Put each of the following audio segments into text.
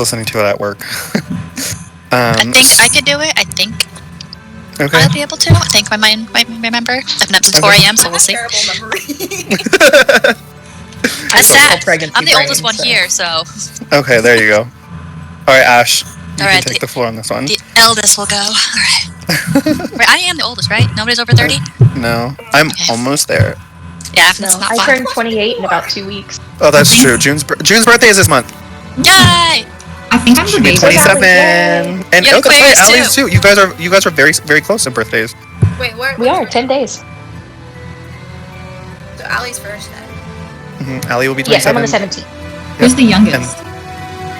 listening to it at work. I think I could do it. I think I'll be able to. I think my mind might remember. I've been up since 4 a.m., so we'll see. Terrible memory. That's sad. I'm the oldest one here, so. Okay, there you go. All right, Ash. You can take the floor on this one. The eldest will go. All right. Wait, I am the oldest, right? Nobody's over 30? No, I'm almost there. Yeah, that's not I fun. turned 28 in about 2 weeks. Oh, that's true. June's birthday is this month. Yay! I think I'm the She'll be baby. 27. And You have that's right, Aquarius, Allie's too. You guys are very very close in birthdays. Wait, where? We are 10 days. So Allie's first then. Allie will be 27. Yes, I'm on the 17th. Who's the youngest?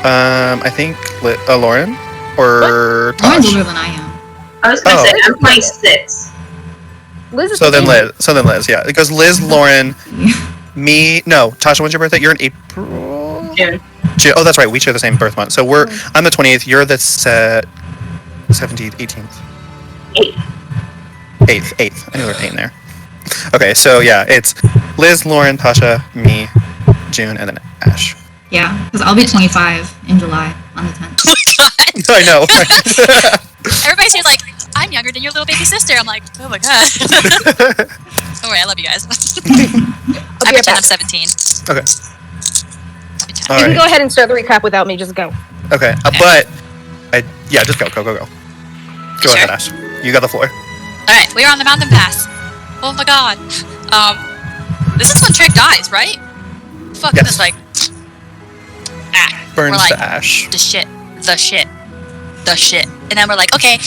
And, I think Lauren or Lauren's Tosh. older than I am. I was gonna say I'm 26. Liz is So then 15. Liz, yeah. It goes Liz, Lauren, me. No, Tasha, when's your birthday? You're in April. June. Oh, that's right. We share the same birth month. So I'm the 28th. You're the 17th, 18th. 8th. I knew there was 8 in there. Okay, so yeah, it's Liz, Lauren, Tasha, me, June, and then Ash. Yeah, because I'll be 25 in July on the 10th. I know. Everybody's here like, I'm younger than your little baby sister. I'm like, oh my god. Don't worry, I love you guys. I pretend I'm 17. Okay. You can go ahead and start the recap without me. Just go. Okay, but just go. Go ahead, Ash. You got the floor. Alright, we are on the mountain pass. Oh my god. This is when Trick dies, right? Fuck, Yes. this like... Burns we're like, to ash. The shit. And then we're like, okay,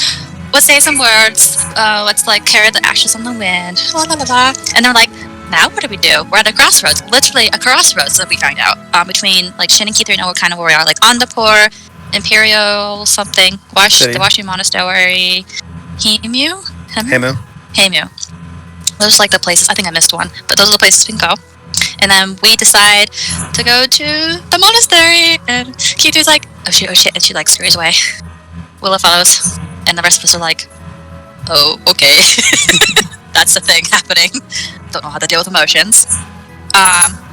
let's say some words. Let's like carry the ashes on the wind. La la la la. And they're like, now what do we do? We're at a crossroads. Literally a crossroads that we find out. Between like Shin and Keith, we know kind of where we are. Like Andapur, Imperial something, the Washi Monastery, Hemu. Those are like the places. I think I missed one, but those are the places we can go. And then we decide to go to the monastery, and Keithu's like, oh shit, and she like scurries away. Willa follows, and the rest of us are like, oh, okay. That's the thing happening. Don't know how to deal with emotions.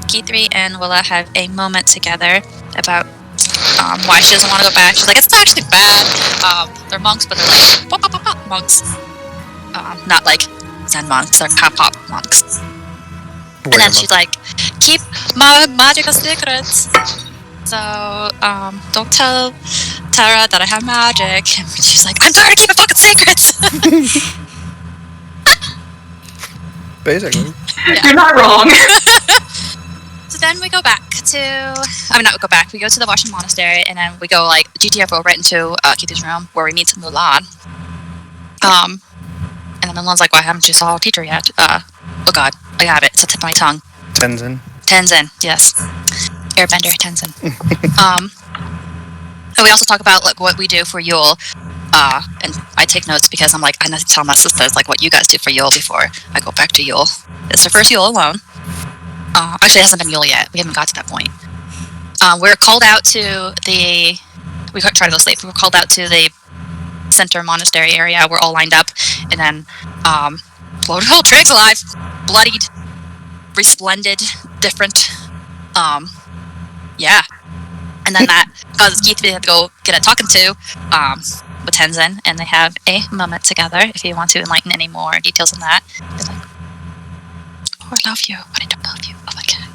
Keithu and Willa have a moment together about why she doesn't want to go back. She's like, it's not actually bad. They're monks, but they're like, pop, monks. Not like Zen monks, they're pop monks. And then she's like, keep my magical secrets. So, don't tell Tara that I have magic. And she's like, I'm trying to keep a fucking secret. Basically. Yeah. You're not wrong. So then we go back to, we go to the Washi Monastery, and then we go like GTFO right into Keithu's room where we meet Mulan. And then Mulan's like, well, I haven't you saw a teacher yet? Oh god, I have it. It's at the tip of my tongue. Tenzin, yes. Airbender, Tenzin. And we also talk about like what we do for Yule. And I take notes because I'm like, I need to tell my sisters like what you guys do for Yule before I go back to Yule. It's our first Yule alone. Actually, it hasn't been Yule yet. We haven't got to that point. We're called out to the... We try to go sleep. We're called out to the center monastery area. We're all lined up. And then... oh, Trig's alive! Bloodied. Resplendent. Different. Yeah. And then that causes Keith to have to go get a talking to with Tenzin, and they have a moment together. If you want to enlighten any more details on that. It's like, oh, I love you, but I don't love you. Oh my god.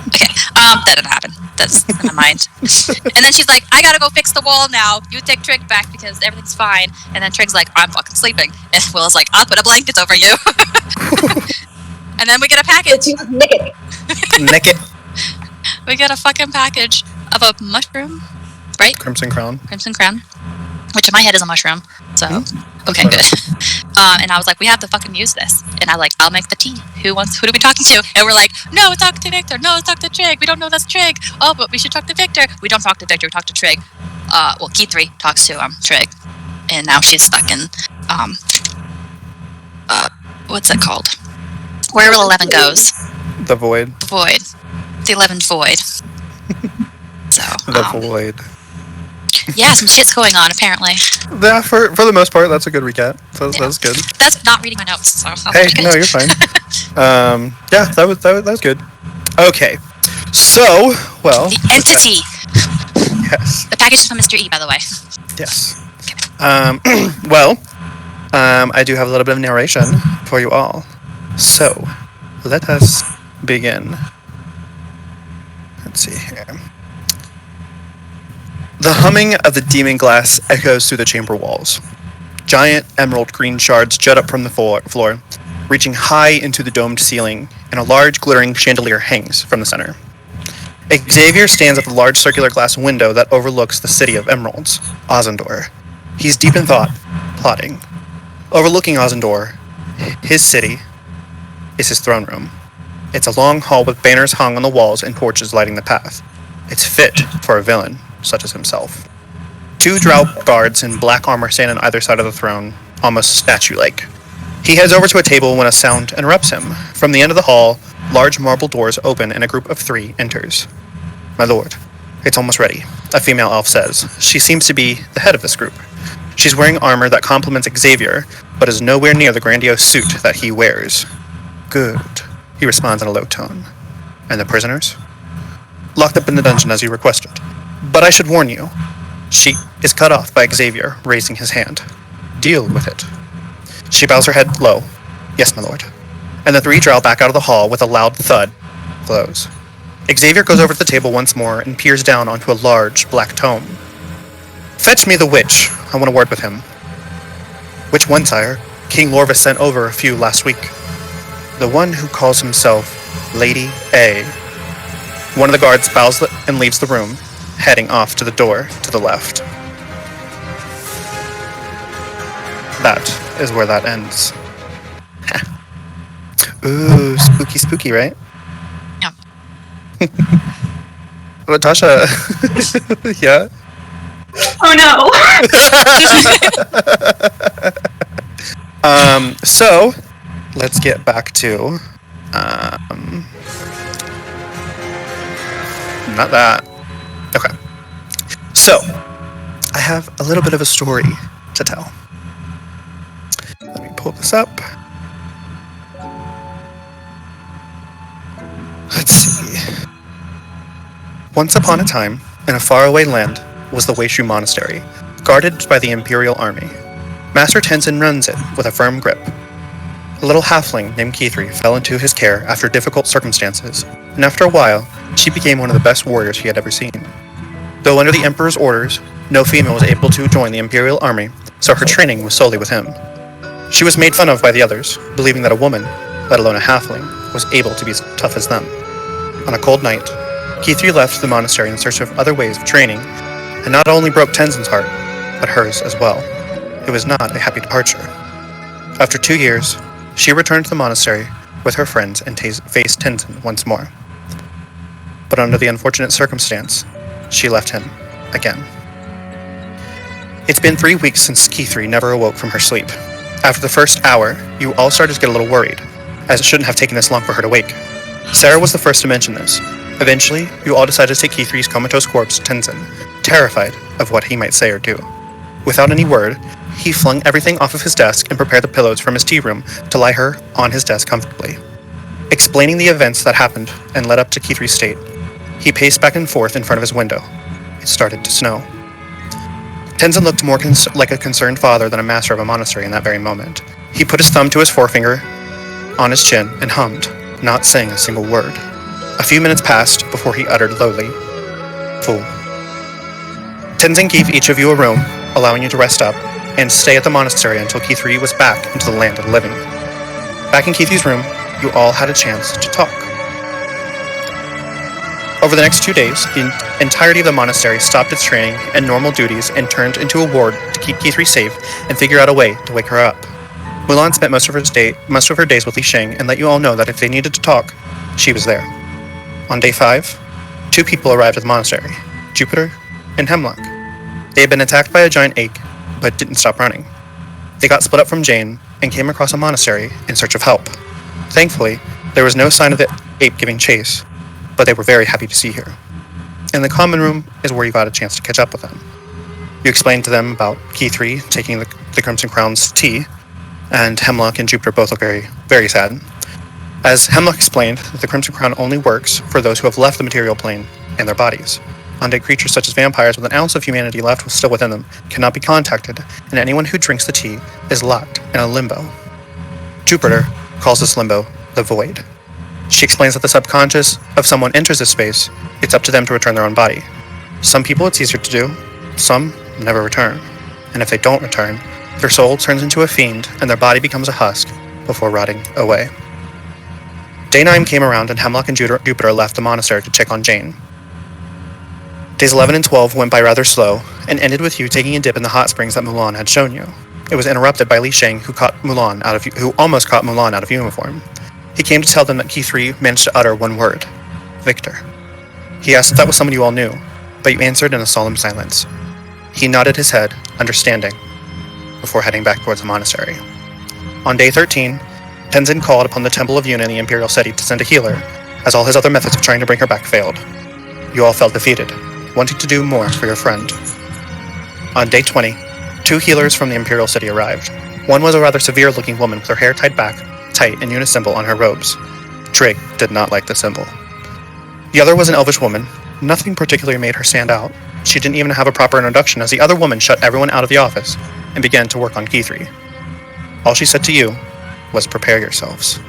Okay, that didn't happen. That's in my mind. And then she's like, I gotta go fix the wall now. You take Trig back because everything's fine. And then Trig's like, I'm fucking sleeping. And Will's like, I'll put a blanket over you. And then we get a package. Nick it. We get a fucking package of a mushroom, right? Crimson Crown. Which in my head is a mushroom. So, okay, good. And I was like, we have to fucking use this. And I'll make the tea. Who do we talking to? And we're like, no, talk to Victor. No, talk to Trig. We don't know that's Trig. Oh, but we should talk to Victor. We don't talk to Victor. We talk to Trig. Well, Keith 3 talks to Trig. And now she's stuck in, what's it called? Where will 11 goes? The Void. The 11th Void. So, The Void. Yeah, some shit's going on, apparently. Yeah, for the most part, that's a good recap. So that was good. That's not reading my notes, so... Hey, no, you're fine. Yeah, that was good. Okay. So, well... The entity! Yes. The package is from Mr. E, by the way. Yes. I do have a little bit of narration for you all. So, let us begin. Let's see here. The humming of the demon glass echoes through the chamber walls. Giant emerald green shards jut up from the floor, reaching high into the domed ceiling, and a large glittering chandelier hangs from the center. Xavier stands at the large circular glass window that overlooks the city of emeralds, Ozendor. He's deep in thought, plotting. Overlooking Ozendor, his city, is his throne room. It's a long hall with banners hung on the walls and torches lighting the path. It's fit for a villain, such as himself. 2 drow guards in black armor stand on either side of the throne, almost statue-like. He heads over to a table when a sound interrupts him. From the end of the hall, large marble doors open and a group of 3 enters. My lord, it's almost ready, a female elf says. She seems to be the head of this group. She's wearing armor that complements Xavier, but is nowhere near the grandiose suit that he wears. Good, he responds in a low tone. And the prisoners? Locked up in the dungeon as you requested. But I should warn you. She is cut off by Xavier, raising his hand. Deal with it. She bows her head low. Yes, my lord. And the 3 drow back out of the hall with a loud thud. Close. Xavier goes over to the table once more and peers down onto a large black tome. Fetch me the witch. I want a word with him. Which one, sire? King Lorvis sent over a few last week. The one who calls himself Lady A. One of the guards bows and leaves the room, heading off to the door to the left. That is where that ends. Ooh, spooky, spooky, right? Yeah. But Tasha, yeah? Oh no! So, let's get back to, not that. Okay. So, I have a little bit of a story to tell. Let me pull this up. Let's see. Once upon a time, in a faraway land, was the Weishu Monastery, guarded by the Imperial Army. Master Tenzin runs it with a firm grip. A little halfling named Kithri fell into his care after difficult circumstances, and after a while, she became one of the best warriors he had ever seen. Though under the Emperor's orders, no female was able to join the Imperial Army, so her training was solely with him. She was made fun of by the others, believing that a woman, let alone a halfling, was able to be as tough as them. On a cold night, Kithri left the monastery in search of other ways of training, and not only broke Tenzin's heart, but hers as well. It was not a happy departure. After 2 years, she returned to the monastery with her friends and faced Tenzin once more. But under the unfortunate circumstance, she left him again. It's been 3 weeks since Kithri never awoke from her sleep. After the first hour, you all started to get a little worried, as it shouldn't have taken this long for her to wake. Sarah was the first to mention this. Eventually, you all decided to take Kithri's comatose corpse to Tenzin, terrified of what he might say or do. Without any word, he flung everything off of his desk and prepared the pillows from his tea room to lie her on his desk comfortably. Explaining the events that happened and led up to Kithri's state, he paced back and forth in front of his window. It started to snow. Tenzin looked more like a concerned father than a master of a monastery in that very moment. He put his thumb to his forefinger on his chin and hummed, not saying a single word. A few minutes passed before he uttered lowly, "Fool." Tenzin gave each of you a room, allowing you to rest up, and stay at the monastery until Kithri was back into the land of the living. Back in Kithri's room, you all had a chance to talk. Over the next 2 days, the entirety of the monastery stopped its training and normal duties and turned into a ward to keep Kithri safe and figure out a way to wake her up. Mulan spent most of her days with Li Sheng and let you all know that if they needed to talk, she was there. On day 5, 2 people arrived at the monastery, Jupiter and Hemlock. They had been attacked by a giant ape, but didn't stop running. They got split up from Jane and came across a monastery in search of help. Thankfully, there was no sign of the ape giving chase, but they were very happy to see her. In the common room is where you got a chance to catch up with them. You explained to them about Kithri taking the Crimson Crown's tea, and Hemlock and Jupiter both look very, very sad. As Hemlock explained, the Crimson Crown only works for those who have left the material plane and their bodies. Undead creatures such as vampires with an ounce of humanity left still within them cannot be contacted, and anyone who drinks the tea is locked in a limbo. Jupiter calls this limbo the void. She explains that the subconscious of someone enters this space, it's up to them to return their own body. Some people it's easier to do, some never return. And if they don't return, their soul turns into a fiend and their body becomes a husk before rotting away. Day 9 came around and Hemlock and Jupiter left the monastery to check on Jane. Days 11 and 12 went by rather slow and ended with you taking a dip in the hot springs that Mulan had shown you. It was interrupted by Li Shang, who almost caught Mulan out of uniform. He came to tell them that Key 3 managed to utter one word: Victor. He asked if that was someone you all knew, but you answered in a solemn silence. He nodded his head, understanding, before heading back towards the monastery. On day 13, Tenzin called upon the Temple of Yuna in the Imperial City to send a healer, as all his other methods of trying to bring her back failed. You all felt defeated, wanting to do more for your friend. On day 20, 2 healers from the Imperial City arrived. One was a rather severe-looking woman with her hair tied back, tight, and Yuna symbol on her robes. Trig did not like the symbol. The other was an elvish woman. Nothing particularly made her stand out. She didn't even have a proper introduction, as the other woman shut everyone out of the office and began to work on Key 3. All she said to you was prepare yourselves.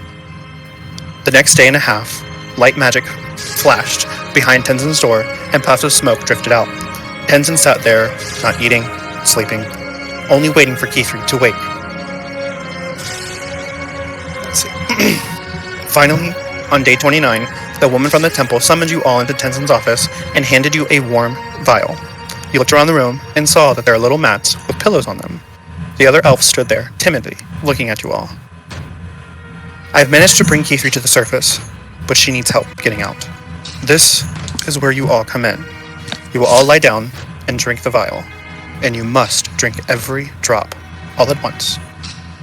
The next day and a half, light magic flashed behind Tenzin's door and puffs of smoke drifted out. Tenzin sat there, not eating, sleeping, only waiting for Key 3 to wake. Let's see. Finally, on day 29, the woman from the temple summoned you all into Tenzin's office and handed you a warm vial. You looked around the room and saw that there are little mats with pillows on them. The other elves stood there, timidly, looking at you all. I've managed to bring Key 3 to the surface, but she needs help getting out. This is where you all come in. You will all lie down and drink the vial, and you must drink every drop, all at once.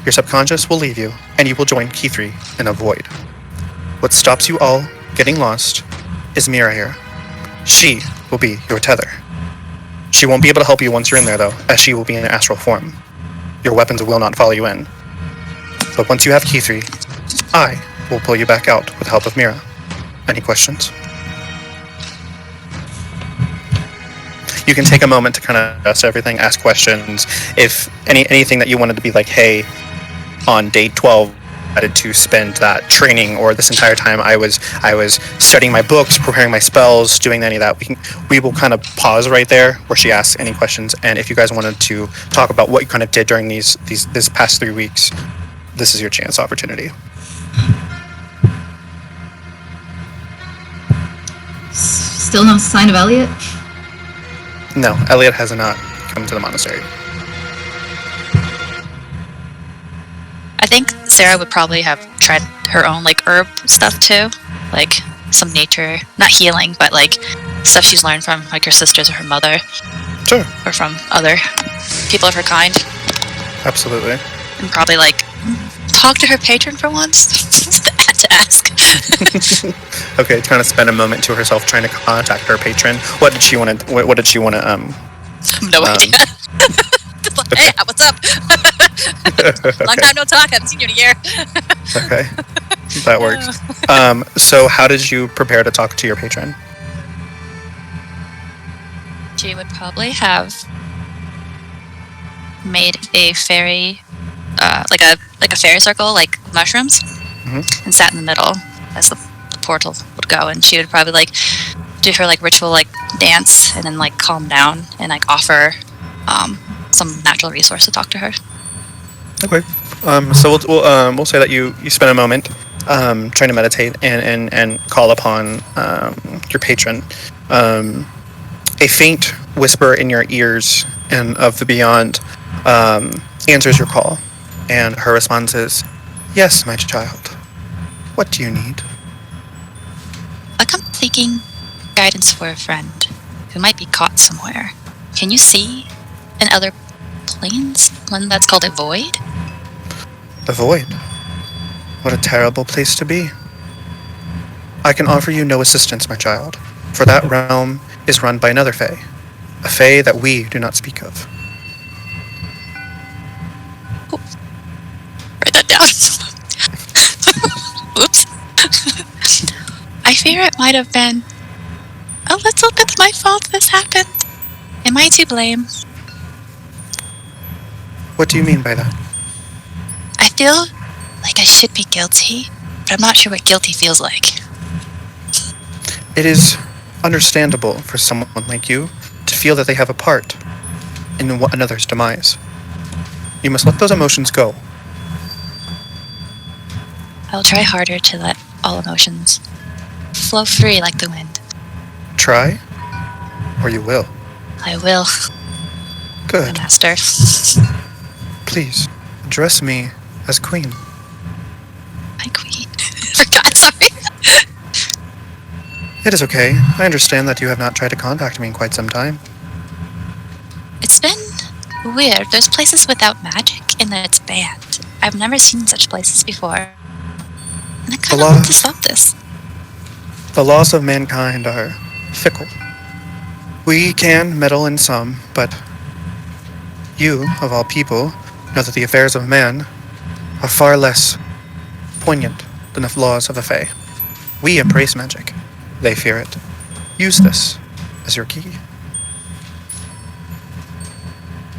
Your subconscious will leave you, and you will join Key 3 in a void. What stops you all getting lost is Mira here. She will be your tether. She won't be able to help you once you're in there, though, as she will be in astral form. Your weapons will not follow you in. But once you have Key 3, I will pull you back out with the help of Mira. Any questions? You can take a moment to kind of adjust everything, ask questions. If anything that you wanted to be like, hey, on day 12, I had to spend that training, or this entire time I was studying my books, preparing my spells, doing any of that. We will kind of pause right there where she asks any questions. And if you guys wanted to talk about what you kind of did during this past 3 weeks, this is your chance opportunity. Still no sign of Elliot? No, Elliot has not come to the monastery. I think Sarah would probably have tried her own like herb stuff too, like some nature, not healing, but like stuff she's learned from like her sisters or her mother. Sure. Or from other people of her kind. Absolutely. And probably like talk to her patron for once. To ask. Okay, trying to spend a moment to herself trying to contact her patron. What did she want to? What did she want to? No idea. Just like, hey, what's up? Long time no talk. I haven't seen you in a year. Okay, that works. So how did you prepare to talk to your patron? She would probably have made a fairy, like a fairy circle, like mushrooms. Mm-hmm. And sat in the middle as the portal would go, and she would probably like do her like ritual like dance and then like calm down and like offer some natural resource to talk to her. Okay. So we'll say that you spend a moment trying to meditate and call upon your patron. A faint whisper in your ears and of the beyond answers your call, and her response is, "Yes, my child. What do you need?" I come seeking guidance for a friend who might be caught somewhere. Can you see in other planes one that's called a void? A void? What a terrible place to be. I can offer you no assistance, my child, for that realm is run by another fae, a fae that we do not speak of. Oh. Write that down. Oops. I fear it might have been a little bit my fault this happened. Am I to blame? What do you mean by that? I feel like I should be guilty, but I'm not sure what guilty feels like. It is understandable for someone like you to feel that they have a part in another's demise. You must let those emotions go. I will try harder to let all emotions flow free like the wind. Try, or you will. I will, my Good. master. Please, address me as queen. My queen. Forgot, sorry. It is okay. I understand that you have not tried to contact me in quite some time. It's been weird. There's places without magic, and then it's banned. I've never seen such places before. And I kind of want to stop this. The laws of mankind are fickle. We can meddle in some, but you, of all people, know that the affairs of man are far less poignant than the laws of the Fae. We embrace magic. They fear it. Use this as your key.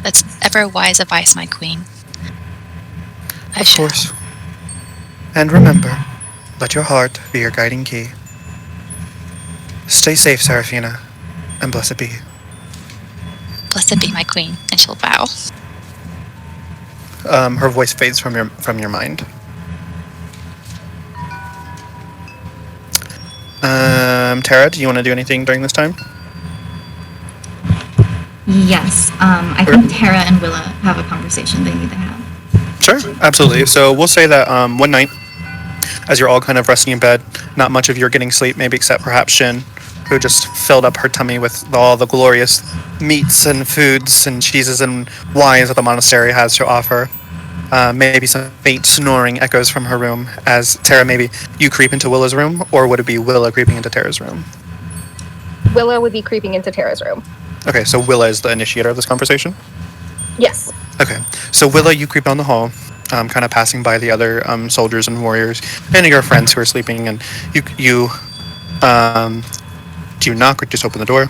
That's ever wise advice, my queen. Of course. And remember, let your heart be your guiding key. Stay safe, Seraphina, and blessed be. Blessed be my queen, and she'll bow. Her voice fades from your mind. Tara, do you want to do anything during this time? Yes. I think Tara and Willa have a conversation they need to have. Sure, absolutely. So we'll say that one night, as you're all kind of resting in bed, not much of you are getting sleep, maybe except perhaps Shin, who just filled up her tummy with all the glorious meats and foods and cheeses and wines that the monastery has to offer. Maybe some faint snoring echoes from her room as Tara, maybe you creep into Willa's room, or would it be Willa creeping into Tara's room? Willa would be creeping into Tara's room. Okay, so Willa is the initiator of this conversation? Yes. Okay, so Willa, you creep down the hall, kind of passing by the other soldiers and warriors and your friends who are sleeping, and you do you knock or just open the door?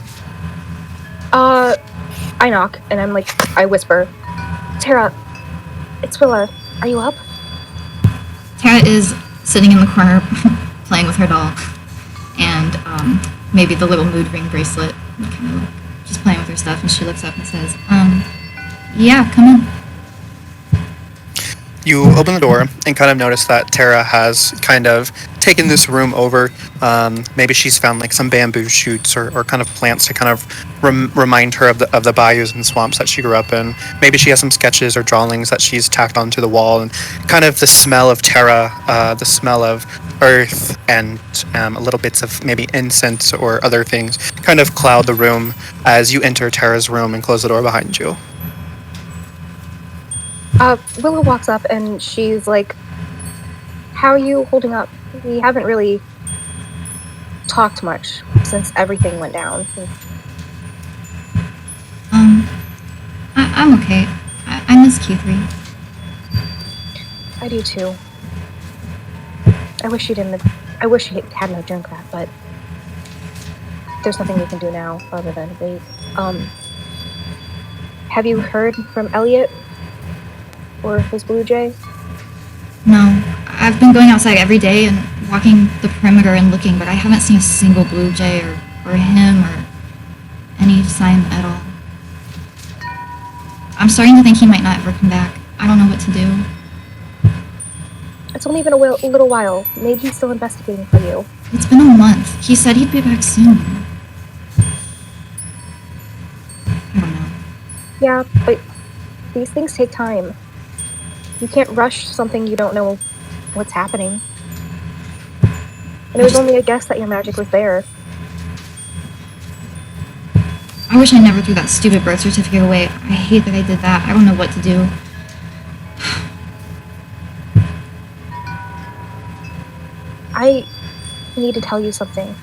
I knock, and I whisper, Tara, it's Willa. Are you up? Tara is sitting in the corner playing with her doll, and maybe the little mood ring bracelet, kind of like just playing with her stuff, and she looks up and says, yeah, come in. You open the door and kind of notice that Tara has kind of taken this room over. Maybe she's found like some bamboo shoots or kind of plants to kind of remind her of the bayous and swamps that she grew up in. Maybe she has some sketches or drawings that she's tacked onto the wall, and kind of the smell of Tara, the smell of earth and little bits of maybe incense or other things kind of cloud the room as you enter Tara's room and close the door behind you. Willow walks up and she's like, how are you holding up? We haven't really talked much since everything went down. I'm okay. I miss Q3. I do too. I wish you hadn't have drunk that, but there's nothing we can do now other than wait. Have you heard from Elliot? Or his blue jay? No. I've been going outside every day and walking the perimeter and looking, but I haven't seen a single blue jay or him or any sign at all. I'm starting to think he might not ever come back. I don't know what to do. It's only been a little while. Maybe he's still investigating for you. It's been a month. He said he'd be back soon. I don't know. Yeah, but these things take time. You can't rush something you don't know what's happening. And it was only a guess that your magic was there. I wish I never threw that stupid birth certificate away. I hate that I did that. I don't know what to do. I need to tell you something.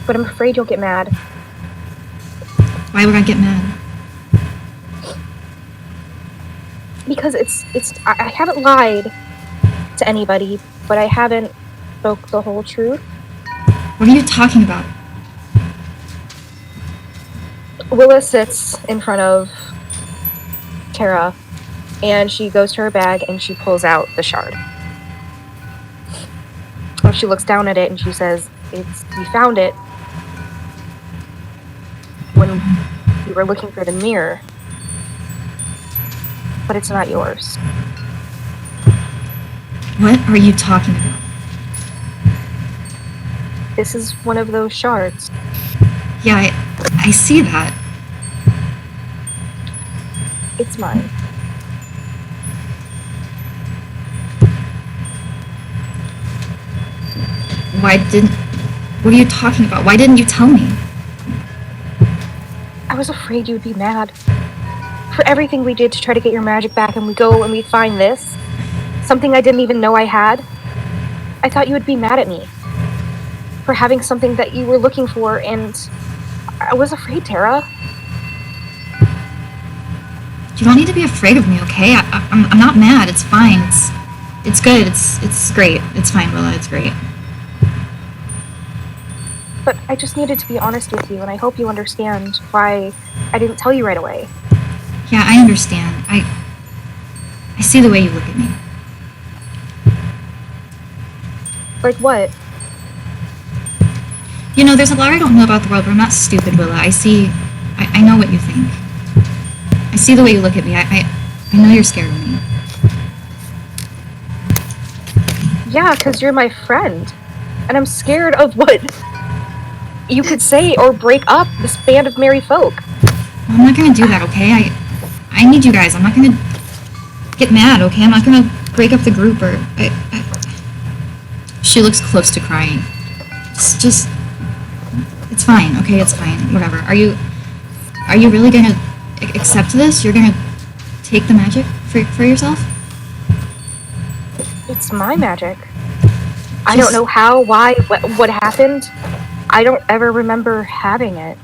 But I'm afraid you'll get mad. Why would I get mad? Because I haven't lied to anybody, but I haven't spoke the whole truth. What are you talking about? Willa sits in front of Tara, and she goes to her bag and she pulls out the shard. And she looks down at it and she says, we found it when we were looking for the mirror, but it's not yours. What are you talking about? This is one of those shards. Yeah, I see that. It's mine. What are you talking about? Why didn't you tell me? I was afraid you'd be mad. For everything we did to try to get your magic back, and we go and we find this, something I didn't even know I had. I thought you would be mad at me for having something that you were looking for, and I was afraid, Tara. You don't need to be afraid of me, okay? I'm not mad. It's fine. It's good. It's great. It's fine, Willa. It's great. But I just needed to be honest with you, and I hope you understand why I didn't tell you right away. Yeah, I understand. I see the way you look at me. Like what? You know, there's a lot I don't know about the world, but I'm not stupid, Willa. I know what you think. I see the way you look at me. I know you're scared of me. Yeah, because you're my friend. And I'm scared of what you could say or break up this band of merry folk. Well, I'm not gonna do that, okay? I need you guys. I'm not gonna get mad, okay? I'm not gonna break up the group or... She looks close to crying. Just... It's fine, okay? It's fine. Whatever. Are you really gonna accept this? You're gonna take the magic for yourself? It's my magic. I don't know how, why, what happened. I don't ever remember having it.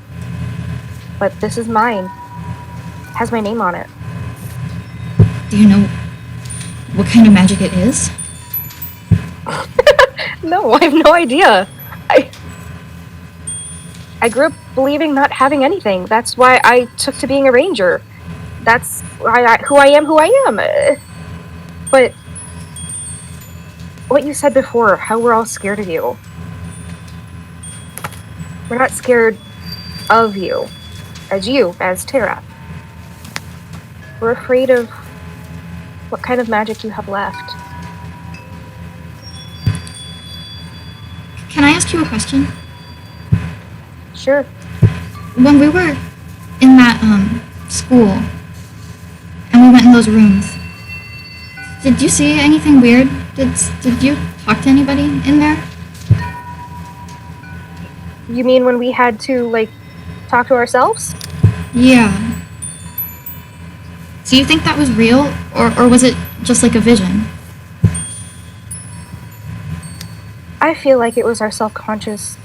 But this is mine. It has my name on it. Do you know what kind of magic it is? No, I have no idea. I grew up believing not having anything. That's why I took to being a ranger. That's why who I am. But what you said before, how we're all scared of you. We're not scared of you, as Tara. We're afraid of what kind of magic you have left. Can I ask you a question? Sure. When we were in that school and we went in those rooms, did you see anything weird? Did you talk to anybody in there? You mean when we had to, talk to ourselves? Yeah. Do you think that was real, or was it just like a vision? I feel like it was our self-conscious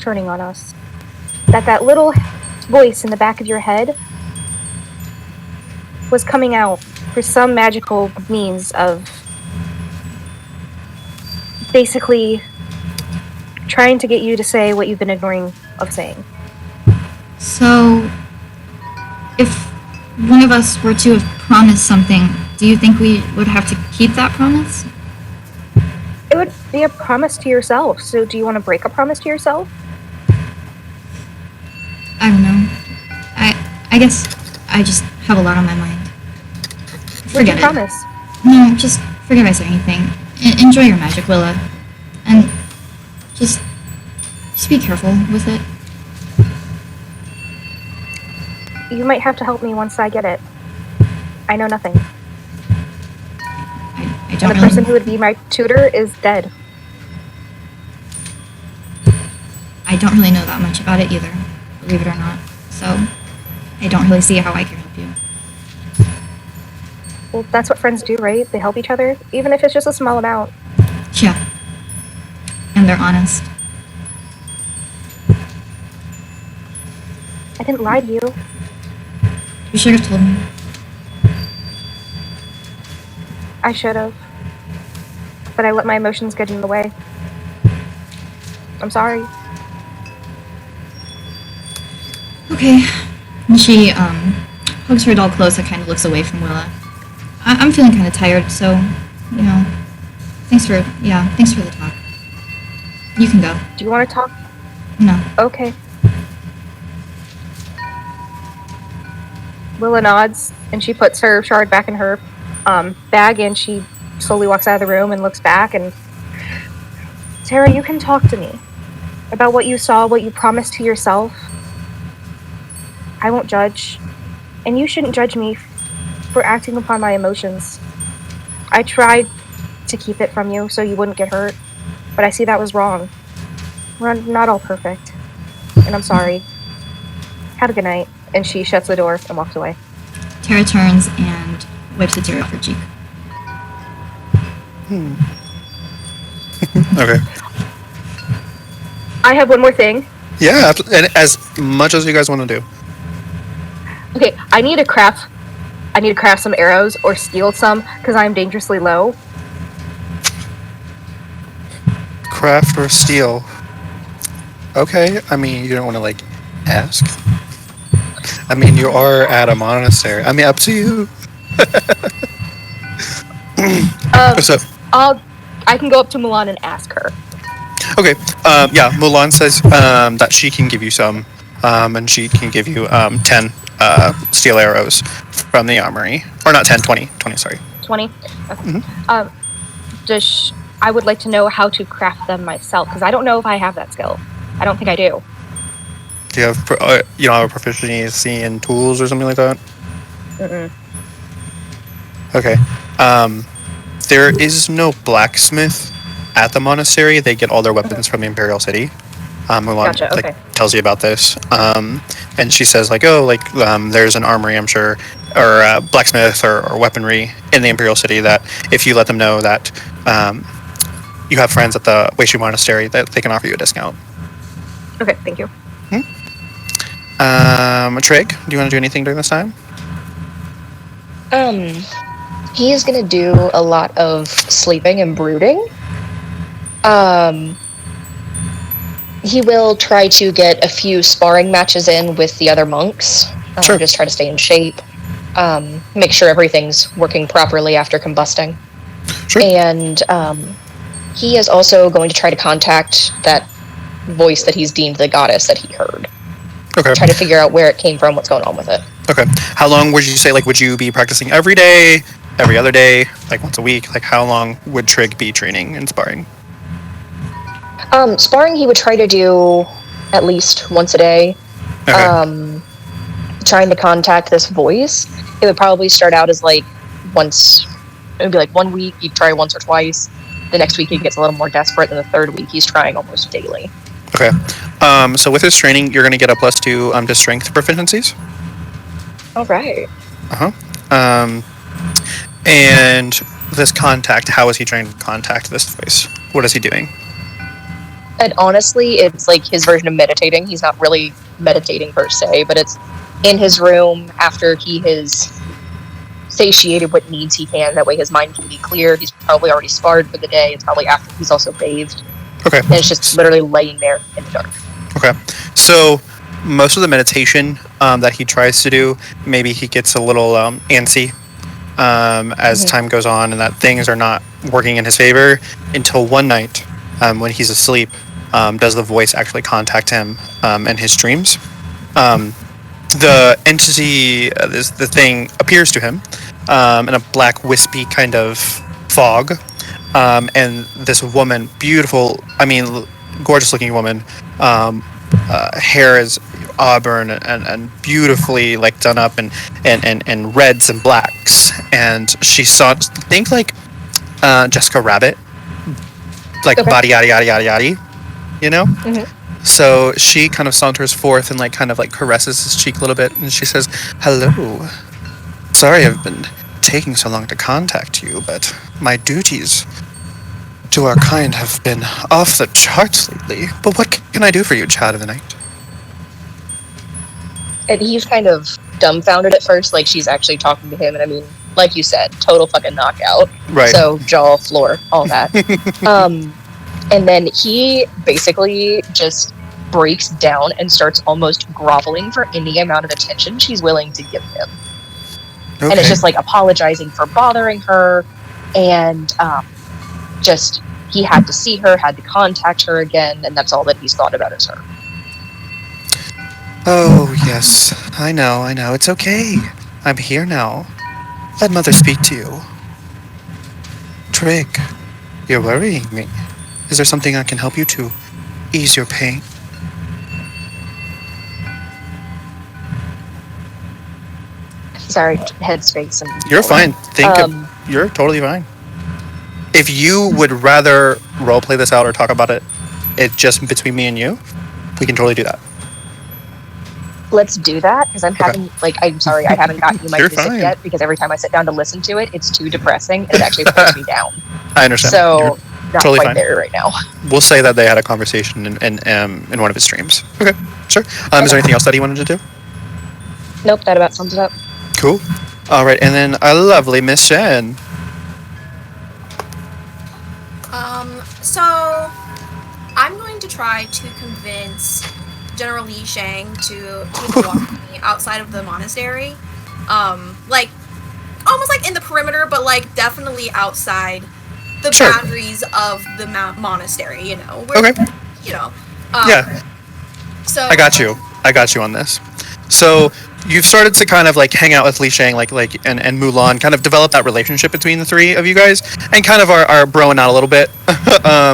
turning on us. That little voice in the back of your head was coming out for some magical means of basically trying to get you to say what you've been ignoring of saying. So, if one of us were to have promised something, do you think we would have to keep that promise? It would be a promise to yourself. So do you want to break a promise to yourself? I don't know. I guess I just have a lot on my mind. Forget it. Promise. No, just forget I said anything. Enjoy your magic, Willa. And just be careful with it. You might have to help me once I get it. I know nothing. I don't and the really... person who would be my tutor is dead. I don't really know that much about it either, believe it or not. So, I don't really see how I can help you. Well, that's what friends do, right? They help each other, even if it's just a small amount. Yeah. And they're honest. I didn't lie to you. You should have told me. I should have. But I let my emotions get in the way. I'm sorry. Okay. And she hugs her doll close and kind of looks away from Willa. I'm feeling kind of tired, so, thanks for the talk. You can go. Do you want to talk? No. Okay. Willa nods, and she puts her shard back in her bag, and she slowly walks out of the room and looks back, and... Tara, you can talk to me about what you saw, what you promised to yourself. I won't judge, and you shouldn't judge me for acting upon my emotions. I tried to keep it from you so you wouldn't get hurt, but I see that was wrong. We're not all perfect, and I'm sorry. Have a good night. And she shuts the door and walks away. Tara turns and wipes a tear off her cheek. Okay. I have one more thing. Yeah, and as much as you guys want to do. Okay, I need to craft some arrows or steal some because I'm dangerously low. Craft or steal. Okay, I mean, you don't want to, ask? I mean, you are at a monastery. I mean, up to you. So, I can go up to Mulan and ask her. okay, yeah, Mulan says that she can give you some, and she can give you 10 steel arrows from the armory. Or not 10, 20, sorry. 20? Okay. I would like to know how to craft them myself, because I don't know if I have that skill. I don't think I do. Do you have, have a proficiency in tools or something like that? Mm-mm. Okay. There is no blacksmith at the monastery. They get all their weapons from the Imperial City. Mulan Gotcha, okay. tells you about this. And she says, there's an armory, I'm sure, or a blacksmith or weaponry in the Imperial City that if you let them know that you have friends at the Weishu Monastery, that they can offer you a discount. Okay, thank you. Trig, do you want to do anything during this time? He is gonna do a lot of sleeping and brooding. He will try to get a few sparring matches in with the other monks. Sure. Just try to stay in shape. Make sure everything's working properly after combusting. Sure. And he is also going to try to contact that voice that he's deemed the goddess that he heard. Okay. Try to figure out where it came from, what's going on with it. Okay. How long would you say, would you be practicing every day, every other day, once a week? How long would Trig be training and sparring? Sparring he would try to do at least once a day. Okay. Trying to contact this voice, it would probably start out as once, it would be 1 week, he'd try once or twice. The next week he gets a little more desperate, and the third week he's trying almost daily. Okay. So with his training, you're going to get a +2 to strength proficiencies. All right. And this contact, how is he trying to contact this voice? What is he doing? And honestly, it's his version of meditating. He's not really meditating per se, but it's in his room after he has satiated what needs he can. That way his mind can be clear. He's probably already sparred for the day. It's probably after he's also bathed. Okay. And it's just literally laying there in the dark. Okay. So most of the meditation that he tries to do, maybe he gets a little antsy as time goes on, and that things are not working in his favor until one night when he's asleep, does the voice actually contact him in his dreams. The entity, the thing, appears to him in a black, wispy kind of fog. And this woman, beautiful, gorgeous looking woman, hair is auburn and beautifully done up in reds and blacks. And she saw, think Jessica Rabbit, Okay. body yada yada yada yada, So she kind of saunters forth and caresses his cheek a little bit, and she says, "Hello. Sorry I've been taking so long to contact you, but my duties to our kind have been off the charts lately. But what can I do for you, child of the night?" And he's kind of dumbfounded at first, she's actually talking to him, and like you said, total fucking knockout. Right. So, jaw, floor, all that. And then he basically just breaks down and starts almost groveling for any amount of attention she's willing to give him. Okay. And it's just like apologizing for bothering her, and just he had to see her, had to contact her again, and that's all that he's thought about is her. Oh, yes. I know. It's okay. I'm here now. Let Mother speak to you. Trig, you're worrying me. Is there something I can help you to ease your pain? Sorry, headspace. And You're fine. You're totally fine. If you would rather roleplay this out or talk about it just between me and you, we can totally do that. Let's do that, because I'm having, I'm sorry, I haven't gotten you my You're music fine. yet, because every time I sit down to listen to it, it's too depressing, and it actually pulls me down. I understand. So, You're not totally quite fine. there right now. We'll say that they had a conversation in one of his streams. Okay, sure. Is there anything else that he wanted to do? Nope, that about sums it up. Cool. All right, and then a lovely Miss Shen. So I'm going to try to convince General Li Shang to take a walk with me outside of the monastery. Like almost like in the perimeter, but like definitely outside the Sure. boundaries of the monastery, you know. Where, Okay. You know. Yeah. So I got you on this. So you've started to kind of like hang out with Li Shang, and Mulan, kind of develop that relationship between the three of you guys, and kind of are broing out a little bit,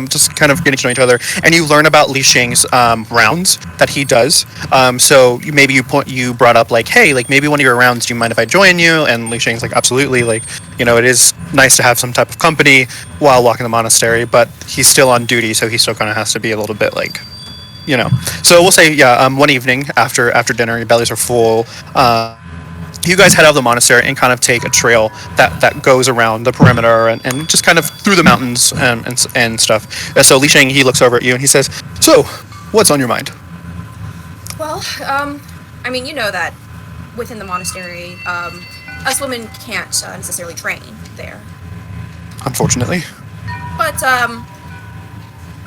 just kind of getting to know each other. And you learn about Li Shang's rounds that he does. So you brought up like, hey, like maybe one of your rounds, do you mind if I join you? And Li Shang's like, absolutely. Like, you know, it is nice to have some type of company while walking the monastery, but he's still on duty, so he still kind of has to be a little bit like, you know. So we'll say, one evening after dinner, your bellies are full, you guys head out of the monastery and kind of take a trail that goes around the perimeter and just kind of through the mountains and stuff. So Li Shang, he looks over at you and he says, so, what's on your mind? Well, I mean, you know that within the monastery, us women can't necessarily train there. Unfortunately. But,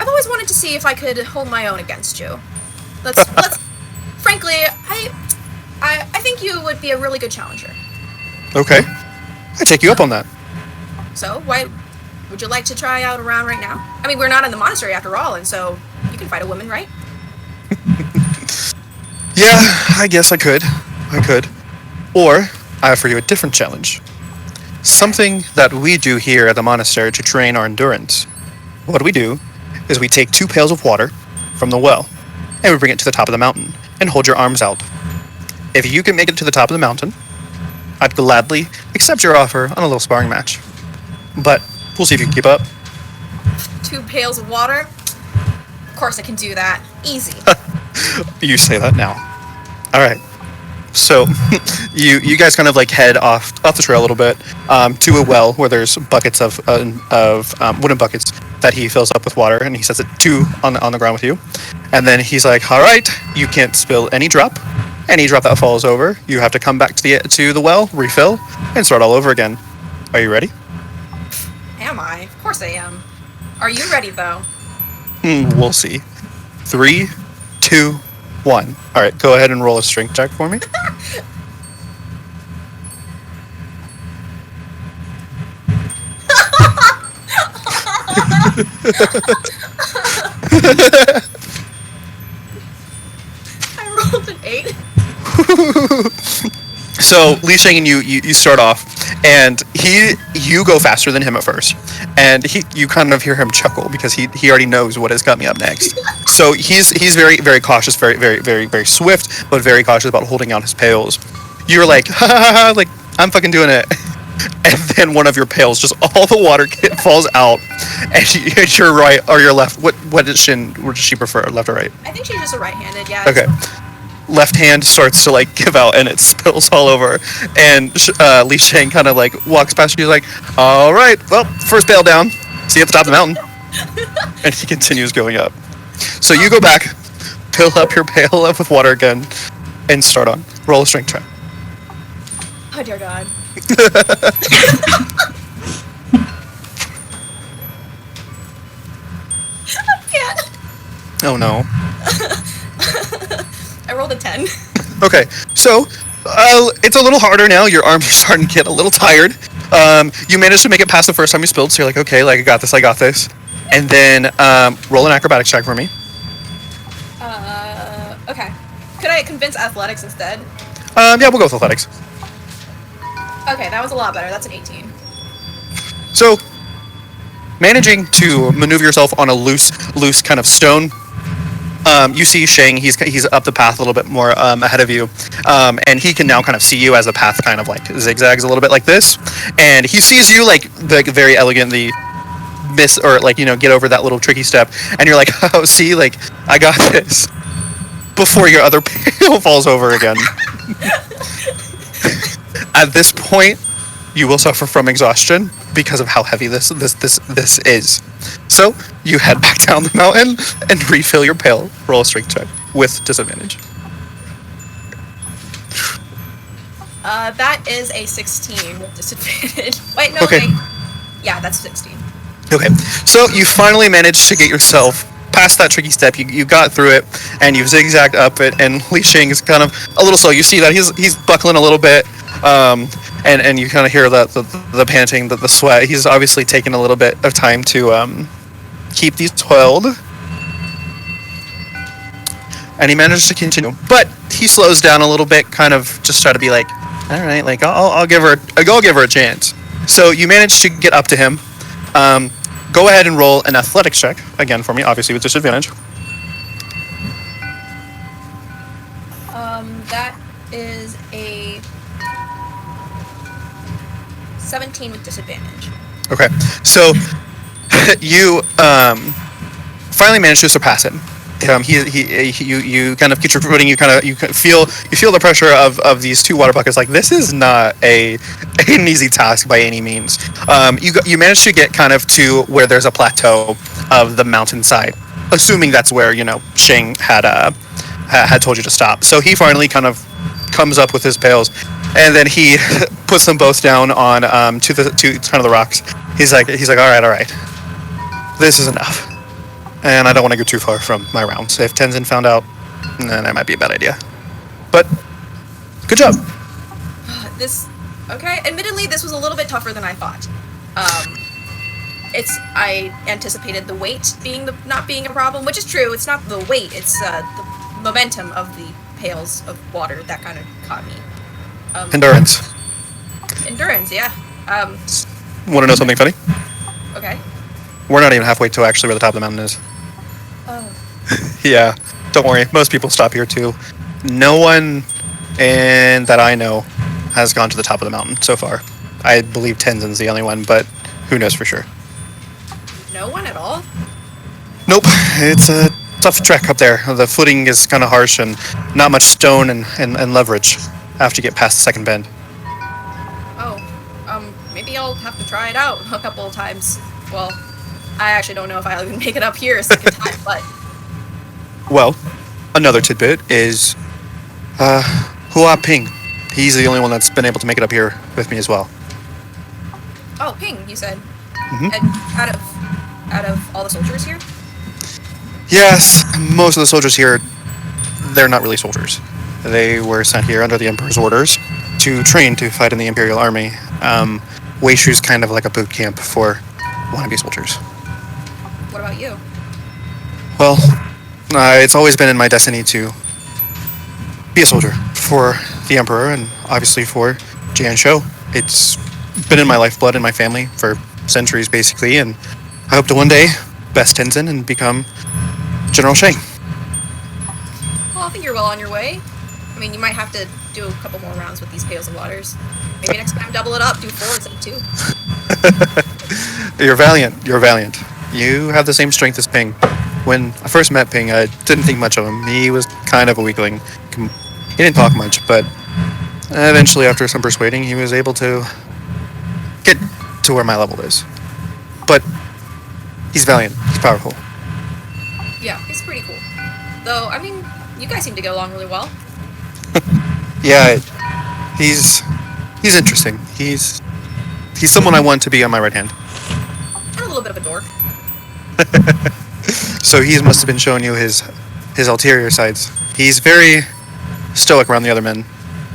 I've always wanted to see if I could hold my own against you. Frankly, I think you would be a really good challenger. Okay. I take you up on that. So, why would you like to try out a round right now? I mean, we're not in the monastery after all, and so you can fight a woman, right? Yeah, I guess I could. Or, I offer you a different challenge. Something that we do here at the monastery to train our endurance. What we do is we take 2 pails of water from the well, and we bring it to the top of the mountain, and hold your arms out. If you can make it to the top of the mountain, I'd gladly accept your offer on a little sparring match. But we'll see if you can keep up. 2 pails of water? Of course I can do that. Easy. You say that now. Alright. So, you guys kind of like head off the trail a little bit to a well where there's buckets of wooden buckets that he fills up with water, and he sets it 2 on the ground with you. And then he's like, all right, you can't spill any drop. Any drop that falls over, you have to come back to the well, refill, and start all over again. Are you ready? Am I? Of course I am. Are you ready, though? We'll see. 3, 2, 1. All right, go ahead and roll a strength check for me. I rolled an 8. So Li Shang and you start off, and you go faster than him at first, and you kind of hear him chuckle because he already knows what is coming up next. So he's very, very cautious, very, very, very, very swift, but very cautious about holding out his pails. You're like, ha ha ha, like I'm fucking doing it. And then one of your pails, just all the water falls out, and you're right or your left. What does she prefer, left or right? I think she's just a right-handed, yeah. Okay. Left hand starts to like give out and it spills all over, and Li Shang kind of like walks past you like, all right, well, first pail down, see you at the top of the mountain. And he continues going up. So you go back, fill up your pail up with water again, and start on. Roll a strength check. Oh, dear God. I can't. Oh no. I rolled a 10. Okay, so it's a little harder now. Your arms are starting to get a little tired. You managed to make it past the first time you spilled, so you're like, okay, like I got this. And then roll an acrobatics check for me. Okay. Could I convince athletics instead? Yeah, we'll go with athletics. Okay, that was a lot better. That's an 18. So, managing to maneuver yourself on a loose kind of stone. You see Shang, he's up the path a little bit more ahead of you, and he can now kind of see you as the path kind of like zigzags a little bit like this, and he sees you like very elegantly miss or like get over that little tricky step, and you're like, oh, see, like I got this, before your other pail falls over again. At this point, you will suffer from exhaustion because of how heavy this is. So you head back down the mountain and refill your pail. Roll a strength check with disadvantage. That is a 16 with disadvantage. Wait, no, Okay. wait. Yeah, that's 16. Okay, so you finally managed to get yourself past that tricky step. You got through it, and you zigzagged up it. And Li Shing is kind of a little slow. You see that he's buckling a little bit, and you kind of hear the panting, the sweat. He's obviously taking a little bit of time to keep these oiled, and he manages to continue. But he slows down a little bit, kind of just try to be like, all right, like I'll give her a chance. So you manage to get up to him. Go ahead and roll an athletics check again for me, obviously with disadvantage. That is a 17 with disadvantage. Okay, so you finally manage to surpass it. You kind of get your footing. You feel the pressure of these two water buckets. Like, this is not an easy task by any means. You manage to get kind of to where there's a plateau of the mountainside, assuming that's where Shang had told you to stop. So he finally kind of comes up with his pails, and then he puts them both down on to kind of the rocks. He's like, all right, this is enough. And I don't want to go too far from my rounds. If Tenzin found out, then that might be a bad idea. But, good job. Okay, admittedly, this was a little bit tougher than I thought. I anticipated the weight not being a problem, which is true. It's not the weight, it's the momentum of the pails of water that kind of caught me. Endurance. Endurance, yeah. Want to know something funny? Okay. We're not even halfway to actually where the top of the mountain is. Oh. Yeah, don't worry. Most people stop here too. No one that I know has gone to the top of the mountain so far. I believe Tenzin's the only one, but who knows for sure. No one at all? Nope, it's a tough trek up there. The footing is kind of harsh and not much stone and leverage after you get past the second bend. Oh, maybe I'll have to try it out a couple of times. Well, I actually don't know if I'll even make it up here a second time, but... Well, another tidbit is Hua Ping. He's the only one that's been able to make it up here with me as well. Oh, Ping, you said. Mm-hmm. And out of all the soldiers here? Yes, most of the soldiers here, they're not really soldiers. They were sent here under the Emperor's orders to train to fight in the Imperial Army. Weishu's kind of like a boot camp for wannabe soldiers. What about you? Well, it's always been in my destiny to be a soldier for the Emperor and obviously for Jian Shou. It's been in my lifeblood and my family for centuries, basically, and I hope to one day best Tenzin and become General Shang. Well, I think you're well on your way. I mean, you might have to do a couple more rounds with these pails of waters. Maybe next time double it up, do 4 instead of 2. You're valiant. You have the same strength as Ping. When I first met Ping, I didn't think much of him. He was kind of a weakling. He didn't talk much, but eventually, after some persuading, he was able to get to where my level is. But he's valiant. He's powerful. Yeah, he's pretty cool. Though, I mean, you guys seem to get along really well. Yeah, he's interesting. He's someone I want to be on my right hand. And a little bit of a dork. So he must have been showing you his ulterior sides. He's very stoic around the other men,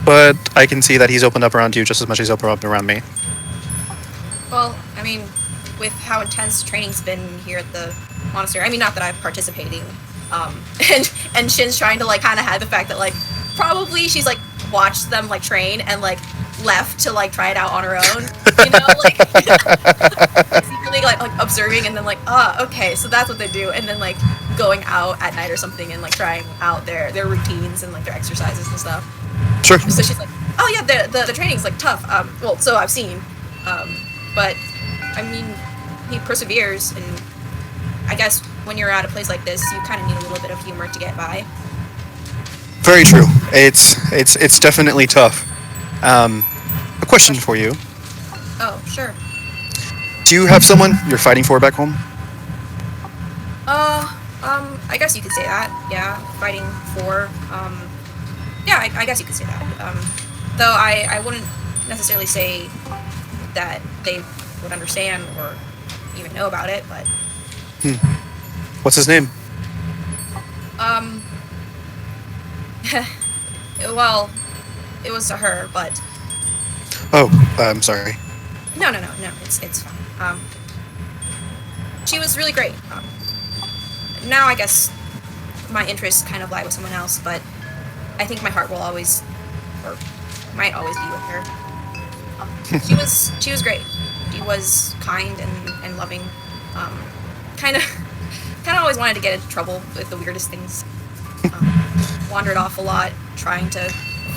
but I can see that he's opened up around you just as much as he's opened up around me. Well, I mean, with how intense training's been here at the monastery, I mean, not that I'm participating, and Shin's trying to, like, kind of hide the fact that, like, probably she's, like, watched them, like, train and, like, left to, like, try it out on her own, you know, like, secretly, like, observing and then, like, okay, so that's what they do, and then, like, going out at night or something and, like, trying out their routines and, like, their exercises and stuff. Sure. So she's like, oh, yeah, the training's, like, tough, well, so I've seen, but, I mean, he perseveres, and I guess when you're at a place like this, you kind of need a little bit of humor to get by. Very true. It's definitely tough. A question for you. Oh, sure. Do you have someone you're fighting for back home? I guess you could say that. Yeah, fighting for, yeah, I guess you could say that. Though I wouldn't necessarily say that they would understand or even know about it, but... What's his name? Well, it was to her, but... Oh, I'm sorry. No, it's fine. She was really great. Now I guess my interests kind of lie with someone else, but I think my heart will always, or might always be with her. She was great. She was kind and loving. Kind of always wanted to get into trouble with the weirdest things. Wandered off a lot, trying to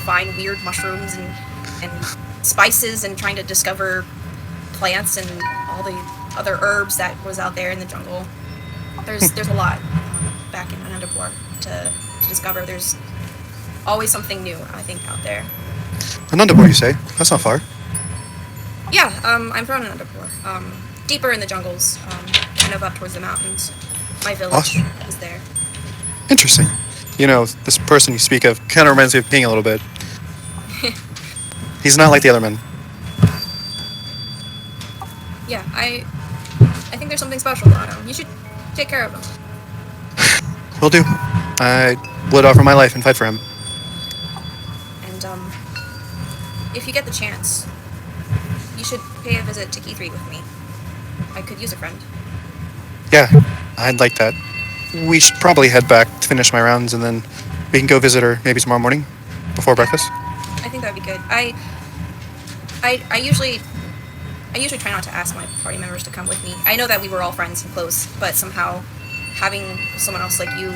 find weird mushrooms and spices and trying to discover plants and all the other herbs that was out there in the jungle. There's a lot back in Anandapur to discover. There's always something new, I think, out there. Anandapur, you say? That's not far. Yeah, I'm from Anandapur. Deeper in the jungles, kind of up towards the mountains. My village is there. Interesting. You know, this person you speak of kind of reminds me of Ping a little bit. He's not like the other men. Yeah, I think there's something special about him. You should take care of him. Will do. I would offer my life and fight for him. And, if you get the chance, you should pay a visit to Key3 with me. I could use a friend. Yeah, I'd like that. We should probably head back to finish my rounds, and then we can go visit her maybe tomorrow morning before breakfast. I think that'd be good. I usually try not to ask my party members to come with me. I know that we were all friends and close, but somehow having someone else like you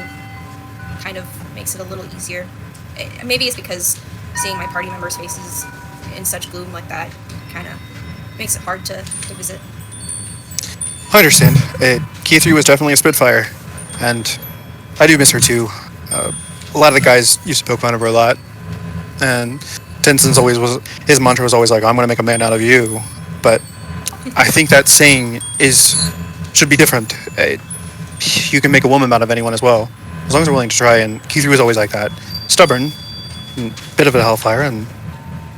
kind of makes it a little easier. Maybe it's because seeing my party members' faces in such gloom like that kind of makes it hard to visit. I understand. Key3 was definitely a Spitfire, and I do miss her too. A lot of the guys used to poke fun of her a lot, and Tenzin's his mantra was always like, "I'm going to make a man out of you." But I think that saying should be different. You can make a woman out of anyone as well, as long as they're willing to try. And Key3 was always like that, stubborn, bit of a hellfire, and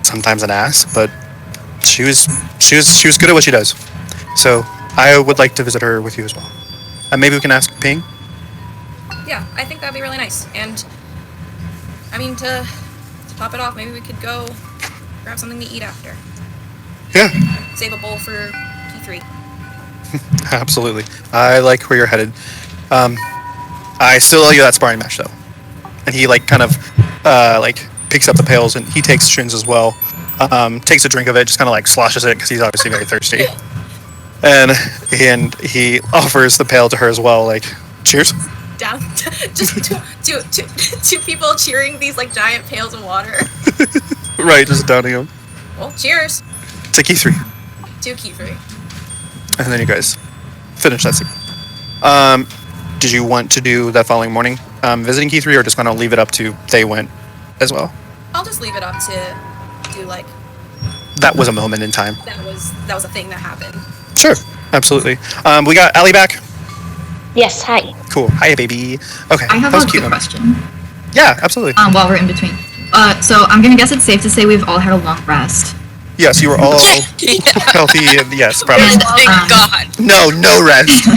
sometimes an ass. But she was good at what she does. So I would like to visit her with you as well. And maybe we can ask Ping. Yeah, I think that'd be really nice. And I mean, to top it off, maybe we could go grab something to eat after. Yeah. Save a bowl for Key3. Absolutely. I like where you're headed. I still owe you that sparring match, though. And he, like, kind of, picks up the pails, and he takes Shin's as well. Takes a drink of it, just kind of, like, sloshes it, because he's obviously very thirsty. And he offers the pail to her as well, like, cheers. Down, just two people cheering these, like, giant pails of water. Right, just downing them. Well, cheers. To Key3. To Key3. And then you guys finish that scene. Did you want to do that following morning, visiting Key3, or just kind of leave it up to they went as well? I'll just leave it up to do, like... That was a moment in time. That was a thing that happened. Sure, absolutely. We got Allie back. Yes, hi. Cool. Hiya, baby. Okay, I have that was a cute. quick question. Yeah, absolutely. While we're in between. So I'm gonna guess it's safe to say we've all had a long rest. Yes, you were all healthy, and yes, probably. And, Thank God. No rest.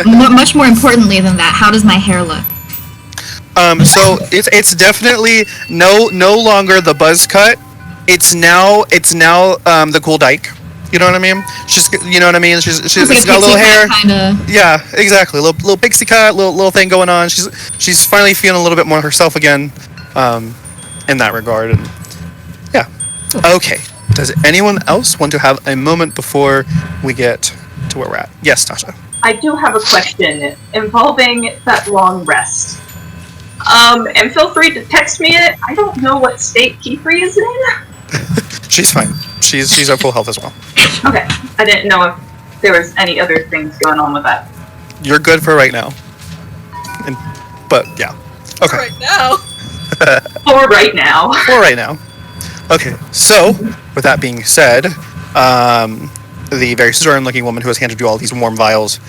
Much more importantly than that, how does my hair look? So it's definitely no longer the buzz cut. It's now the cool dyke. You know what I mean? You know what I mean. She's It's like got a little hair. kind of. Yeah, exactly. Little pixie cut, little thing going on. She's finally feeling a little bit more herself again, in that regard. And yeah. Okay. Does anyone else want to have a moment before we get to where we're at? Yes, Tasha. I do have a question involving that long rest. And feel free to text me it. I don't know what state Keyfree is in. She's fine. She's at full health as well. Okay. I didn't know if there was any other things going on with that. You're good for right now. But yeah. Okay. Right now. For right now. For right now. Okay. So, with that being said, the very stern-looking woman who has handed you all these warm vials,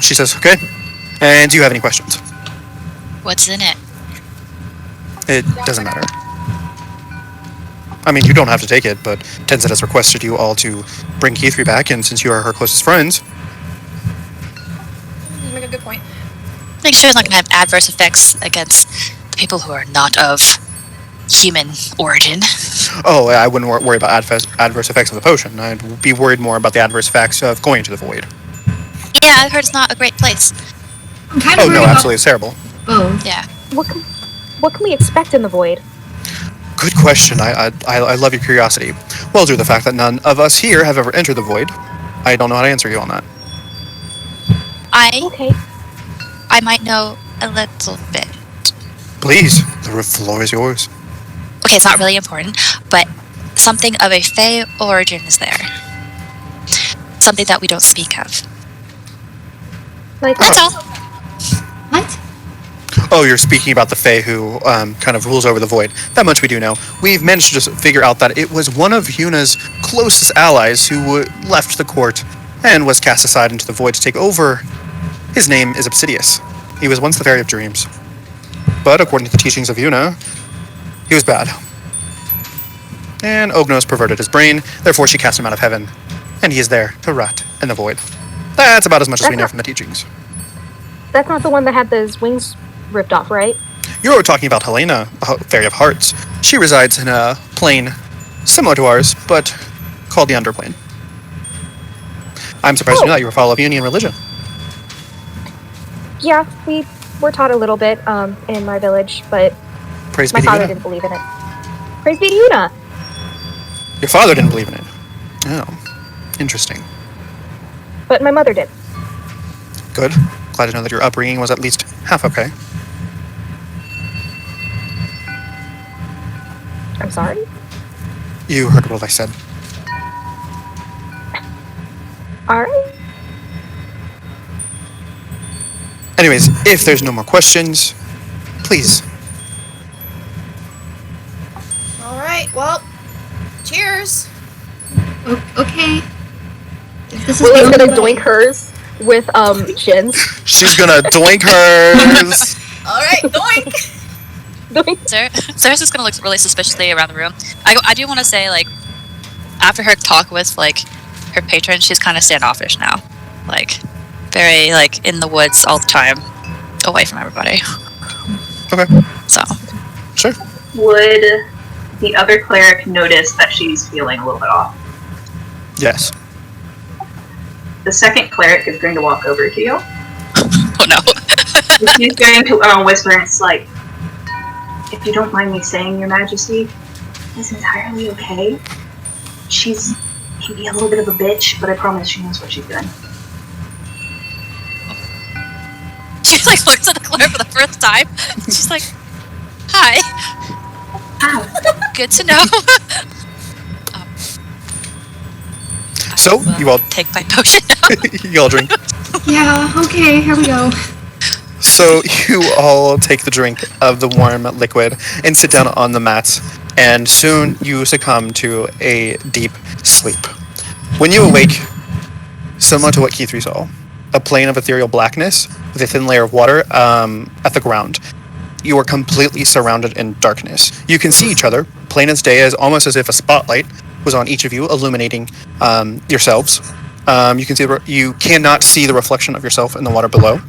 she says, "Okay. And do you have any questions?" What's in it? It doesn't matter. I mean, you don't have to take it, but Tenzin has requested you all to bring Keyfree back, and since you are her closest friends... You make a good point. Make sure it's not going to have adverse effects against the people who are not of human origin. Oh, I wouldn't worry about adverse effects of the potion. I'd be worried more about the adverse effects of going to the void. Yeah, I've heard it's not a great place. I'm kind of Oh, worried no, about absolutely, it's terrible. both. Yeah. What can we expect in the void? Good question. I love your curiosity. Well, due to the fact that none of us here have ever entered the void, I don't know how to answer you on that. Okay. I might know a little bit. Please, the floor is yours. Okay, it's not really important, but something of a Fey origin is there. Something that we don't speak of. Like, That's all. What? Oh, you're speaking about the Fae who kind of rules over the void. That much we do know. We've managed to just figure out that it was one of Yuna's closest allies who left the court and was cast aside into the void to take over. His name is Obsidius. He was once the Fairy of Dreams. But according to the teachings of Yuna, he was bad. And Ognos perverted his brain, therefore she cast him out of heaven. And he is there to rot in the void. That's about as much as we know from the teachings. that's not the one that had those wings ripped off, right? You're talking about Helena, a Fairy of Hearts. She resides in a plane similar to ours, but called the Underplane. I'm surprised you knew that. You were a follower of Union religion. Yeah, we were taught a little bit in my village, but Praise my be to father Yuna. didn't believe in it. Praise be to Yuna! Your father didn't believe in it. Oh, interesting. But my mother did. Good. Glad to know that your upbringing was at least half okay. I'm sorry? You heard what I said. Alright. Anyways, if there's no more questions, please. Alright, well, cheers. Okay. If this is Willa's the gonna only way- doink hers with shins. She's gonna doink hers. Alright, doink! Doink. Sarah's just gonna look really suspiciously around the room. I do want to say, like, after her talk with, like, her patron, she's kind of standoffish now. Like, very, like, in the woods all the time, away from everybody. Okay, So, sure. Would the other cleric notice that she's feeling a little bit off? Yes. The second cleric is going to walk over to you. oh no. She's going to whisper, and it's like, if you don't mind me saying, Your Majesty, it's entirely okay. She's maybe a little bit of a bitch, but I promise she knows what she's doing. She, like, looks at the clerk for the first time. She's like, hi. Ow. Good to know. So, I will you all take my potion now. you all drink. Yeah, okay, here we go. So you all take the drink of the warm liquid and sit down on the mats, and soon you succumb to a deep sleep. When you awake, similar to what Keith saw, a plane of ethereal blackness with a thin layer of water at the ground. You are completely surrounded in darkness. You can see each other, plain as day, as almost as if a spotlight was on each of you, illuminating yourselves. You cannot see the reflection of yourself in the water below.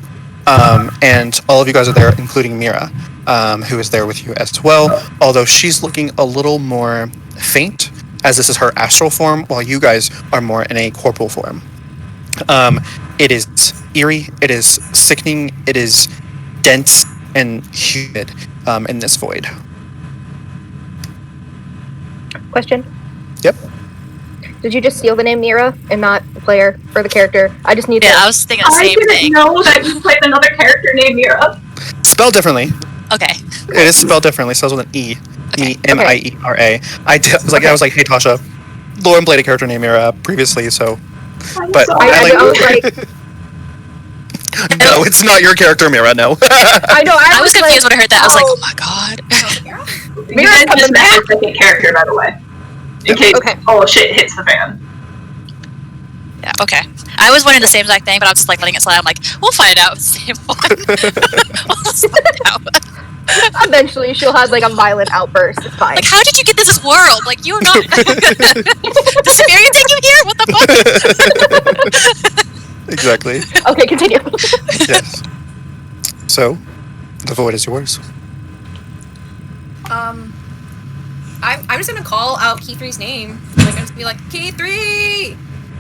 And all of you guys are there, including Mira, who is there with you as well. Although she's looking a little more faint, as this is her astral form, while you guys are more in a corporal form. It is eerie. It is sickening. It is dense and humid in this void. Question. Yep. Did you just steal the name Mira and not the player or the character? I just need Yeah, to... I was thinking the I same didn't thing. know that you played another character named Mira. Spelled differently. Okay. It is spelled differently. Spells with an E. Okay. Emiera. I was like, hey Tasha, Lauren played a character named Mira previously, so. But I was like... No, it's not your character, Mira. No. I know, I was confused like, when I heard that. I was like, oh my god. You guys just met your second character, by the way. In case all shit hits the fan. Yeah, okay. I was wondering the same exact thing, but I was just like letting it slide. I'm like, we'll find out. Same one. We'll find out. Eventually, she'll have like a violent outburst. It's fine. Like, how did you get this world? Like, you're not. Did Samaria take you here? What the fuck? Exactly. Okay, continue. Yes. So, the void is yours. I'm just gonna call out Key3's name. Like, I'm just gonna be like, Key3!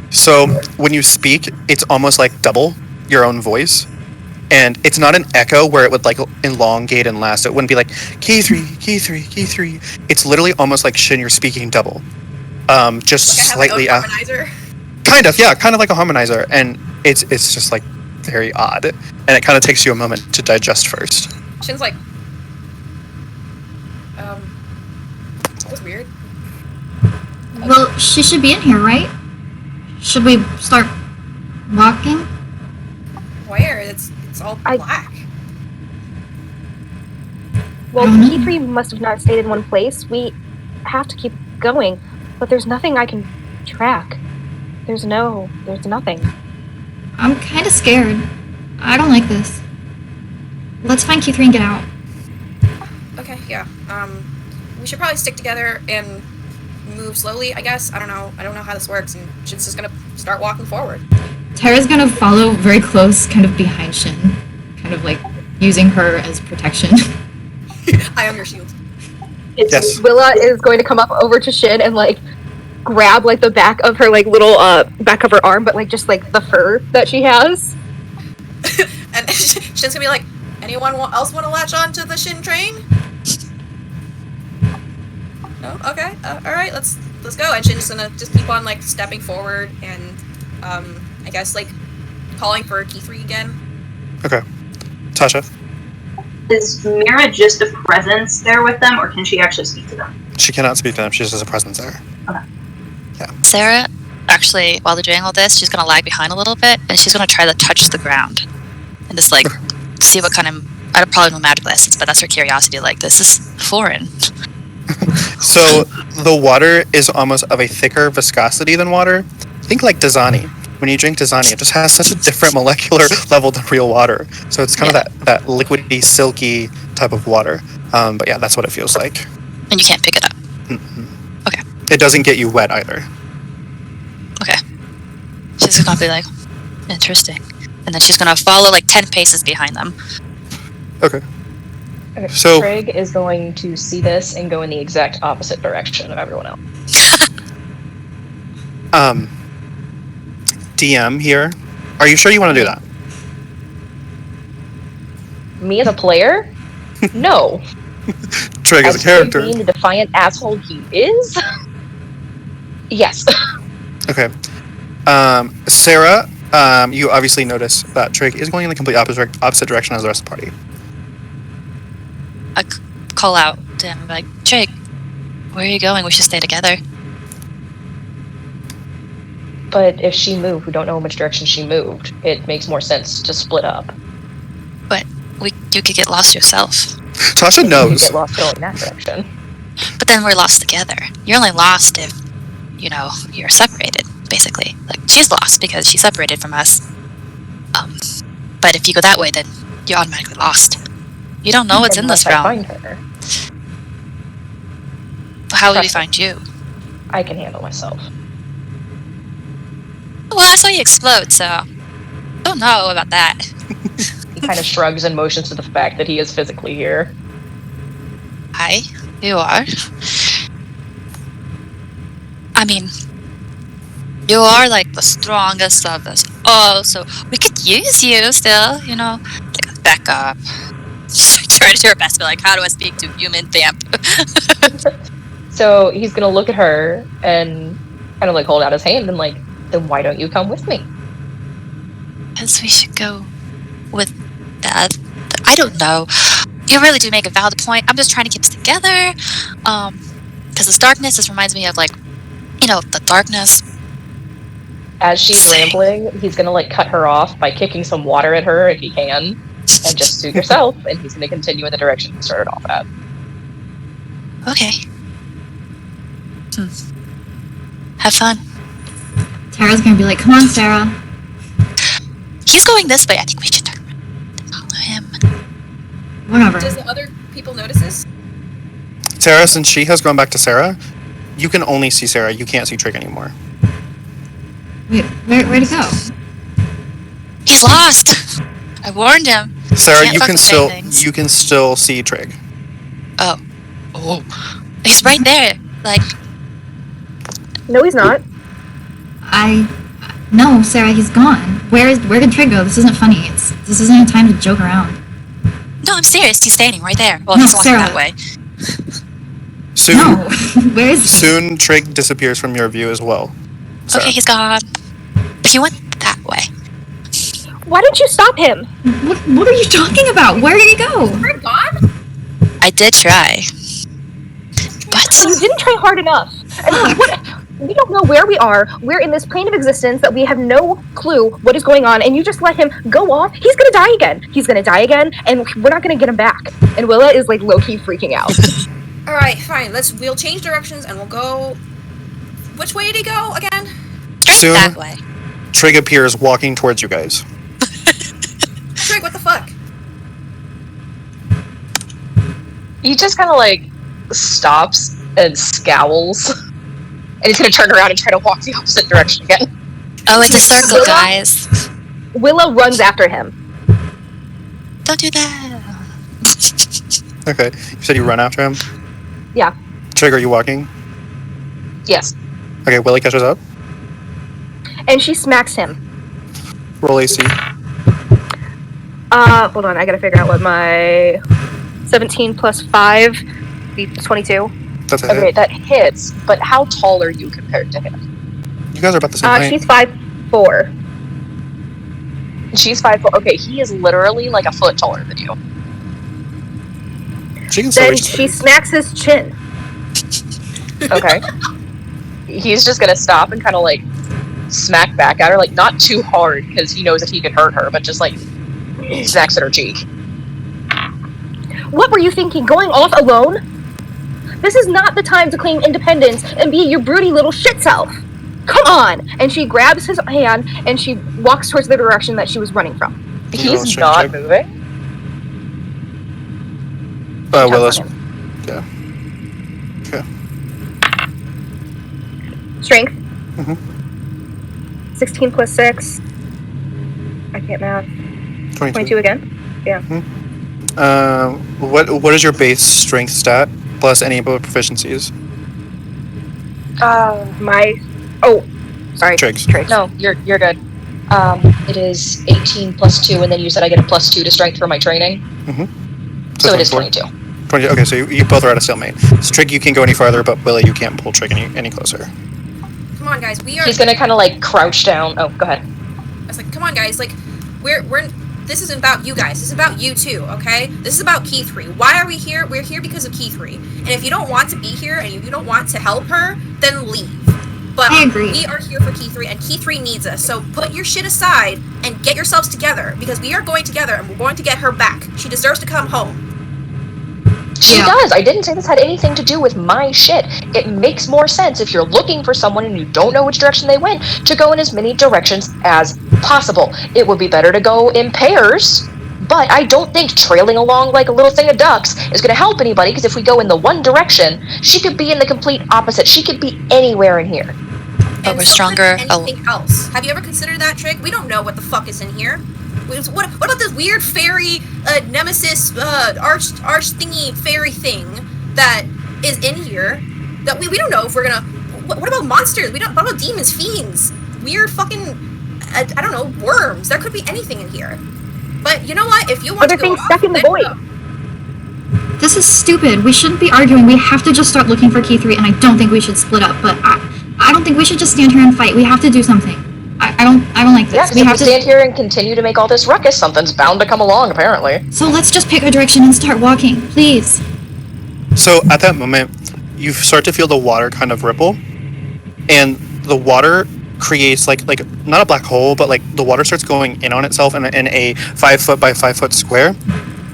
So, when you speak, it's almost like double your own voice. And it's not an echo where it would like elongate and last. It wouldn't be like, Key3, Key3, Key3. It's literally almost like Shin, you're speaking double. Just Like slightly I have out. my own harmonizer. Kind of, yeah, kind of like a harmonizer. And it's just like very odd. And it kind of takes you a moment to digest first. Shin's like, that was weird. Well, she should be in here, right? Should we start walking? Where? It's all black. Well, Key3 must have not stayed in one place. We have to keep going. But there's nothing I can track. There's nothing. I'm kind of scared. I don't like this. Let's find Q3 and get out. Okay, yeah. We should probably stick together and move slowly, I guess. I don't know how this works, and Shin's just gonna start walking forward. Tara's gonna follow very close, kind of behind Shin. Kind of like using her as protection. I am your shield. Yes. Willa is going to come up over to Shin and like grab like the back of her like little back of her arm, but like just like the fur that she has. And Shin's gonna be like, anyone else want to latch on to the Shin train? No? Okay. Alright, let's go. And Shin's gonna just keep on like stepping forward and I guess like calling for Key3 again. Okay. Tasha? Is Mira just a presence there with them, or can she actually speak to them? She cannot speak to them. She just has a presence there. Okay. Yeah. Sarah, actually, while they're doing all this, she's gonna lag behind a little bit, and she's gonna try to touch the ground and just like see what kind of. I don't probably know magic lessons, but that's her curiosity. Like, this is foreign. So the water is almost of a thicker viscosity than water. Think like Dasani. When you drink Dasani, it just has such a different molecular level than real water. So it's kind of that liquidy, silky type of water. But yeah, that's what it feels like. And you can't pick it up. Mm-hmm. Okay. It doesn't get you wet either. Okay. She's gonna be like, interesting. And then she's gonna follow like 10 paces behind them. Okay. Okay, So- Craig is going to see this and go in the exact opposite direction of everyone else. DM here. Are you sure you want to do that? Me as a player? No. Trig as a character. Being the defiant asshole he is? Yes. Okay. Sarah, you obviously notice that Trig is going in the complete opposite direction as the rest of the party. I call out to him, like, Jake, where are you going? We should stay together. But if she moved, we don't know in which direction she moved. It makes more sense to split up. But you could get lost yourself. Tasha You knows. get lost going that direction. But then we're lost together. You're only lost if, you're separated, basically. Like, she's lost because she's separated from us. But if you go that way, then you're automatically lost. You don't know what's in this Unless I realm. find her, How will we Trust me. find you? I can handle myself. Well, I saw you explode, so don't know about that. kind of shrugs and motions to the fact that he is physically here. Hi, you are. I mean, you are like the strongest of us all, so we could use you still, like a backup. Try to do her best to be like, how do I speak to human vamp? So he's gonna look at her and kind of like hold out his hand and like, then why don't you come with me? Because we should go with that. I don't know. You really do make a valid point. I'm just trying to keep us together. Because this darkness, this reminds me of like, the darkness. As she's rambling, he's gonna like cut her off by kicking some water at her if he can, and just suit yourself. And he's gonna continue in the direction he started off at. Okay. Have fun. Tara's gonna be like, come on, Sarah. He's going this way. I think we should turn around and follow him. Whatever. Does the other people notice this? Sarah, since she has gone back to Sarah, you can only see Sarah. You can't see Trig anymore. Wait, where'd he go? He's lost. I warned him. Sarah, Can't you fuck can with still things. you can still see Trig. Oh. He's right there. Like, No, he's not. No, Sarah, he's gone. Where did Trig go? This isn't funny. This isn't a time to joke around. no, I'm serious. He's standing right there. Well, No, he's walking Sarah. that way. Soon, No. Where is he? soon Trig disappears from your view as well. Sarah. Okay, he's gone. But he went that way. Why didn't you stop him? What are you talking about? Where did he go? We're gone? I did try. But You didn't try hard enough. And we don't know where we are. We're in this plane of existence that we have no clue what is going on, and you just let him go off. He's gonna die again. He's gonna die again, and we're not gonna get him back. And Willa is like low-key freaking out. Alright, fine. We'll change directions and we'll go. Which way did he go again? straight Soon- that way. Trig appears walking towards you guys. Trig, what the fuck? He just kind of like stops and scowls, and he's gonna turn around and try to walk the opposite direction again. Oh, it's a circle, Willa? guys. Willa runs after him. Don't do that. Okay, you said you run after him. Yeah. Trig, are you walking? Yes. Okay, Willie catches up. And she smacks him. Roll AC. Hold on, I gotta figure out what my 17 plus 5 be 22. That's a Okay, hit. that hits. But how tall are you compared to him? You guys are about the same height. She's 5'4". She's 5'4". Okay, he is literally like a foot taller than you. She can still Then reach. she smacks his chin. Okay. He's just gonna stop and kind of like smack back at her, like not too hard because he knows that he could hurt her, but just like smacks at her cheek. What were you thinking, going off alone? This is not the time to claim independence and be your broody little shit self. Come on! And she grabs his hand and she walks towards the direction that she was running from. You roll a He's strength not check? moving. Willis. Counts Yeah. Okay. Strength. Mhm. 16 plus 6. I can't math. 22 again? What is your base strength stat plus any proficiencies? Sorry. Triggs. No, you're good. It is 18 plus 2, and then you said I get a plus 2 to strength for my training. So it is 22. 20. Okay, so you both are at a stalemate. So Trig, you can't go any farther, but Willie, you can't pull Trig any closer. Come on, guys. We are. He's gonna kind of like crouch down. Oh, go ahead. I was like, come on, guys. Like, we're. This isn't about you guys. This is about you too. Okay. This is about Key 3. Why are we here? We're here because of Key 3. And if you don't want to be here and if you don't want to help her, then leave. But I agree. we are here for Key 3, and Key 3 needs us. So put your shit aside and get yourselves together because we are going together and we're going to get her back. She deserves to come home. She Yeah. does. I didn't say this had anything to do with my shit. It makes more sense if you're looking for someone and you don't know which direction they went to go in as many directions as possible. It would be better to go in pairs, but I don't think trailing along like a little thing of ducks is going to help anybody because if we go in the one direction, she could be in the complete opposite. She could be anywhere in here. But And we're so could stronger. Anything else? Have you ever considered that, Trig? We don't know what the fuck is in here. What about this weird fairy nemesis arch thingy fairy thing that is in here that we don't know if we're gonna. What about monsters? What about demons, fiends, weird fucking I don't know, worms? There could be anything in here. But you know what? If you want Other to go things stuck in the then void. go. This is stupid. We shouldn't be arguing. We have to just start looking for key 3, and I don't think we should split up. But I don't think we should just stand here and fight. We have to do something. I don't like this. Yeah, because if we stand here and continue to make all this ruckus, something's bound to come along, apparently. So let's just pick a direction and start walking, please. So at that moment, you start to feel the water kind of ripple, and the water creates like not a black hole, but like the water starts going in on itself in a 5 foot by 5 foot square,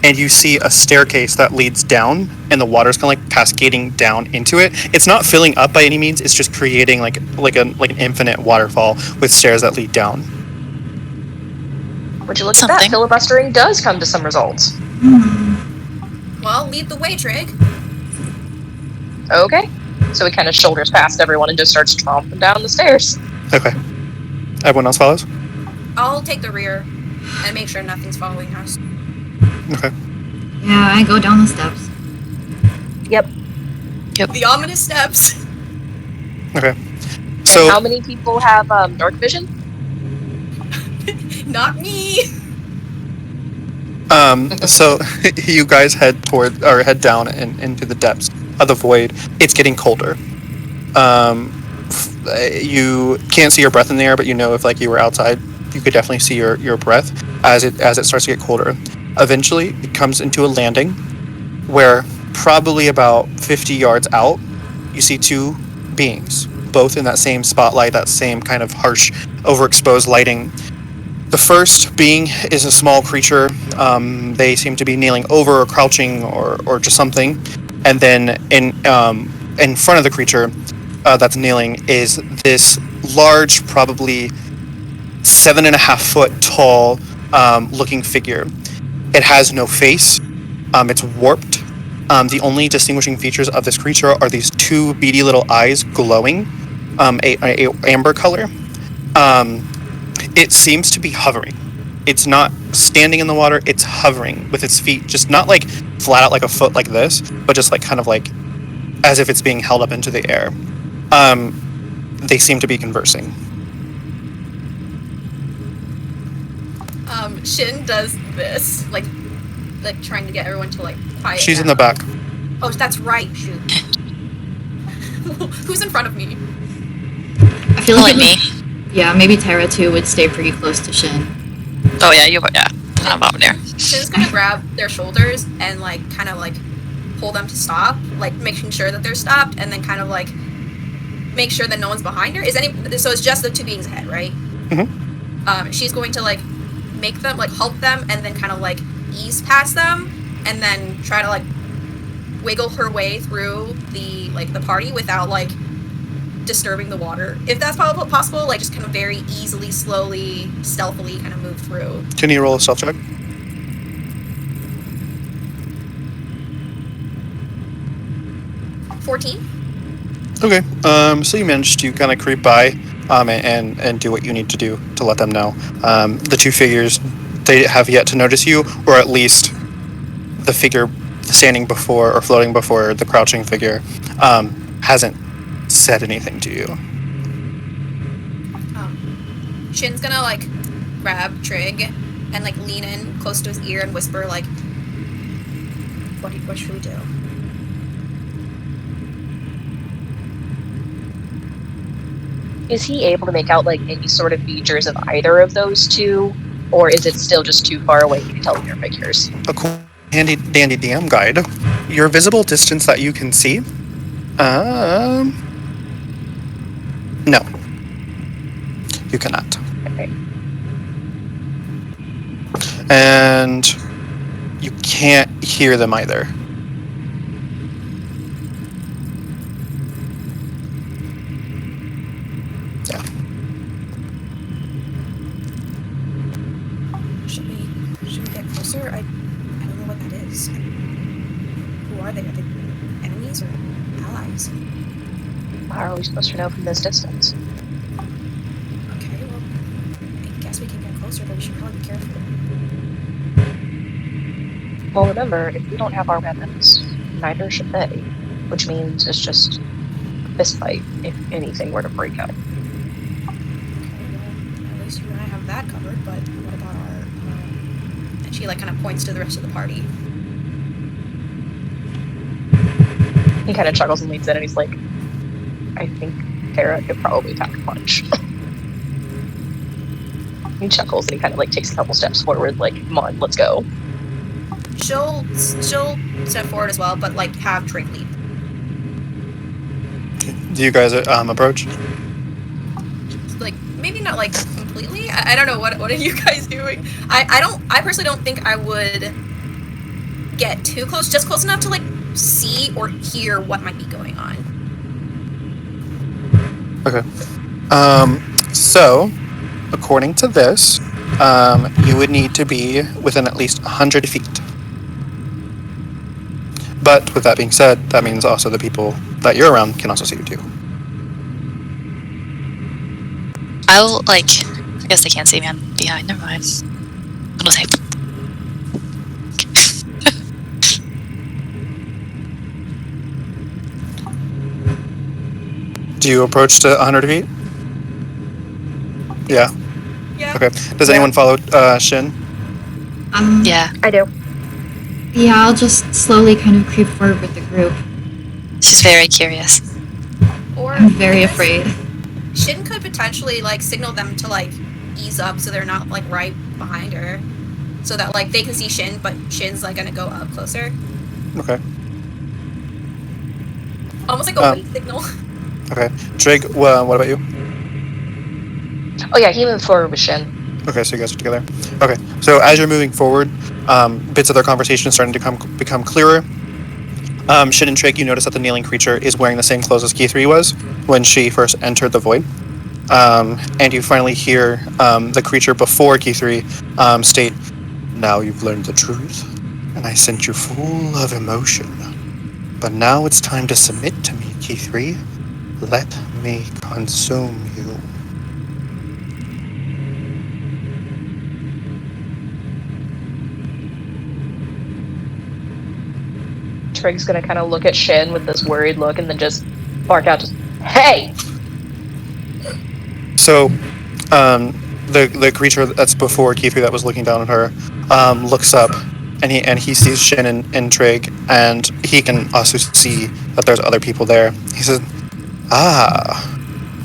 and you see a staircase that leads down, and the water's kind of like cascading down into it. It's not filling up by any means. It's just creating like an infinite waterfall with stairs that lead down. Would you look at that? Filibustering does come to some results. Well, lead the way, Trig. Okay. So he kind of shoulders past everyone and just starts tromping down the stairs. Okay. Everyone else follows? I'll take the rear and make sure nothing's following us. Okay. Yeah, I go down the steps. Yep. The ominous steps. Okay. So, and how many people have dark vision? Not me. So you guys head down into the depths of the void. It's getting colder. You can't see your breath in the air, but you know if like you were outside, you could definitely see your breath as it starts to get colder. Eventually, it comes into a landing where probably about 50 yards out, you see two beings, both in that same spotlight, that same kind of harsh, overexposed lighting. The first being is a small creature. They seem to be kneeling over or crouching or just something. And then in front of the creature that's kneeling is this large, probably 7.5 foot tall looking figure. It has no face. It's warped. The only distinguishing features of this creature are these two beady little eyes glowing, a amber color. It seems to be hovering. It's not standing in the water, it's hovering with its feet, just not like flat out like a foot like this, but just like kind of like as if it's being held up into the air. They seem to be conversing. Shin does this, like trying to get everyone to like quiet She's down. in the back. Oh, that's right. Shoot. Who's in front of me? I feel like me. Yeah, maybe Tara too would stay pretty close to Shin. Oh yeah, I'm out there. Shin's gonna grab their shoulders and like kind of like pull them to stop, like making sure that they're stopped, and then kind of like make sure that no one's behind her. So it's just the two beings ahead, right? Mm-hmm. She's going to like make them like halt them, and then kind of like ease past them, and then try to like wiggle her way through the party without like disturbing the water, if that's possible. Like just kind of very easily, slowly, stealthily kind of move through. Can you roll a stealth check? $14. Okay. So you managed to kind of creep by and do what you need to do to let them know. The two figures, they have yet to notice you, or at least the figure standing before or floating before the crouching figure hasn't said anything to you. Shin's gonna like grab Trig and like lean in close to his ear and whisper like, what should we do? Is he able to make out like any sort of features of either of those two, or is it still just too far away to tell your figures? A cool handy dandy DM guide. Your visible distance that you can see. No. You cannot. Okay. And you can't hear them either. Yeah. Should we get closer? I don't know what that is. Who are they? Are they enemies or allies? How are we supposed to know from this distance? Okay, well, I guess we can get closer, but we should probably be careful. Well, remember, if we don't have our weapons, neither should they. Which means it's just a fist fight if anything were to break out. Okay, well, at least you and I have that covered, but what about our, and she, like, kind of points to the rest of the party. He kind of chuckles and leans in and he's like, I think Tara could probably pack a punch. He chuckles and he kind of like takes a couple steps forward, like, come on, let's go. She'll step forward as well, but, like, have Trig lead. Do you guys approach? Like, maybe not, like, completely. I don't know, what are you guys doing? I personally don't think I would get too close, just close enough to, like, see or hear what might be going on. Okay. So, according to this, you would need to be within at least 100 feet. But with that being said, that means also the people that you're around can also see you too. I'll, like, I guess they can't see me. I'm behind. Never mind. I'll say. Do you approach to 100 feet? Yeah. Yeah. Okay. Does anyone follow Shin? Yeah. I do. Yeah, I'll just slowly kind of creep forward with the group. She's very curious. Or I'm very afraid. Shin could potentially, like, signal them to, like, ease up so they're not, like, right behind her. So that, like, they can see Shin, but Shin's, like, gonna go up closer. Okay. Almost like a wait signal. Okay. Trig, what about you? Oh yeah, he moved forward with Shin. Okay, so you guys are together. Okay, so as you're moving forward, bits of their conversation are starting to become clearer. Shin and Trig, you notice that the kneeling creature is wearing the same clothes as Key3 was when she first entered the void. And you finally hear the creature before Key3 state, "Now you've learned the truth, and I sent you full of emotion. But now it's time to submit to me, Key3. Let me consume you." Trig's gonna kind of look at Shin with this worried look and then just bark out, just, hey! So, the creature that's before Key3 that was looking down at her looks up, and he sees Shin and Trig, and he can also see that there's other people there. He says, "Ah,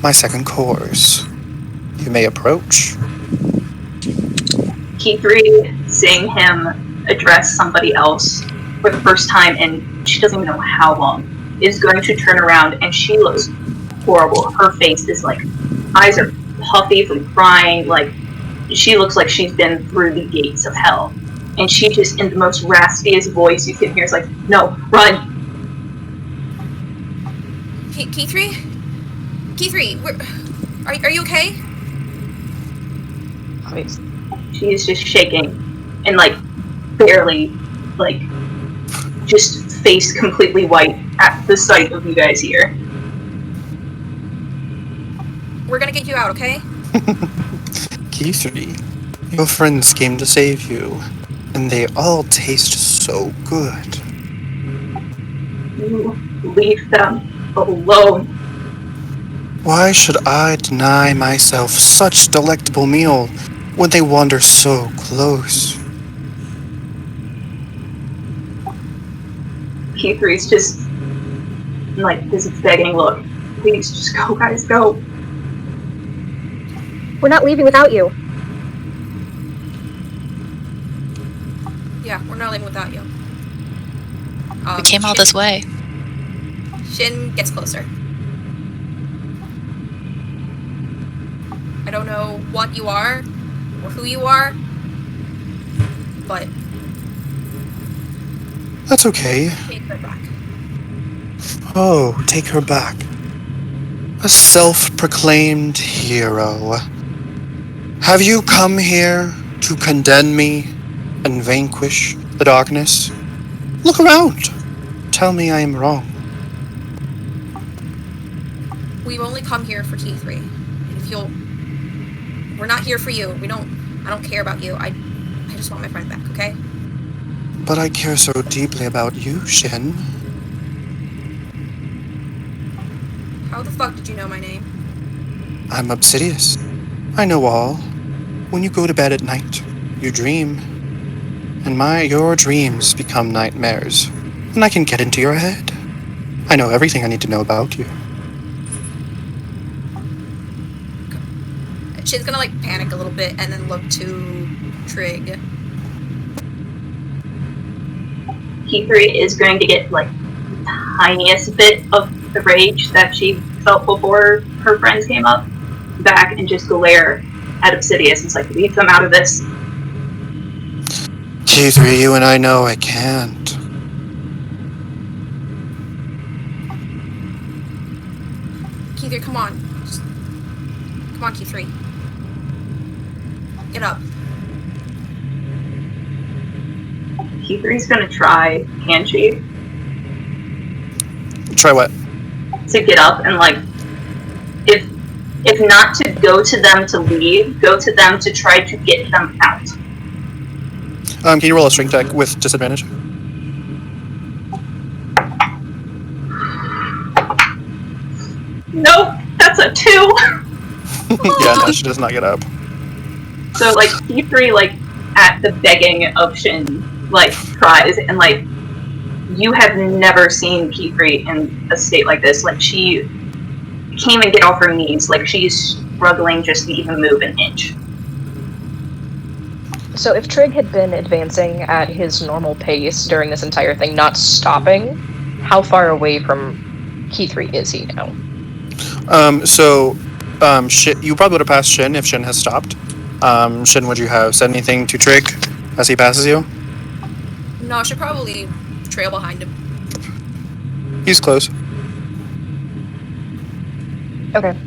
my second course. You may approach." Key3, seeing him address somebody else for the first time, and she doesn't even know how long, is going to turn around, and she looks horrible. Her face is like, eyes are puffy from crying, like, she looks like she's been through the gates of hell. And she just, in the most raspiest voice you can hear, is like, "No, run!" Key3? Key3, are you okay? Obviously. She is just shaking and, like, barely, like, just face completely white at the sight of you guys here. We're gonna get you out, okay? Key3, your friends came to save you, and they all taste so good. You leave them alone. Why should I deny myself such delectable meal when they wander so close? Key3's just, like, this begging look. Please, just go, guys, go. We're not leaving without you. Yeah, we're not leaving without you. We came all this way. Shin gets closer. I don't know what you are, or who you are, but That's okay. take her back. Oh, take her back. A self-proclaimed hero. Have you come here to condemn me and vanquish the darkness? Look around. Tell me I am wrong. We've only come here for Key3. And if you'll... We're not here for you. I don't care about you. I just want my friend back, okay? But I care so deeply about you, Shin. How the fuck did you know my name? I'm Obsidious. I know all. When you go to bed at night, you dream. And your dreams become nightmares. And I can get into your head. I know everything I need to know about you. She's gonna like panic a little bit and then look to Trig. Keythree is going to get like the tiniest bit of the rage that she felt before her friends came up back and just glare at Obsidious. It's like, leave them out of this. Keythree, you and I know I can't. Keythree, come on. Come on, Keythree. Get up. Keythree's gonna try, can she? Try what? To get up and like, if not to go to them to leave, go to them to try to get them out. Can you roll a strength check with disadvantage? Nope, that's a 2. Yeah, no, she does not get up. So like Keythree, like at the begging of Shin, like tries, and like you have never seen Keythree in a state like this. Like she can't even get off her knees. Like she's struggling just to even move an inch. So if Trig had been advancing at his normal pace during this entire thing, not stopping, how far away from Keythree is he now? You probably would have passed Shin if Shin has stopped. Shin, would you have said anything to Trig as he passes you? No, I should probably trail behind him. He's close. Okay.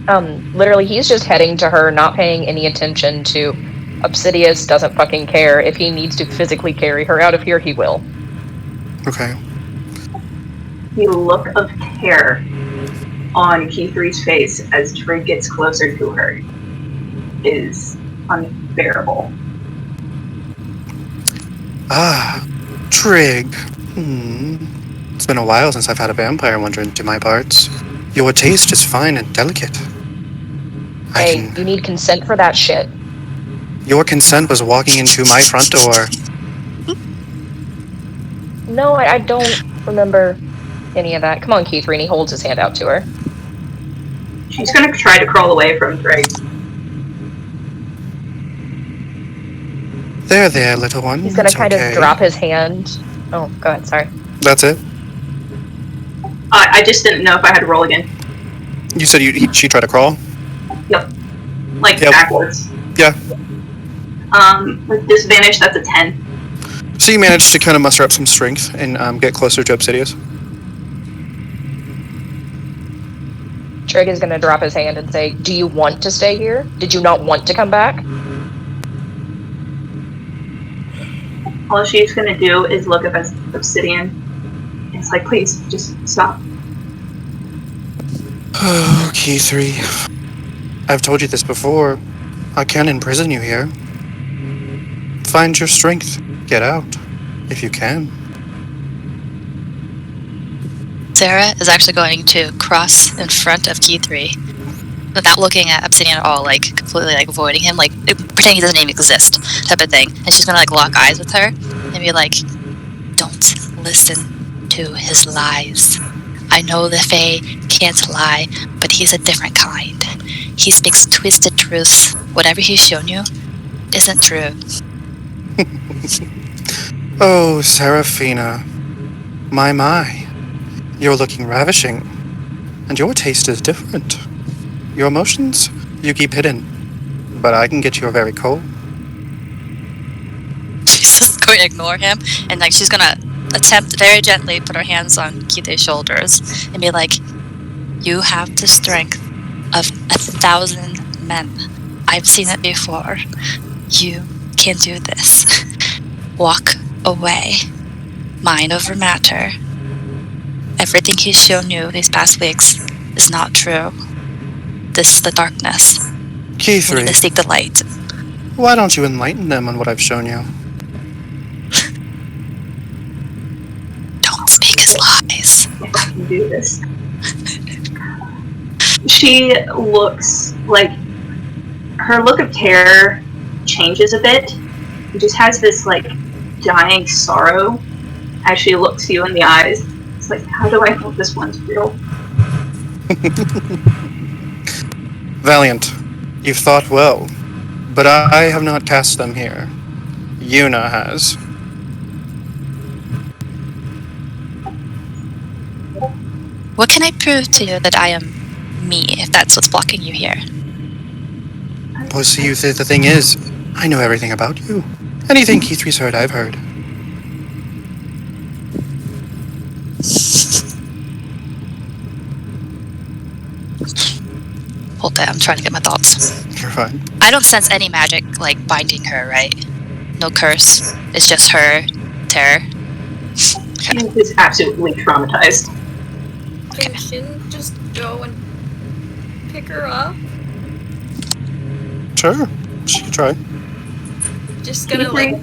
Literally, he's just heading to her, not paying any attention to Obsidious, doesn't fucking care. If he needs to physically carry her out of here, he will. Okay. The look of terror on Keythree's face as Trig gets closer to her is unbearable. Ah, Trig. It's been a while since I've had a vampire wander into my parts. Your taste is fine and delicate. Hey, you need consent for that shit. Your consent was walking into my front door. No, I don't remember any of that. Come on, Keythree, and he holds his hand out to her. She's gonna try to crawl away from Trig. There, little one. He's gonna It's kind okay. of drop his hand. Oh, go ahead, sorry. That's it? I just didn't know if I had to roll again. You said she tried to crawl? Yep. Like Yep. backwards. Yeah. With disadvantage, that's a 10. So you managed to kind of muster up some strength and get closer to Obsidious? Trig is gonna drop his hand and say, do you want to stay here? Did you not want to come back? All she's gonna do is look up at Obsidian. It's like, please, just stop. Oh, Keythree. I've told you this before. I can't imprison you here. Find your strength. Get out. If you can. Sarah is actually going to cross in front of Keythree without looking at Obsidian at all, like completely like avoiding him, like pretending he doesn't even exist, type of thing. And she's gonna like lock eyes with her and be like, "Don't listen to his lies. I know the Fae can't lie, but he's a different kind. He speaks twisted truths. Whatever he's shown you isn't true." Oh, Seraphina. My. You're looking ravishing. And your taste is different. Your emotions, you keep hidden. But I can get you very cold. She's just going to ignore him, and like she's gonna attempt very gently put her hands on Kite's shoulders and be like, "You have the strength of 1,000 men. I've seen it before. You can do this. Walk away. Mind over matter. Everything he's shown you these past weeks is not true. This is the darkness. You need to Keythree, seek the light." why don't you enlighten them on what I've shown you? to do this. She looks like her look of terror changes a bit. She just has this like dying sorrow as she looks you in the eyes. It's like, how do I know this one's real? Valiant, you've thought well, but I have not cast them here. Yuna has. What can I prove to you that I am me, if that's what's blocking you here? Well, see, the thing is, I know everything about you. Anything Keythree's heard, I've heard. Hold it, I'm trying to get my thoughts. You're fine. I don't sense any magic, like, binding her, right? No curse. It's just her terror. She is absolutely traumatized. Can Shin just go and pick her up? Sure, she can try. Just gonna like.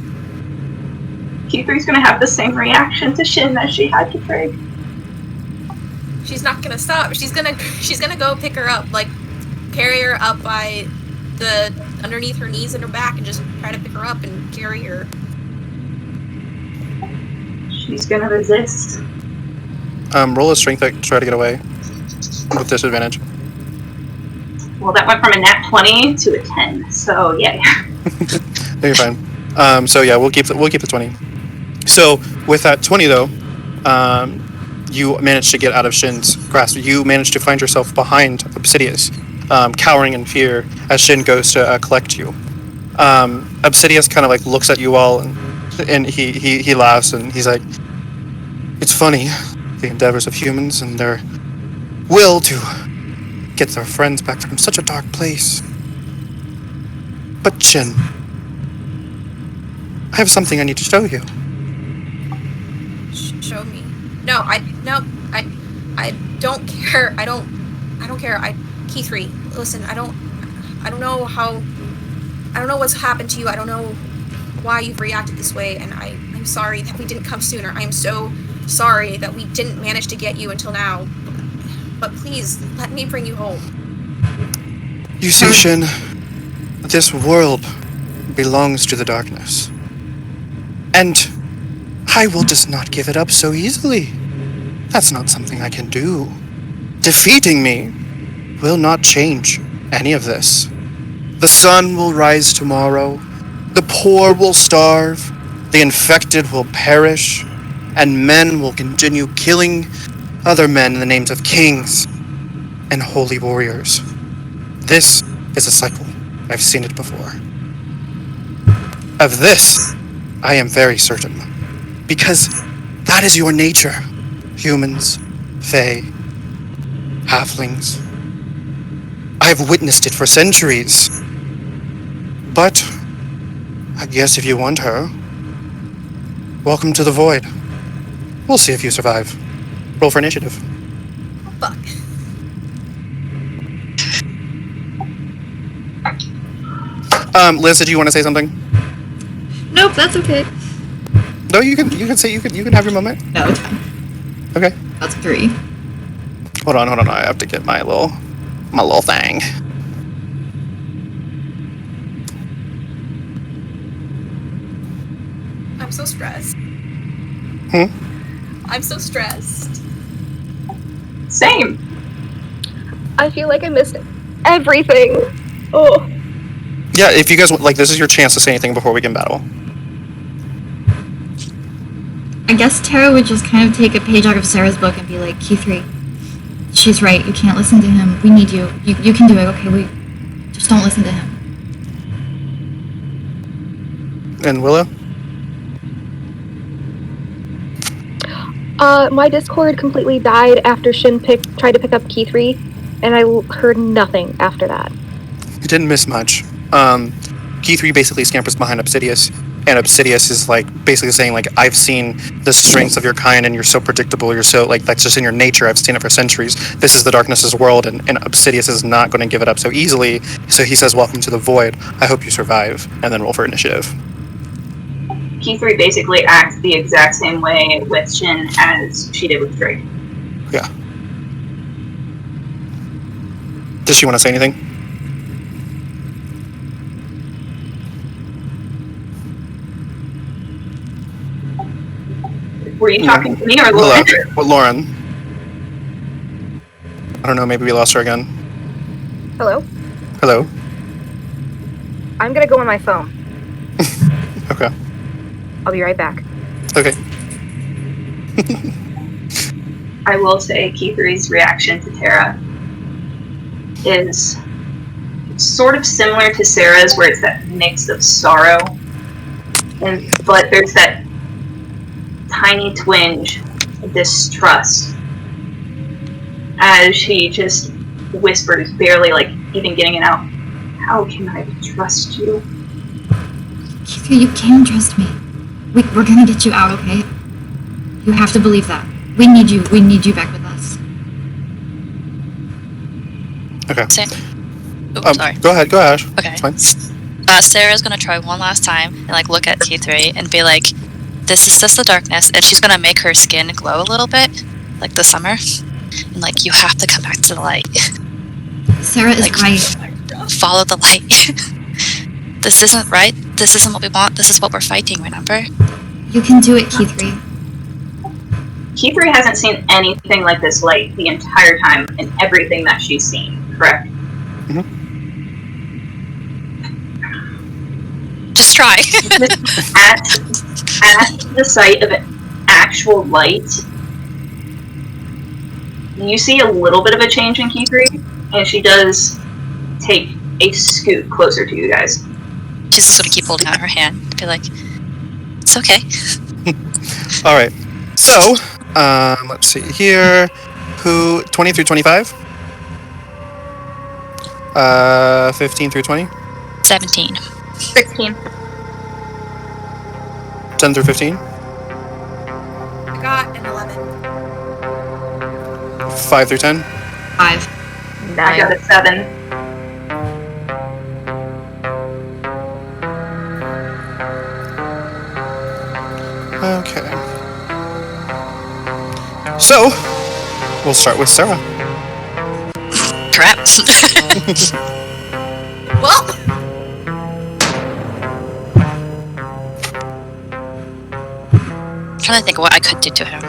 Q3's gonna have the same reaction to Shin as she had to Craig. She's not gonna stop. She's gonna go pick her up, like carry her up by the underneath her knees and her back, and just try to pick her up and carry her. She's gonna resist. Roll a strength check to try to get away with disadvantage. Well, that went from a nat 20 to a 10, so yeah. No, you're fine. So yeah, we'll keep the 20. So with that 20 though, you managed to get out of Shin's grasp. You managed to find yourself behind Obsidius, cowering in fear as Shin goes to collect you. Obsidius kind of like looks at you all and he laughs and he's like, "It's funny, the endeavors of humans and their will to get their friends back from such a dark place. But Shin, I have something I need to show you." Show me. No, I don't care. I don't care. Key3, listen, I don't know what's happened to you. I don't know why you've reacted this way, and I'm sorry that we didn't come sooner. I am so sorry that we didn't manage to get you until now. But please, let me bring you home. You see, Shin, this world belongs to the darkness. And I will just not give it up so easily. That's not something I can do. Defeating me will not change any of this. The sun will rise tomorrow, the poor will starve, the infected will perish, and men will continue killing other men in the names of kings and holy warriors. This is a cycle. I've seen it before. Of this, I am very certain, because that is your nature. Humans, fae, halflings. I have witnessed it for centuries. But I guess if you want her, welcome to the void. We'll see if you survive. Roll for initiative. Fuck. Liz, did you want to say something? Nope, that's okay. No, you can have your moment. No, it's fine. Okay. That's 3. Hold on. I have to get my little thing. I'm so stressed. I'm so stressed. Same. I feel like I missed everything. Oh. Yeah, if you guys like, this is your chance to say anything before we can battle. I guess Tara would just kind of take a page out of Sarah's book and be like, Q3, she's right, you can't listen to him. We need you. You can do it, okay? Just don't listen to him. And Willow? My Discord completely died after Shin tried to pick up Key3, and I heard nothing after that. You didn't miss much. Key3 basically scampers behind Obsidius, and Obsidius is like basically saying like, I've seen the strengths of your kind, and you're so predictable, you're so like, that's just in your nature, I've seen it for centuries. This is the darkness's world, and Obsidius is not going to give it up so easily, so he says, welcome to the void, I hope you survive, and then roll for initiative. Key3 basically acts the exact same way with Shin as she did with Drake. Yeah. Does she want to say anything? Were you talking to me or Willa. Lauren? Well, Lauren. I don't know, maybe we lost her again. Hello? Hello? I'm gonna go on my phone. Okay. I'll be right back. Okay. I will say Keith's reaction to Tara is sort of similar to Sarah's, where it's that mix of sorrow, but there's that tiny twinge of distrust as she just whispers, barely like even getting it out. How can I trust you? Keith, you can trust me. We're gonna get you out, okay? You have to believe that. We need you. We need you back with us. Okay. Sorry. Go ahead, Ash. Okay. It's fine. Sarah's gonna try one last time and like look at T3 and be like, "This is just the darkness," and she's gonna make her skin glow a little bit, like the summer, and like you have to come back to the light. Sarah is Like, right. Follow the light. This isn't right. This isn't what we want. This is what we're fighting. Remember? You can do it, Keith. Keith hasn't seen anything like this light the entire time in everything that she's seen, correct? Mm-hmm. Just try. at the sight of an actual light, you see a little bit of a change in Keith, and she does take a scoot closer to you guys. She's just gonna keep holding out her hand and be like, "It's okay." All right. So, let's see here. 20 through 25? 15 through 20? 17. 16. 10 through 15? I got an 11. 5 through 10? 5. I got a 7. Okay. So, we'll start with Sarah. Crap. Well, Trying to think of what I could do to him.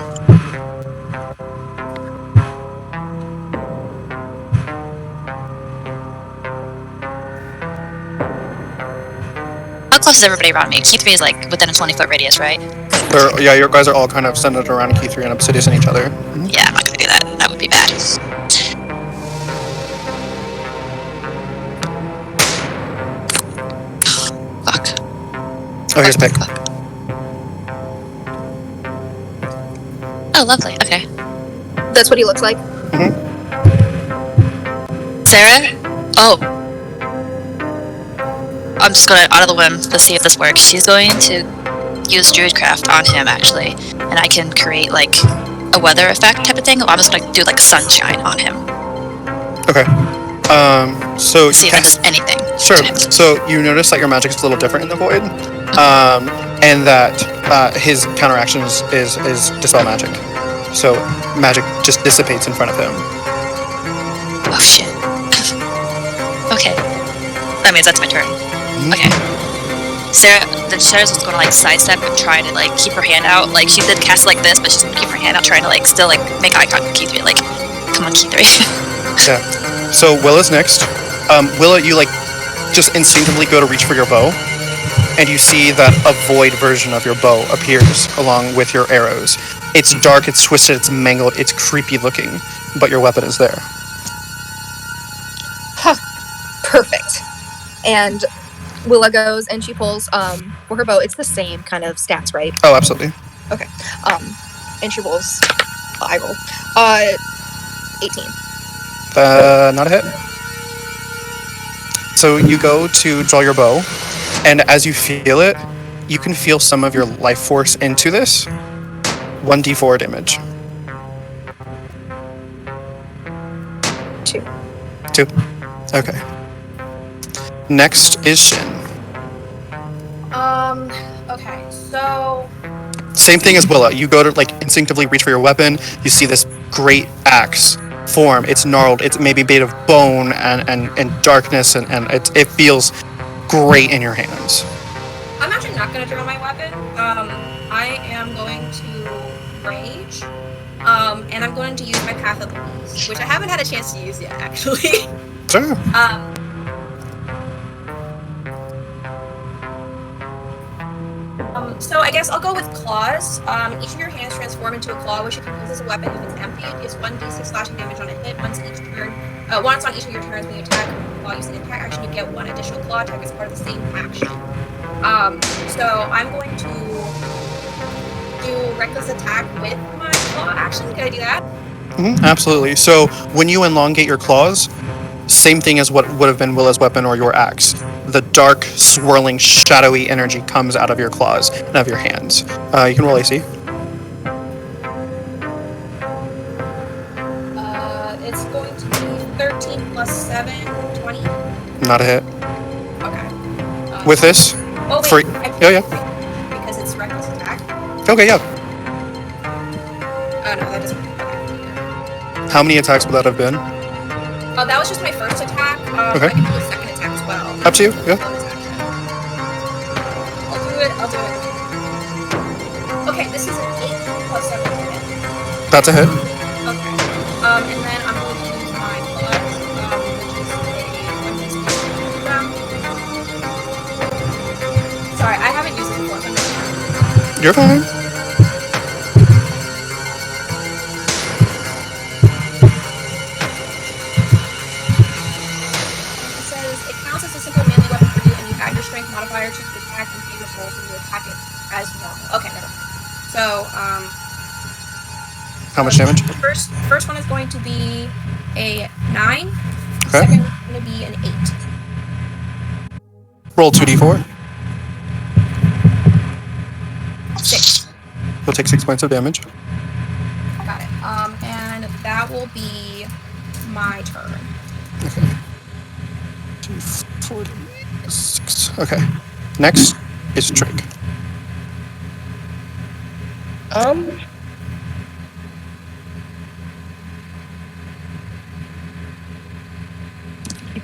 How close is everybody around me? Q3 is like within a 20-foot radius, right? Yeah, your guys are all kind of centered around Key3 and Obsidious and each other. Mm-hmm. Yeah, I'm not gonna do that. That would be bad. Fuck. Oh, here's a pick. Fuck. Oh, lovely. Okay. that's what he looks like. Sarah? Oh. I'm just gonna, out of the whim, to see if this works. She's going to use Druidcraft on him, actually. And I can create, like, a weather effect type of thing. I'm just gonna do, like, sunshine on him. Okay. So See if that does anything. Sure. So you notice that your magic is a little different in the void, and that his counteraction is dispel magic. So magic just dissipates in front of him. Oh shit. Okay. That means that's my turn. Okay. Sarah's just gonna like sidestep and try to like keep her hand out. Like she did cast like this, but she's gonna keep her hand out, trying to like still like make eye contact with Key3. Like, come on, Key3. Yeah. So Willa's next. Willa, you like just instinctively go to reach for your bow, and you see that a void version of your bow appears along with your arrows. It's dark, it's twisted, it's mangled, it's creepy looking, but your weapon is there. Perfect. And Willa goes and she pulls for her bow. It's the same kind of stats, right? Oh, absolutely. Okay. And she rolls. I roll. 18. Not a hit. So you go to draw your bow, and as you feel it, you can feel some of your life force into this. 1d4 damage. 2. 2. Okay. Next is Shin. Okay, so Same thing as Willa. You go to like instinctively reach for your weapon. You see this great axe form. It's gnarled. It's maybe made of bone and darkness, and it feels great in your hands. I'm actually not going to draw my weapon. I am going to rage. And I'm going to use my Path of the Beast, which I haven't had a chance to use yet, actually. Sure. So I guess I'll go with claws. Each of your hands transform into a claw, which you can use as a weapon if it's empty. It deals 1d6 slashing damage on a hit once each turn. Once on each of your turns when you attack while using an attack action, you get one additional claw attack as part of the same action. So I'm going to do reckless attack with my claw action. Can I do that? Absolutely. So when you elongate your claws, same thing as what would have been Willa's weapon or your axe. The dark, swirling, shadowy energy comes out of your claws and out of your hands. You can roll AC. It's going to be 13 plus 7, 20. Not a hit. Okay. With this? Oh, wait. For, yeah. Because it's reckless attack. Okay, yeah. Oh, no, that doesn't. Okay. How many attacks would that have been? That was just my first attack. Okay. I can do a second attack as well. Up to you, yeah. I'll do it. Okay, this is an 8 plus 7 hit. That's a hit. Okay. And then I'm going to use my plus, which is a 1d6. Sorry, I haven't used it before. You're fine. It counts as a simple melee weapon for you, and you add your strength modifier to the attack and favors rolls when you attack it as normal. Okay, never mind. So, How much damage? First one is going to be a 9. Okay. Second one is going to be an 8. Roll 2d4. 6. You'll take 6 points of damage. Got it. And that will be my turn. Okay. 2, 4, 6. Okay. Next is Trig.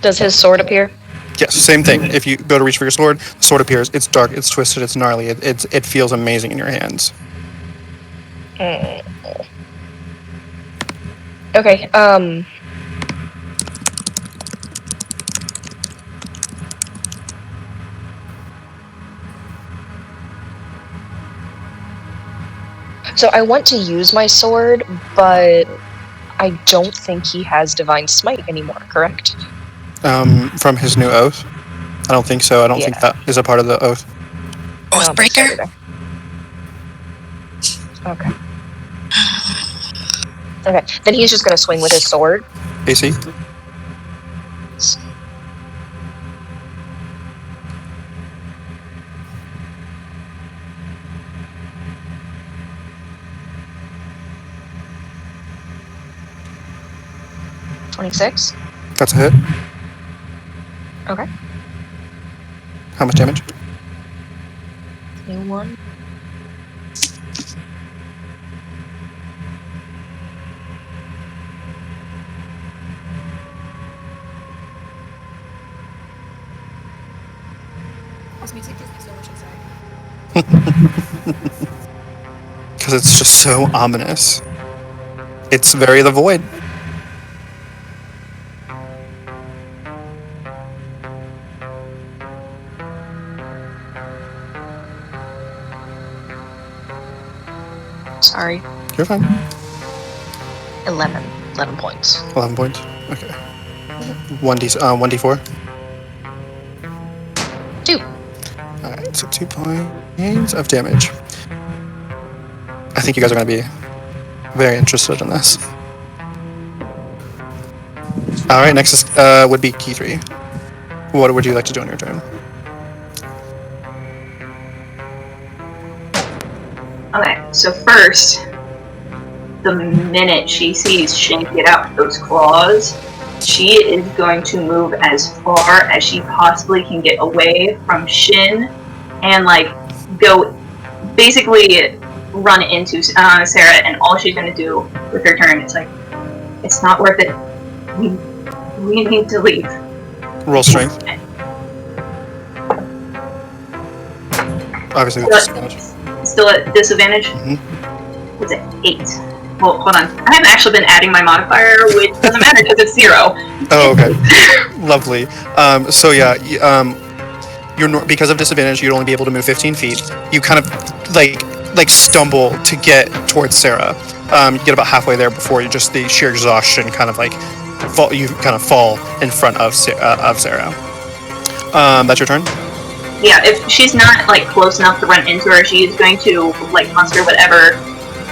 Does his sword appear? Yes, same thing. If you go to reach for your sword, the sword appears. It's dark, it's twisted, it's gnarly. It feels amazing in your hands. Okay, so I want to use my sword, but I don't think he has Divine Smite anymore, correct? From his new oath? I don't think so. I don't think that is a part of the oath. Oathbreaker? Okay. Okay, then he's just gonna swing with his sword. AC? $26. That's a hit. Okay. How much damage? New one. This music gives me so much anxiety. Because it's just so ominous. It's very the void. Sorry. You're fine. 11 points. 11 points. Okay. 1d4. 2. Alright, so 2 points of damage. I think you guys are going to be very interested in this. Alright, next is, would be key 3. What would you like to do on your turn? Okay, so first, the minute she sees Shin get out those claws, she is going to move as far as she possibly can get away from Shin and, like, go basically run into Sarah, and all she's gonna do with her turn is like, it's not worth it. We need to leave. Roll strength. Obviously, with disadvantage. Still at disadvantage? Mm-hmm. What's it? 8. Well, hold on. I haven't actually been adding my modifier, which doesn't matter because it's 0. Oh, okay. Lovely. So yeah, you're because of disadvantage, you'd only be able to move 15 feet. You kind of like stumble to get towards Sarah. You get about halfway there before you just the sheer exhaustion kind of like fall. You kind of fall in front of Sarah. That's your turn. Yeah, if she's not like close enough to run into her, she's going to like muster whatever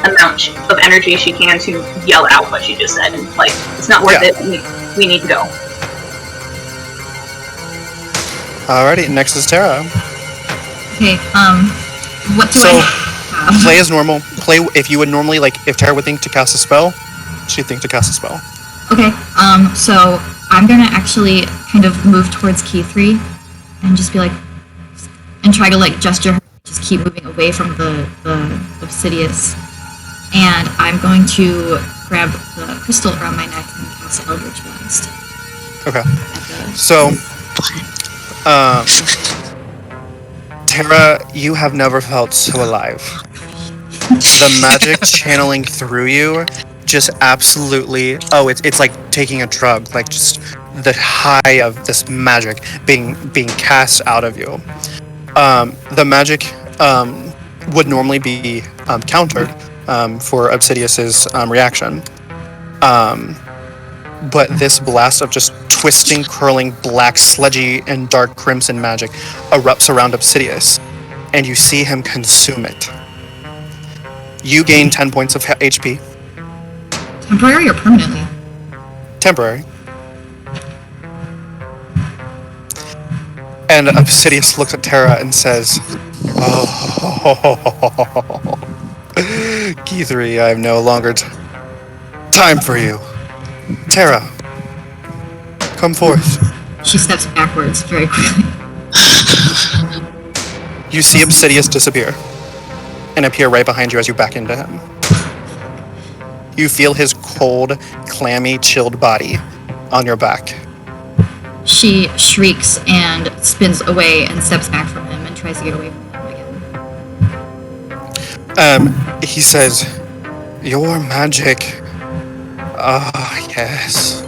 amount of energy she can to yell out what she just said. And like, it's not worth it. We need to go. Alrighty, next is Tara. Okay, what do So, I have? play as normal. Play if you would normally if Tara would think to cast a spell, she'd think to cast a spell. Okay, so I'm gonna actually kind of move towards Key 3 and just be like, and try to like gesture her, just keep moving away from the Obsidious. And I'm going to grab the crystal around my neck and cast Eldritch Blast. Okay. So, Tara, you have never felt so alive. The magic channeling through you just absolutely, it's like taking a drug, like just the high of this magic being cast out of you. The magic would normally be countered for Obsidius's reaction. But this blast of just twisting, curling, black, sludgy, and dark crimson magic erupts around Obsidius, and you see him consume it. You gain 10 points of HP. Temporary or permanently? Temporary. And Obsidius looks at Tara and says, "Oh, Key 3, I have no longer time for you. Tara, come forth." She steps backwards very quickly. You see Obsidius disappear and appear right behind you as you back into him. You feel his cold, clammy, chilled body on your back. She shrieks and spins away and steps back from him and tries to get away from him again. He says, "Your magic. Ah, yes.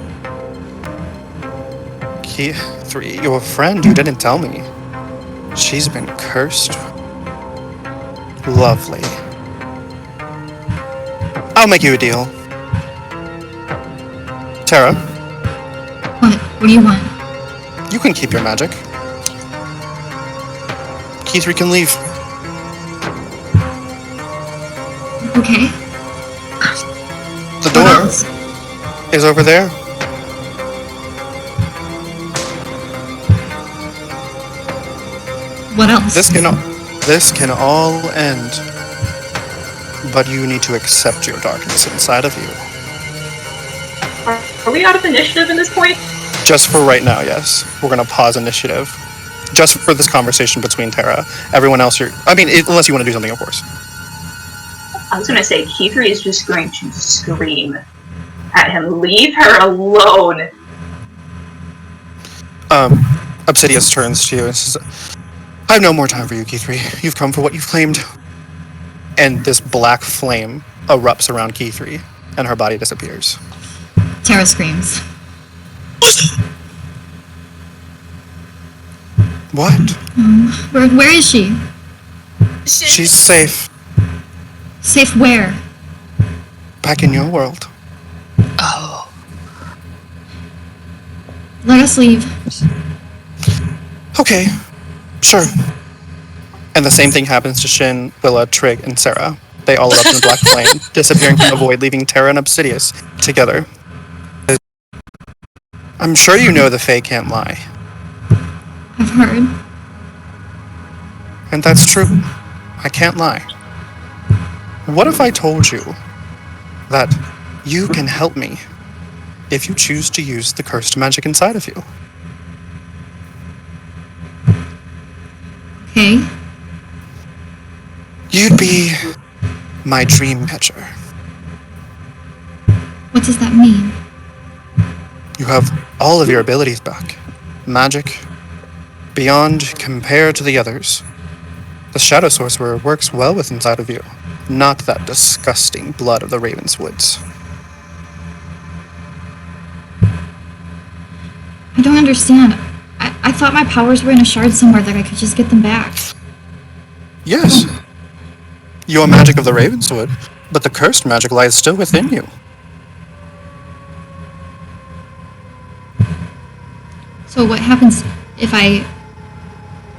Key 3, your friend, you didn't tell me. She's been cursed. Lovely. I'll make you a deal. Tara, What do you want? you can keep your magic. Key 3 can leave. Okay. The What door else? is over there." What else? This can all end, but you need to accept your darkness inside of you. Are we out of initiative at this point? Just for right now, yes. We're gonna pause initiative, just for this conversation between Tara. Everyone else, unless you want to do something, of course. I was gonna say, Key 3 is just going to scream at him. Leave her alone! Obsidius turns to you and says, "I have no more time for you, Key 3. You've come for what you've claimed." And this black flame erupts around Key 3, and her body disappears. Tara screams. What? Where is she? She's safe. Safe where? Back in your world. Oh. Let us leave. Okay, sure. And the same thing happens to Shin, Willa, Trig, and Sarah. They all erupt in a black flame, disappearing from the void, leaving Tara and Obsidius together. I'm sure you know the Fae can't lie. I've heard. And that's true. I can't lie. What if I told you that you can help me if you choose to use the cursed magic inside of you? Okay. You'd be My dream catcher. What does that mean? You have all of your abilities back. Magic, beyond compared to the others. The Shadow Sorcerer works well with inside of you, not that disgusting blood of the Ravenswoods. I don't understand. I thought my powers were in a shard somewhere that I could just get them back. Yes, you are magic of the Ravenswood, but the cursed magic lies still within you. So what happens if I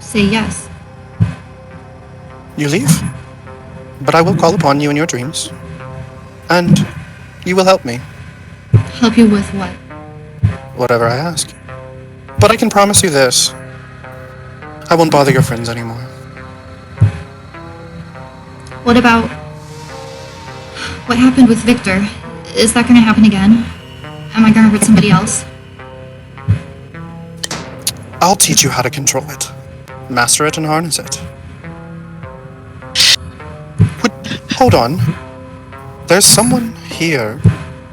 say yes? You leave, but I will call upon you in your dreams, and you will help me, Help you with what? whatever I ask. But I can promise you this. I won't bother your friends anymore. What about what happened with Victor? Is that going to happen again? Am I going to hurt somebody else? I'll teach you how to control it, master it, and harness it. Hold on. There's someone here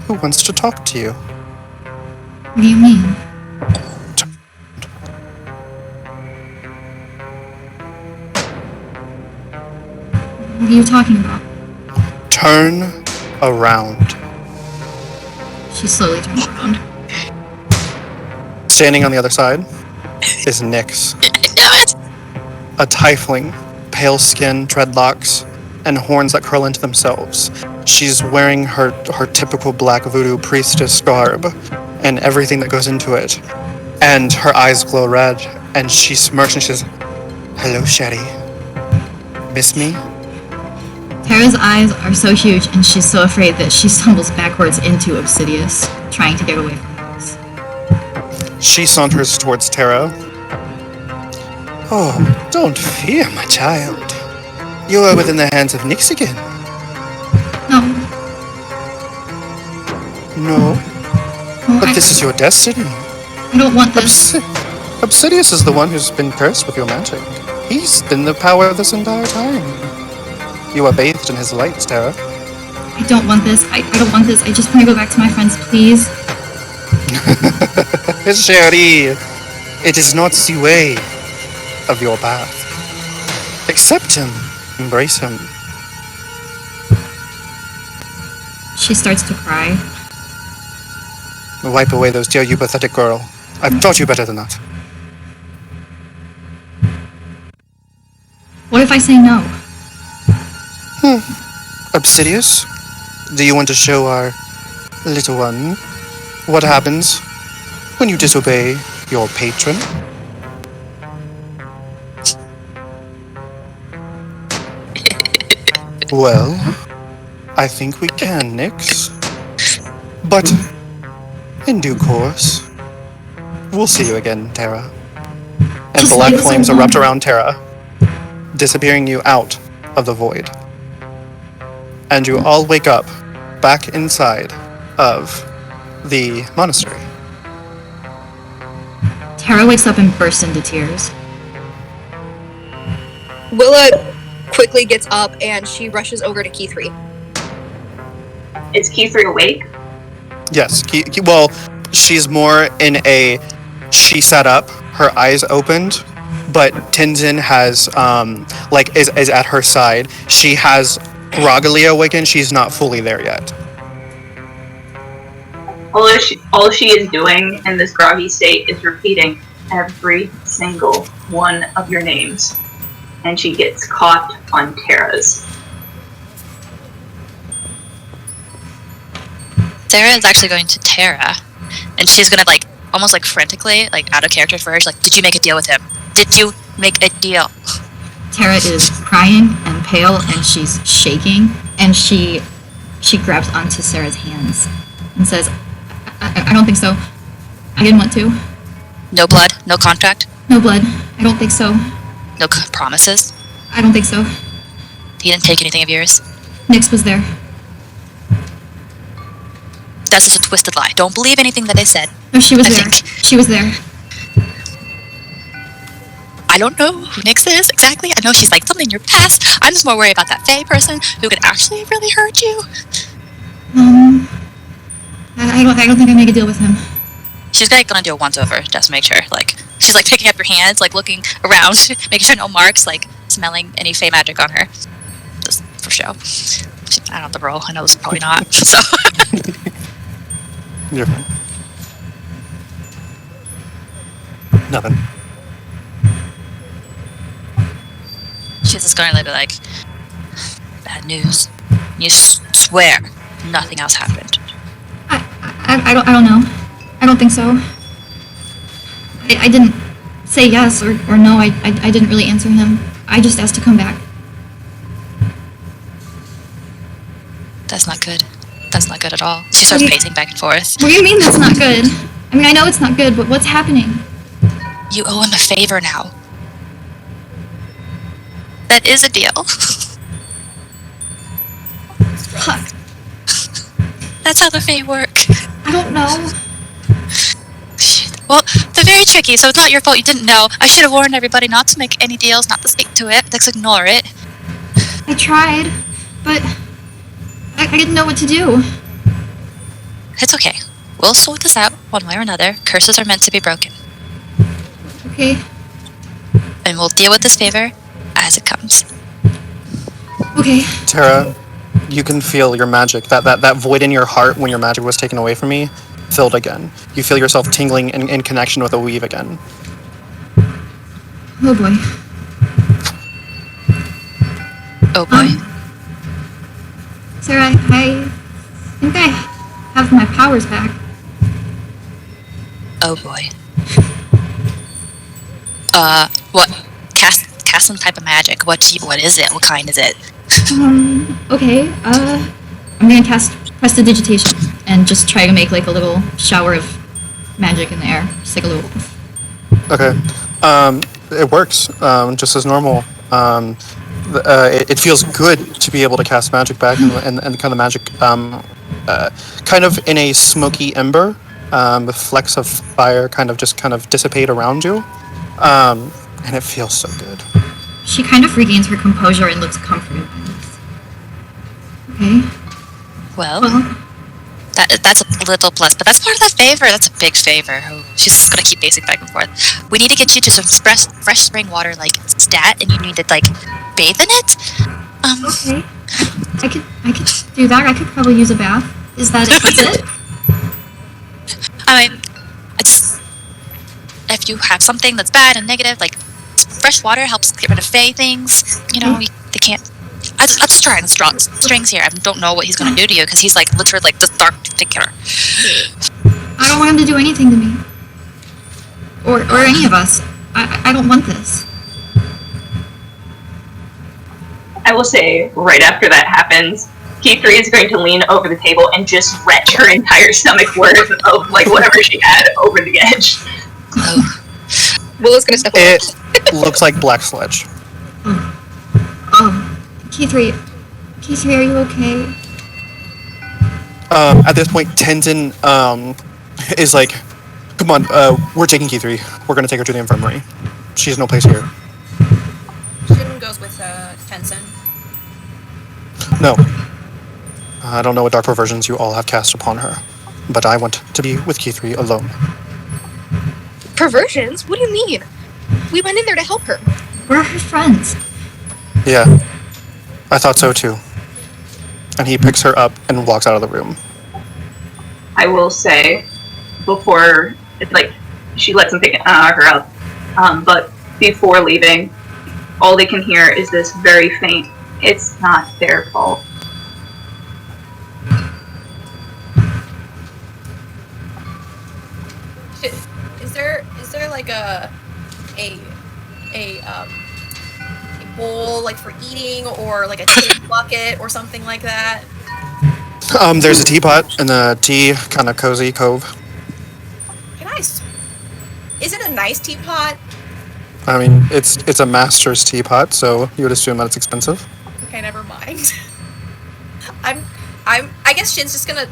who wants to talk to you. What do you mean? What are you talking about? Turn around. She slowly turns around. Standing on the other side is Nyx. Damn it! A tiefling, pale skin, dreadlocks, and horns that curl into themselves. She's wearing her typical black voodoo priestess garb and everything that goes into it. And her eyes glow red, and she smirks and she says, "Hello, Sherry. Miss me?" Tara's eyes are so huge, and she's so afraid that she stumbles backwards into Obsidious, trying to get away from us. She saunters towards Tara. "Oh, don't fear, my child. You are within the hands of Nyx again." No. "No, No, but this is your destiny. I don't want this. Obsidious is the one who's been cursed with your magic. He's been the power this entire time. You are bathed in his light, Tara." I don't want this. I don't want this. I just want to go back to my friends, please. Sherry, it is not the way of your path. Accept him. Embrace him. She starts to cry. Wipe away those tears, you pathetic girl. I've taught you better than that. What if I say no? Obsidious, do you want to show our little one what happens when you disobey your patron? Well, I think we can, Nyx. But in due course, we'll see you again, Tara. And Just black leave us flames alone. erupt around Tara, disappearing you out of the void. And you all wake up back inside of the monastery. Tara wakes up and bursts into tears. Willa quickly gets up and she rushes over to Key 3. Is Key3 awake? Yes, well, she's more in a... She sat up, her eyes opened, but Tenzin has, is at her side. She has groggily awakened, she's not fully there yet. All she is doing in this groggy state is repeating every single one of your names. And she gets caught on Tara's. Sarah is actually going to Tara, and she's gonna almost frantically, out of character for her. She's like, "Did you make a deal with him? Did you make a deal?" Tara is crying and pale, and she's shaking, and she grabs onto Sarah's hands and says, I don't think so. I didn't want to. No blood, no contract, No blood. I don't think so. no promises. I don't think so. He didn't take anything of yours. Nyx was there. That's just a twisted lie. Don't believe anything that they said. No, she was I there. think. She was there. I don't know who Nyx is exactly. I know she's like something in your past. I'm just more worried about that Fae person who could actually really hurt you. I don't think I make a deal with him. She's like gonna do a once over just to make sure. Like she's like picking up your hands, like looking around, making sure no marks, like smelling any Fae magic on her, just for show. I don't have the roll. I know it's probably not. So You're fine. Nothing. she's just going to be like, bad news. You swear nothing else happened. I don't know. I don't think so. I didn't say yes or no. I didn't really answer him. I just asked to come back. That's not good. That's not good at all. She starts pacing back and forth. What do you mean that's not good? I mean, I know it's not good, but what's happening? You owe him a favor now. That is a deal. Fuck. That's how the Fae work. I don't know. Shit. Well, they're very tricky, so it's not your fault you didn't know. I should have warned everybody not to make any deals, not to speak to it, just ignore it. I tried, but I didn't know what to do. It's okay. We'll sort this out one way or another. Curses are meant to be broken. Okay. And we'll deal with this favor as it comes. Okay. Tara, you can feel your magic, that void in your heart when your magic was taken away from me, filled again. You feel yourself tingling in connection with a weave again. Oh boy. Oh boy. Sarah, I think I have my powers back. Oh boy. What? Cast some type of magic. What is it? What kind is it? Okay. I'm gonna cast Prestidigitation and just try to make like a little shower of magic in the air. Just like a little. Okay. It works, just as normal. It feels good to be able to cast magic back and kind of magic, kind of in a smoky ember, with flecks of fire kind of dissipate around you. And it feels so good. She kind of regains her composure and looks comforted by this. Okay. Well, that's a little plus, but that's part of the favor. That's a big favor. She's just gonna keep pacing back and forth. We need to get you to some fresh spring water, like stat, and you need to like bathe in it. Okay. I could do that. I could probably use a bath. Is that it? I mean, if you have something that's bad and negative, like fresh water helps get rid of Fae things. You know, they can't. I'm just trying the strings here. I don't know what he's going to do to you because he's like literally like the dark figure. I don't want him to do anything to me. Or any of us. I don't want this. I will say, right after that happens, K3 is going to lean over the table and just wrench her entire stomach worth of like whatever she had over the edge. Oh. Willow's gonna step away. It looks like black sludge. K3, are you okay? At this point, Tenzin is like, "Come on, we're taking K3. We're gonna take her to the infirmary. She has no place here." Shin goes with Tenzin. No. I don't know what dark perversions you all have cast upon her, but I want to be with K3 alone. Perversions? What do you mean? We went in there to help her. We're her friends. Yeah, I thought so too. And he picks her up and walks out of the room. I will say, before it's like she lets him pick her up, but before leaving, all they can hear is this very faint, "It's not their fault." Is there like a bowl like for eating or like a tea bucket or something like that? There's a teapot in a tea kind of cozy cove. Is it a nice teapot? I mean, it's a master's teapot, so you would assume that it's expensive. Okay, never mind. I guess Shin's just gonna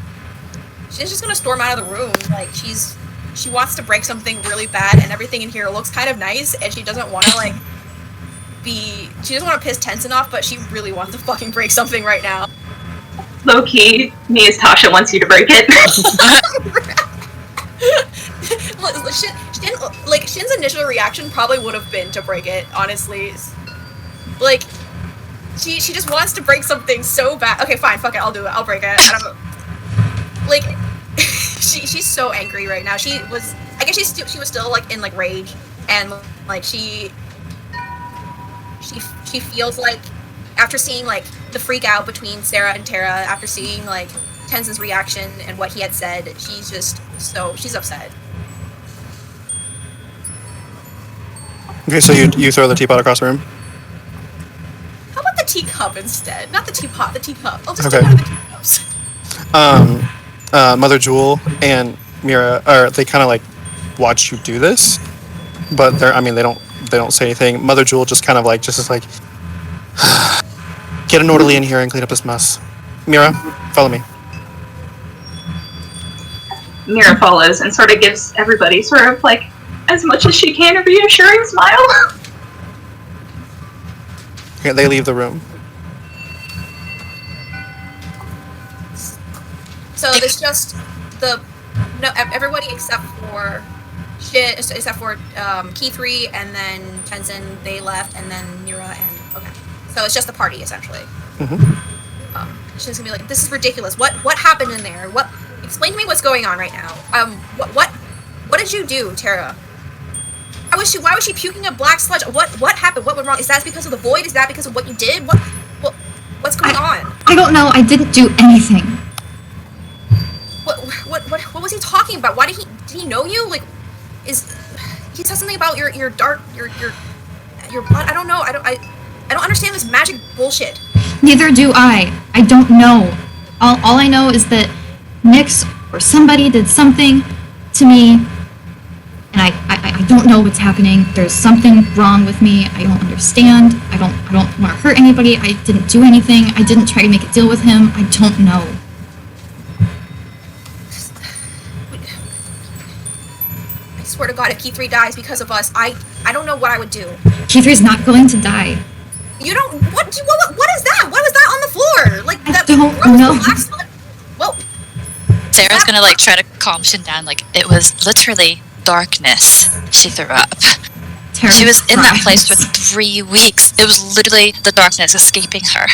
storm out of the room. Like she's she wants to break something really bad, and everything in here looks kind of nice, and she doesn't want to like she doesn't want to piss Tenzin off, but she really wants to fucking break something right now. Low key, me as Tasha wants you to break it. Shin's initial reaction probably would have been to break it, honestly. Like, she just wants to break something so bad. Okay, fine, fuck it, I'll do it. I'll break it. I don't like, she's so angry right now. She was still like in like rage, and like she feels like after seeing like the freak out between Sarah and Tara, after seeing like Tenzin's reaction and what he had said, she's upset. Okay, so you throw the teapot across the room? How about the teacup instead? Not the teapot, the teacup. I'll just Okay. take one of the teacups. Mother Jewel and Mira, they kind of like watch you do this, but they don't say anything. Mother Jewel just kind of like is like, get an orderly in here and clean up this mess. Mira, follow me. Mira follows and sort of gives everybody sort of like as much as she can a reassuring smile. Okay, they leave the room. So there's just everybody except for Key 3 and then Tenzin, they left, and then Mira and okay. So it's just the party essentially. She's gonna be like, "This is ridiculous. What happened in there? Explain to me what's going on right now. What did you do, Tara? Why was she puking up black sludge? What happened? What went wrong? Is that because of the void? Is that because of what you did? What's going on? I don't know. I didn't do anything. What was he talking about? Did he know you? Like, he said something about your blood? I don't know. I don't understand this magic bullshit. Neither do I. I don't know. All I know is that Nyx or somebody did something to me, and I don't know what's happening. There's something wrong with me. I don't understand. I don't want to hurt anybody. I didn't do anything. I didn't try to make a deal with him. I don't know. I swear to God, if Key 3 dies because of us, I don't know what I would do. Key 3's not going to die. You don't. What is that? What was that on the floor? Like I that? don't know. Whoa. Sarah's gonna like try to calm Shin down. Like, it was literally darkness. She threw up. She was in that place for 3 weeks. It was literally the darkness escaping her.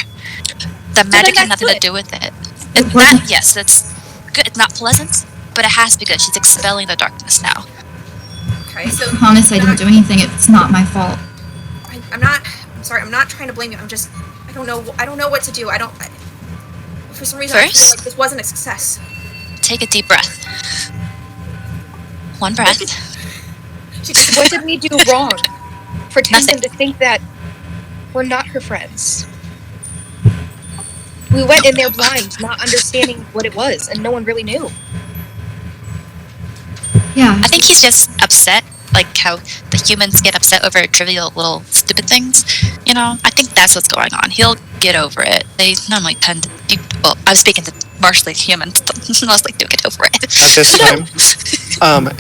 The magic had nothing to do with it. Yes, that's good. It's not pleasant, but it has to be good. She's expelling the darkness now. Okay, so I promise I didn't do anything. It's not my fault. I'm sorry. I'm not trying to blame you. I don't know what to do. For some reason, I feel like this wasn't a success. Take a deep breath. One breath. What did we do wrong for Tenzin Nothing. to think that we're not her friends? We went in there blind, not understanding what it was, and no one really knew. Yeah. I think he's just upset, like how the humans get upset over trivial little stupid things. I think that's what's going on. He'll get over it. They normally tend to. Well, I was speaking to mostly humans. Mostly do get over it. At this time,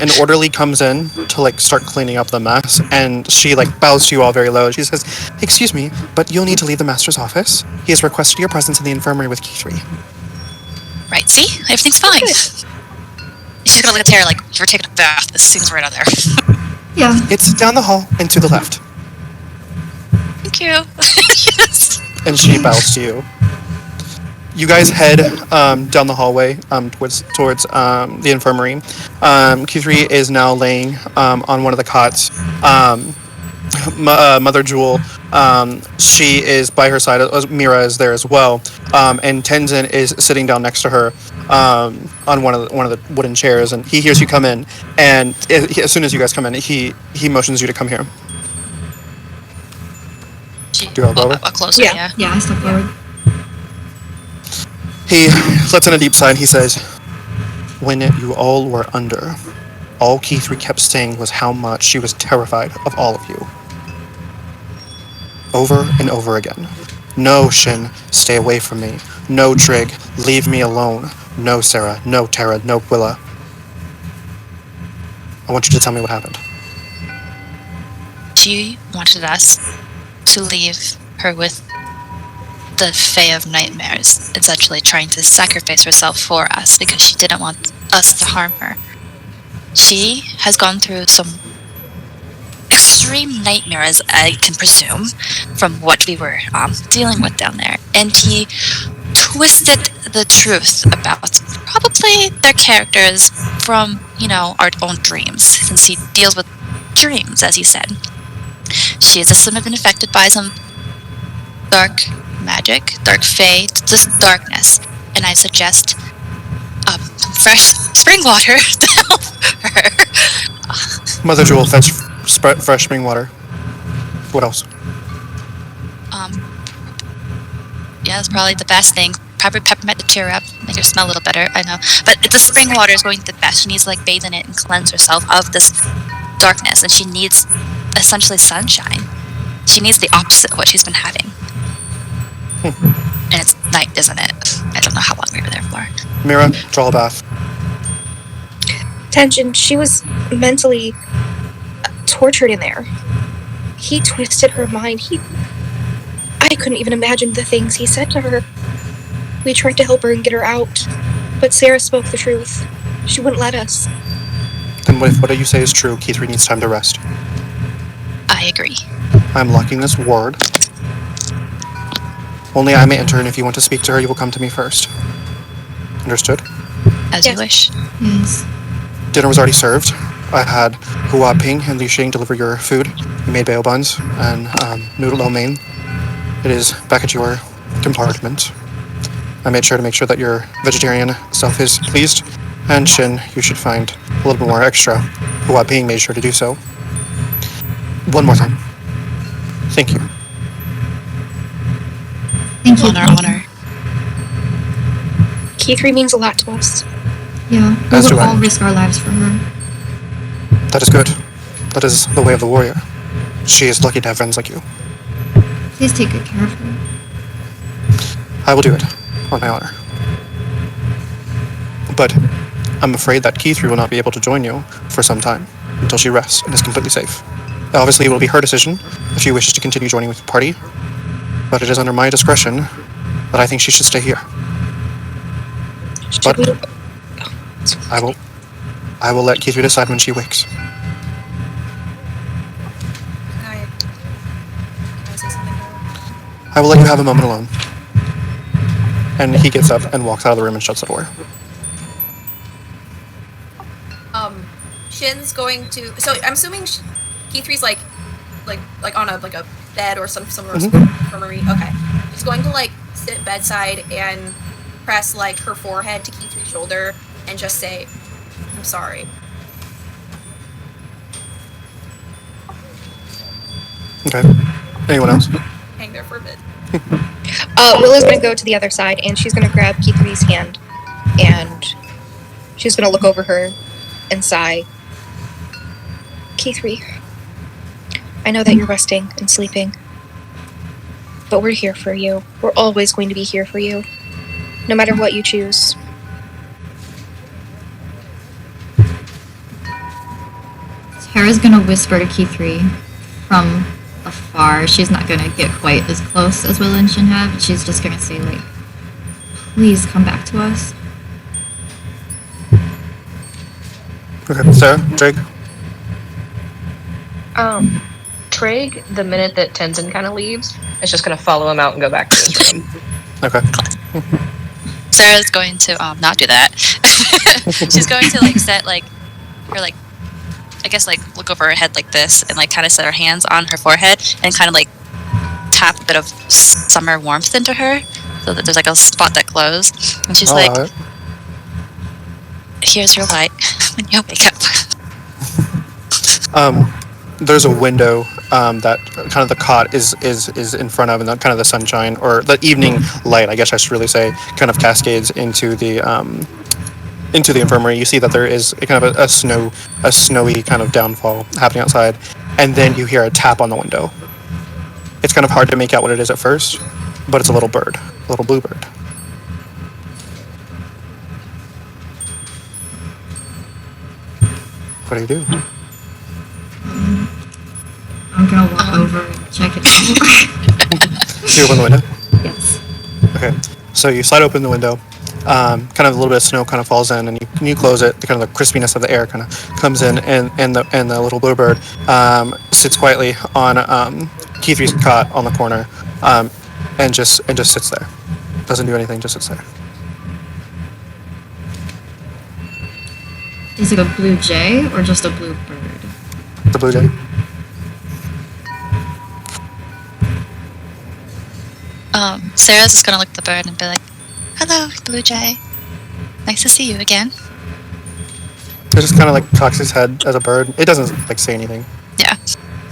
an orderly comes in to like start cleaning up the mess, and she like bows to you all very low. She says, "Excuse me, but you'll need to leave the master's office. He has requested your presence in the infirmary with Key 3. Right? See, everything's fine. She's gonna look at Tara like, "You're taking a bath as soon as we're out of there." Yeah. It's down the hall and to the left." Thank you. Yes. And she bows to you. You guys head down the hallway towards the infirmary. Q3 is now laying on one of the cots. Mother Jewel, she is by her side. Mira is there as well, and Tenzin is sitting down next to her on one of the wooden chairs. And he hears you come in, and as soon as you guys come in, he motions you to come here. Do you go over? Closer, yeah. Yeah, I step forward. He lets in a deep sigh and he says, "When you all were under, all Key 3 kept saying was how much she was terrified of all of you. Over and over again. No, Shin, stay away from me. No, Trig, leave me alone. No, Sarah, no, Tara, no, Willa. I want you to tell me what happened. She wanted us to leave her with the Fae of Nightmares, essentially trying to sacrifice herself for us because she didn't want us to harm her. She has gone through some extreme nightmares, I can presume, from what we were dealing with down there. And he twisted the truth about probably their characters from, our own dreams, since he deals with dreams, as he said. She has just been affected by some dark magic, dark fae, just darkness. And I suggest fresh spring water to help her. Mother Jewel, fetch fresh spring water. What else? Yeah, that's probably the best thing. Probably peppermint to cheer her up, make her smell a little better, I know. But the spring water is going to be the best. She needs to bathe in it and cleanse herself of this darkness, and she needs essentially sunshine. She needs the opposite of what she's been having. And it's night, isn't it? I don't know how long we were there for. Mira, draw a bath. Tension, she was mentally tortured in there. He twisted her mind. I couldn't even imagine the things he said to her. We tried to help her and get her out, but Sarah spoke the truth. She wouldn't let us. Then if what you say is true, Keith needs time to rest. I agree. I'm locking this ward. Only I may enter, and if you want to speak to her, you will come to me first. Understood? As you wish. Yes. Dinner was already served. I had Hua Ping and Li Xing deliver your food. We made bao buns and noodle lo mein. It is back at your compartment. I made sure to make sure that your vegetarian self is pleased. And Shin, you should find a little bit more extra. Hua Ping made sure to do so. One more time. Thank you. Thank you. Honor. Keith means a lot to us. Yeah, we As would do I. all risk our lives for her. That is good. That is the way of the warrior. She is lucky to have friends like you. Please take good care of her. I will do it, on my honor. But I'm afraid that Keith will not be able to join you for some time, until she rests and is completely safe. Obviously, it will be her decision if she wishes to continue joining with the party, but it is under my discretion that I think she should stay here. Should But we? I will let Keith decide when she wakes. Can I say something? I will let you have a moment alone. And he gets up and walks out of the room and shuts the door. Shin's going to. So I'm assuming Keithree's like on a bed or some sort of infirmary. Okay, she's going to sit bedside and press her forehead to Keithree's shoulder and just say, "I'm sorry." Okay. Anyone else? Hang there for a bit. Willa's gonna go to the other side, and she's gonna grab Keithree's hand, and she's gonna look over her and sigh. Keithree, I know that you're resting and sleeping, but we're here for you. We're always going to be here for you, no matter what you choose. Tara's gonna whisper to Keithree from afar. She's not gonna get quite as close as Will and Shin have. She's just gonna say, please come back to us. Okay. Sarah? Drake? Trig, the minute that Tenzin kind of leaves, is just going to follow him out and go back to his room. Okay. Sarah's going to not do that. She's going to set her I guess look over her head like this and kind of set her hands on her forehead and kind of tap a bit of summer warmth into her so that there's a spot that glows, and she's Alright. here's your light when you wake up. There's a window that kind of the cot is in front of, and that kind of the sunshine or the evening light, I guess I should really say, kind of cascades into the infirmary. You see that there is a kind of a snowy kind of downfall happening outside, and then you hear a tap on the window. It's kind of hard to make out what it is at first, but it's a little bird, a little bluebird. What do you do? I'm gonna walk over and check it out. You open the window? Yes. Okay. So you slide open the window. Kind of a little bit of snow kind of falls in, and you close it. The kind of the crispiness of the air kind of comes in, and the little bluebird sits quietly on Keithy's cot on the corner, and just sits there. Doesn't do anything. Just sits there. Is it a blue jay or just a blue bird? The blue jay. Sarah's just gonna look at the bird and be like, "Hello, blue jay. Nice to see you again." It just kind of like cocks its head as a bird. It doesn't like say anything. Yeah.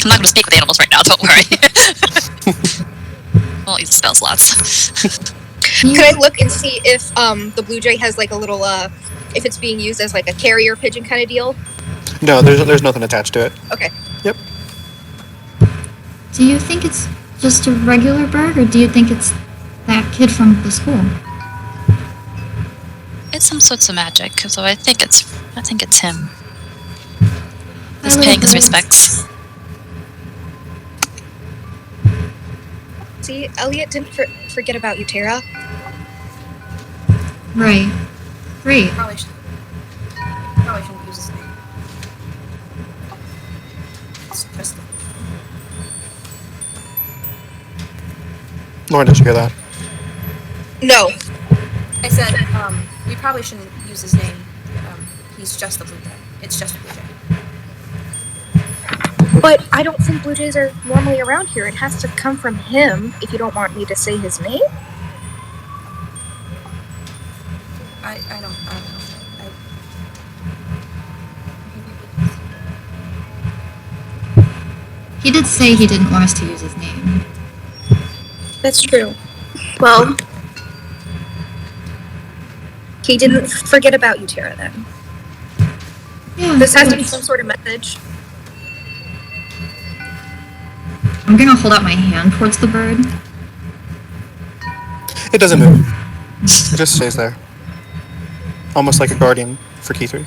I'm not gonna speak with animals right now. Don't worry. I won't use the spell slots. Can I look and see if the blue jay has like a little if it's being used as like a carrier pigeon kind of deal? No, there's nothing attached to it. Okay. Yep. Do you think it's just a regular bird, or do you think it's that kid from the school? It's some sorts of magic, so I think it's him. He's little paying his bird. respects. See, Elliot didn't forget about you, Tara. Right. Great. Probably shouldn't use his name. It's just Lauren, did you hear that? No. I said, we probably shouldn't use his name. He's just the blue jay. It's just a blue jay. But I don't think blue jays are normally around here. It has to come from him if you don't want me to say his name. I don't know. He did say he didn't want us to use his name. That's true. Well, he didn't forget about you, Tara, then. Yeah. This has to be some sort of message. I'm gonna hold out my hand towards the bird. It doesn't move. It just stays there. Almost like a guardian for Keithy.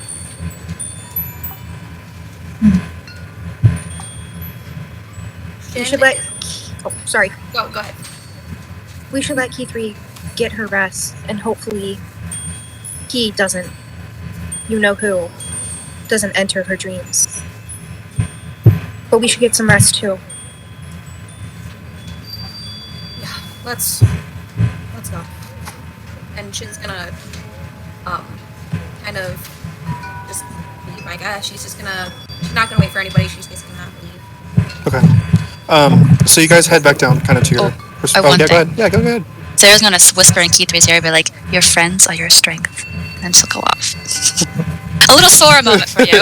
We should let... Oh, sorry. Go ahead. We should let Keithy get her rest, and hopefully he doesn't, you know who, doesn't enter her dreams. But we should get some rest, too. Yeah, let's go. And Shin's gonna, kind of just leave, I guess. She's not gonna wait for anybody. She's just gonna leave. Okay. So you guys head back down, kind of to your. I want yeah, go thing. ahead. Yeah, go ahead. Sarah's gonna whisper in Keithy's ear and be like, "Your friends are your strength." And she'll go off. A little Sora moment for you.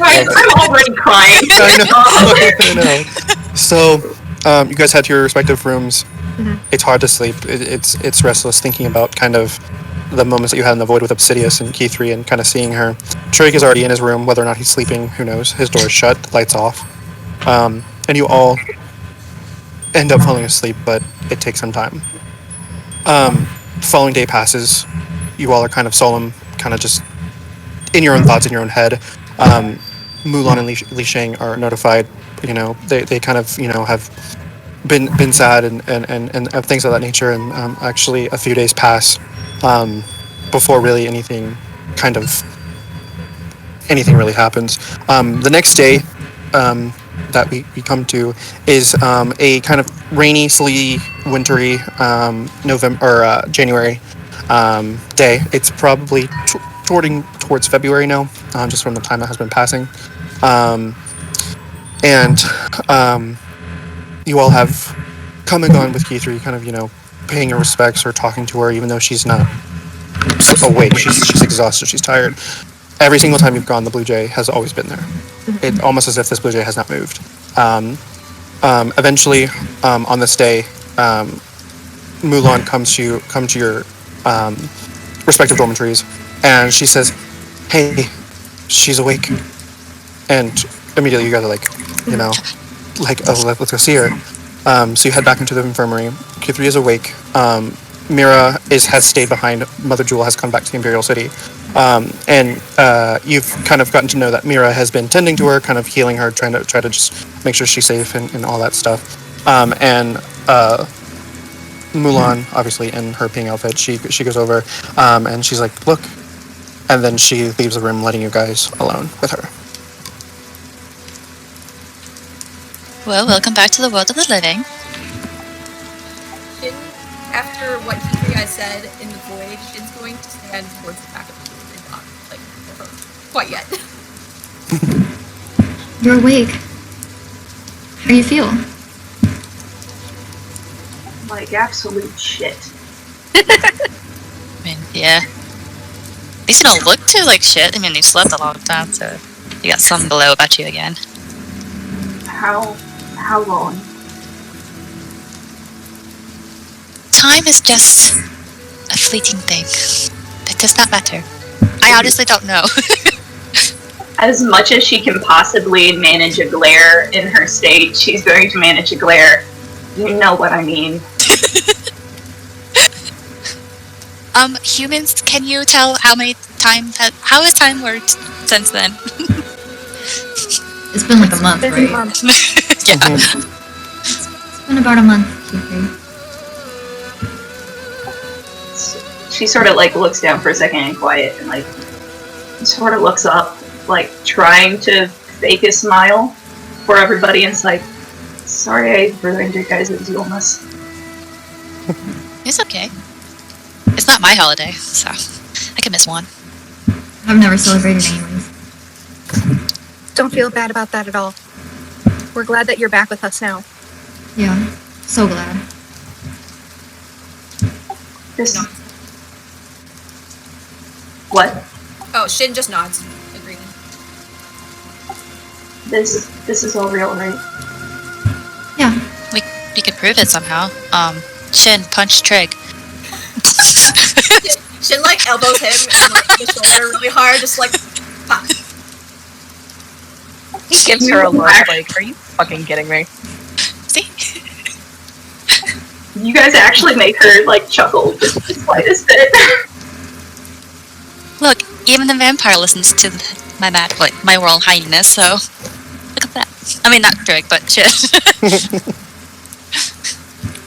I'm already crying. I know. So, you guys head to your respective rooms. Mhm. It's hard to sleep. It's restless thinking about kind of the moments that you had in the void with Obsidius and Keithy, and kind of seeing her. Drake is already in his room. Whether or not he's sleeping, who knows? His door is shut, the lights off, and you all end up falling asleep, but it takes some time. Following day passes. You all are kind of solemn, kind of just in your own thoughts, in your own head. Mulan and Li Shang are notified. You know, they kind of, you know, have been sad and things of that nature. And actually, a few days pass before really anything really happens. The next day that we come to is a kind of rainy, sleety, wintry January day. It's probably towards February now, just from the time that has been passing. And you all have come and gone with Keithy, kind of, you know, paying your respects or talking to her, even though she's not awake. She's exhausted. She's tired. Every single time you've gone, the blue jay has always been there. It's almost as if this blue jay has not moved. Eventually, on this day, Mulan come to your respective dormitories, and she says, "Hey, she's awake." And immediately you guys are like, you know, like, oh, let's go see her. So you head back into the infirmary. Keithy is awake. Mira has stayed behind. Mother Jewel has come back to the Imperial City. And you've kind of gotten to know that Mira has been tending to her, kind of healing her, trying to just make sure she's safe and all that stuff. And Mulan, obviously in her pink outfit, she goes over and she's like, "Look," and then she leaves the room, letting you guys alone with her. Well, welcome back to the world of the living. Shin, after what you guys said in the void, Shin's going to stand towards the back of the room and not, like, for her quite yet. You're awake. How do you feel? Like absolute shit. I mean, yeah. At least you don't look too like shit. I mean, you slept a long time, so you got some glow about you again. How long? Time is just a fleeting thing. It does not matter. I honestly don't know. As much as she can possibly manage a glare in her state, she's going to manage a glare. You know what I mean. Humans, can you tell how has time worked since then? It's been like a month, right? Yeah. It's been about a month, Kiki. She sort of like looks down for a second and quiet and like sort of looks up, like trying to fake a smile for everybody, and it's like, sorry I ruined your guys' illness. It's okay. It's not my holiday, so I can miss one. I've never celebrated anyways. Don't feel bad about that at all. We're glad that you're back with us now. Yeah, so glad. This. What? Oh, Shin just nods, agreeing. This is all real, right? Yeah. We could prove it somehow. Shin, punch Trig. Shin like elbows him and like the shoulder really hard, just like pop. He gives her a look like, are you fucking kidding me? See? You guys actually make her like chuckle just the slightest bit. Look, even the vampire listens to my royal highness, so look at that. I mean, not Trig, but shit.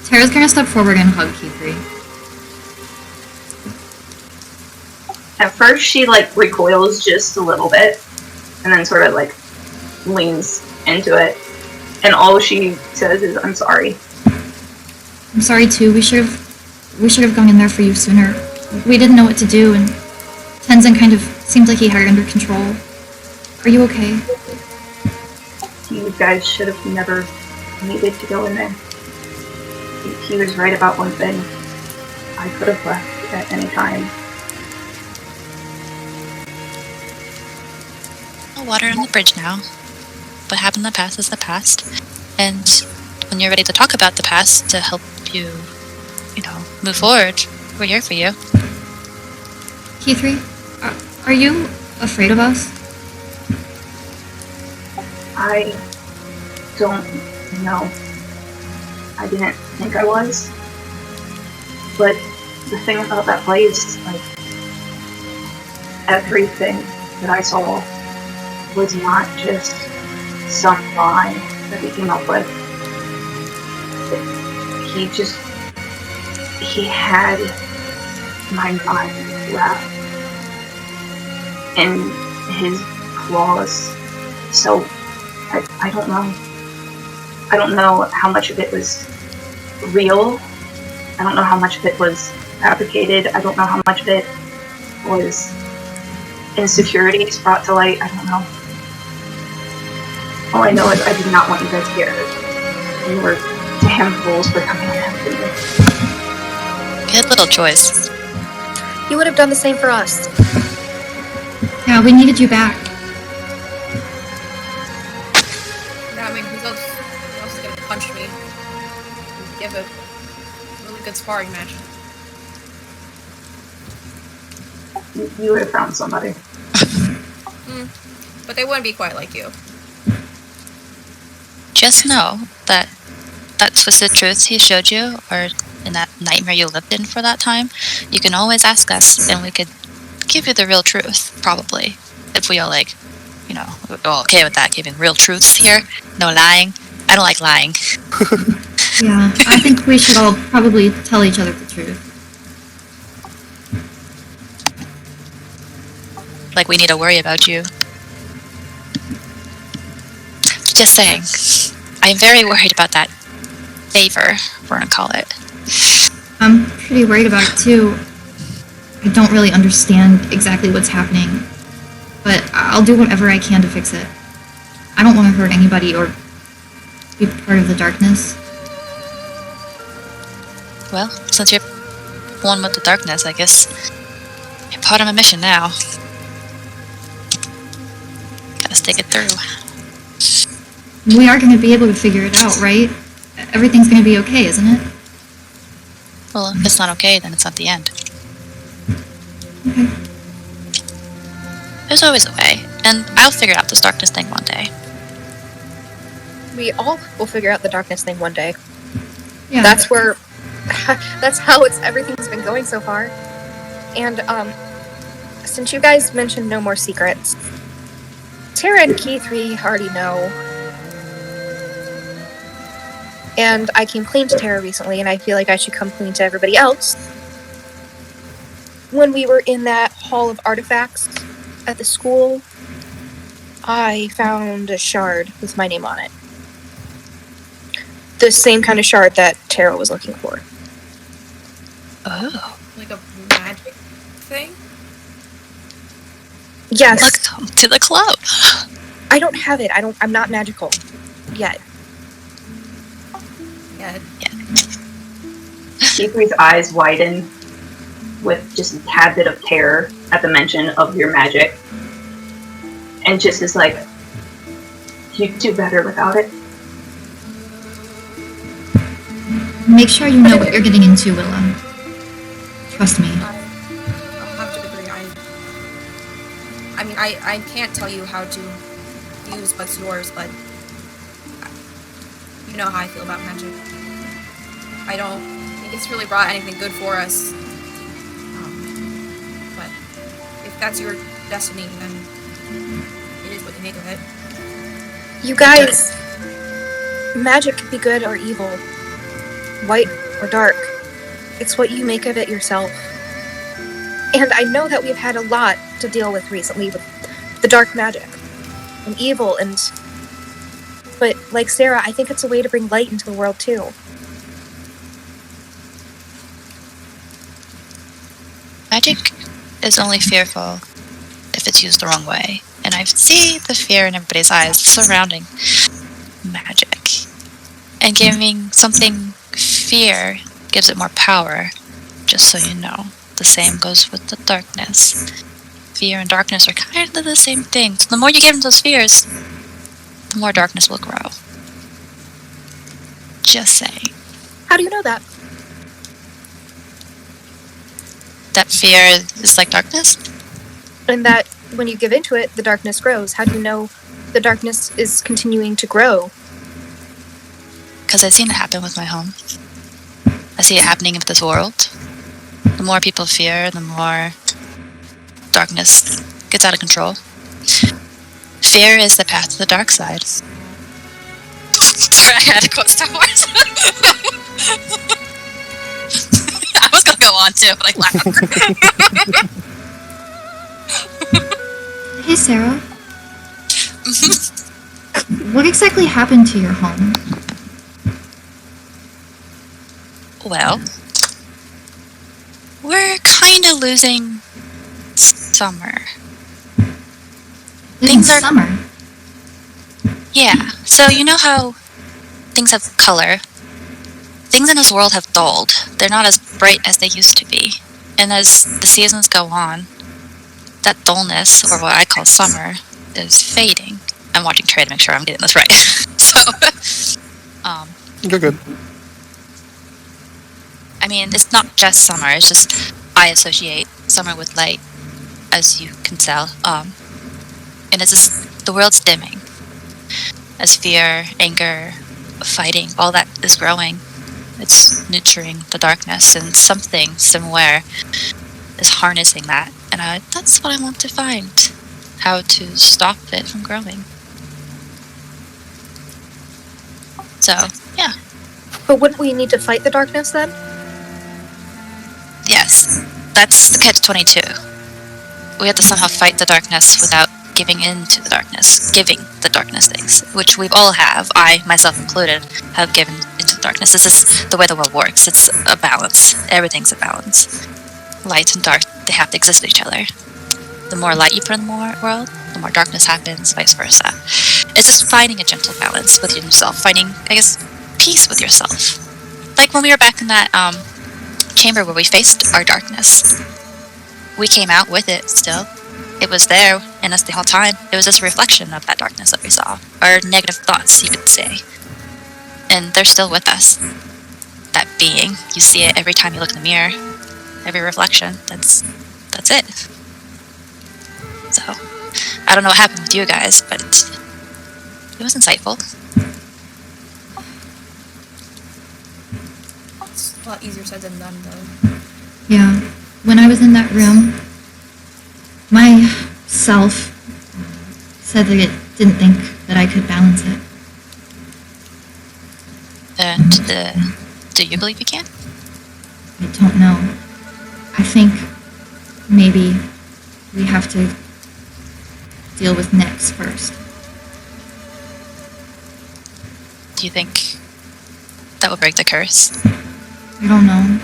Tara's gonna step forward and hug Kiki. At first she like recoils just a little bit and then sort of like leans into it, and all she says is, "I'm sorry." I'm sorry too. We should have gone in there for you sooner. We didn't know what to do, and Tenzin kind of seemed like he had it under control. Are you okay? You guys should have never needed to go in there. He was right about one thing. I could have left at any time. Water on the bridge now. What happened in the past is the past. And when you're ready to talk about the past to help you, move forward, we're here for you. Kithri, are you afraid of us? I don't know. I didn't think I was. But the thing about that place, like, everything that I saw was not just some lie that he came up with. He had my mind wrapped in his claws. So, I don't know. I don't know how much of it was real. I don't know how much of it was fabricated. I don't know how much of it was insecurities brought to light. I don't know. All I know is I did not want you guys here. You were damn fools for coming in after me. Good little choice. You would have done the same for us. Yeah, we needed you back. Yeah, I mean, who else is gonna punch me? Give a really good sparring match. You would have found somebody. But they wouldn't be quite like you. Just know that twisted truth he showed you, or in that nightmare you lived in for that time, you can always ask us, and we could give you the real truth, probably. If we all like, we're all okay with that, giving real truths here. No lying. I don't like lying. Yeah, I think we should all probably tell each other the truth. Like we need to worry about you. Just saying. I'm very worried about that favor, we're gonna call it. I'm pretty worried about it too. I don't really understand exactly what's happening, but I'll do whatever I can to fix it. I don't want to hurt anybody or be part of the darkness. Well, since you're one with the darkness, I guess you're part of my mission now. Gotta stick it through. We are going to be able to figure it out, right? Everything's going to be okay, isn't it? Well, if it's not okay, then it's not the end. Okay. There's always a way, and I'll figure out this darkness thing one day. We all will figure out the darkness thing one day. Yeah. That's how everything's been going so far. And since you guys mentioned no more secrets, Tara and Keith, we already know. And I came clean to Tara recently, and I feel like I should come clean to everybody else. When we were in that hall of artifacts at the school, I found a shard with my name on it. The same kind of shard that Tara was looking for. Oh. Like a magic thing? Yes. Welcome to the club. I don't have it. I'm not magical. Yet. Yeah. Kiefer's eyes widen with just a tad bit of terror at the mention of your magic. And just is like, you'd do better without it. Make sure you know what you're getting into, Willow. Trust me. I'll have to agree. I mean, I can't tell you how to use what's yours, but you know how I feel about magic. I don't think it's really brought anything good for us. But if that's your destiny, then it is what you make of it. You guys, magic can be good or evil, white or dark. It's what you make of it yourself. And I know that we've had a lot to deal with recently with the dark magic and evil but like Sarah, I think it's a way to bring light into the world too. Magic is only fearful if it's used the wrong way. And I see the fear in everybody's eyes surrounding magic. And giving something fear gives it more power, just so you know. The same goes with the darkness. Fear and darkness are kind of the same thing. So the more you give them those fears, the more darkness will grow. Just saying. How do you know that? That fear is like darkness? And that when you give into it, the darkness grows. How do you know the darkness is continuing to grow? Because I've seen it happen with my home. I see it happening with this world. The more people fear, the more darkness gets out of control. Fear is the path to the dark side. Sorry, I had to quote Star Wars. I was gonna go on too, but I laughed. Hey, Sarah. What exactly happened to your home? Well, we're kind of losing Summer. Things are Summer. Yeah. So you know how things have color. Things in this world have dulled. They're not as bright as they used to be. And as the seasons go on, that dullness, or what I call summer, is fading. I'm watching Trey to make sure I'm getting this right. So, You're good. I mean, it's not just summer. It's just I associate summer with light, as you can tell. And it's just the world's dimming. As fear, anger, fighting, all that is growing. It's nurturing the darkness, and something somewhere is harnessing that And that's what I want to find. How to stop it from growing. So, yeah. But wouldn't we need to fight the darkness then? Yes. That's the catch-22. We have to somehow fight the darkness without giving in to the darkness. Giving the darkness things. Which we all have. I, myself included, have given into the darkness. This is the way the world works. It's a balance. Everything's a balance. Light and dark, they have to exist with each other. The more light you put in the world, the more darkness happens, vice versa. It's just finding a gentle balance with yourself, finding, I guess, peace with yourself. Like when we were back in that chamber where we faced our darkness. We came out with it still. It was there in us the whole time. It was just a reflection of that darkness that we saw. Our negative thoughts, you could say. And they're still with us. That being, you see it every time you look in the mirror. Every reflection. That's it. So, I don't know what happened with you guys, but it was insightful. It's a lot easier said than done, though. Yeah. When I was in that room, my self said that it didn't think that I could balance it. And do you believe you can? I don't know. I think maybe we have to deal with Nyx first. Do you think that will break the curse? I don't know.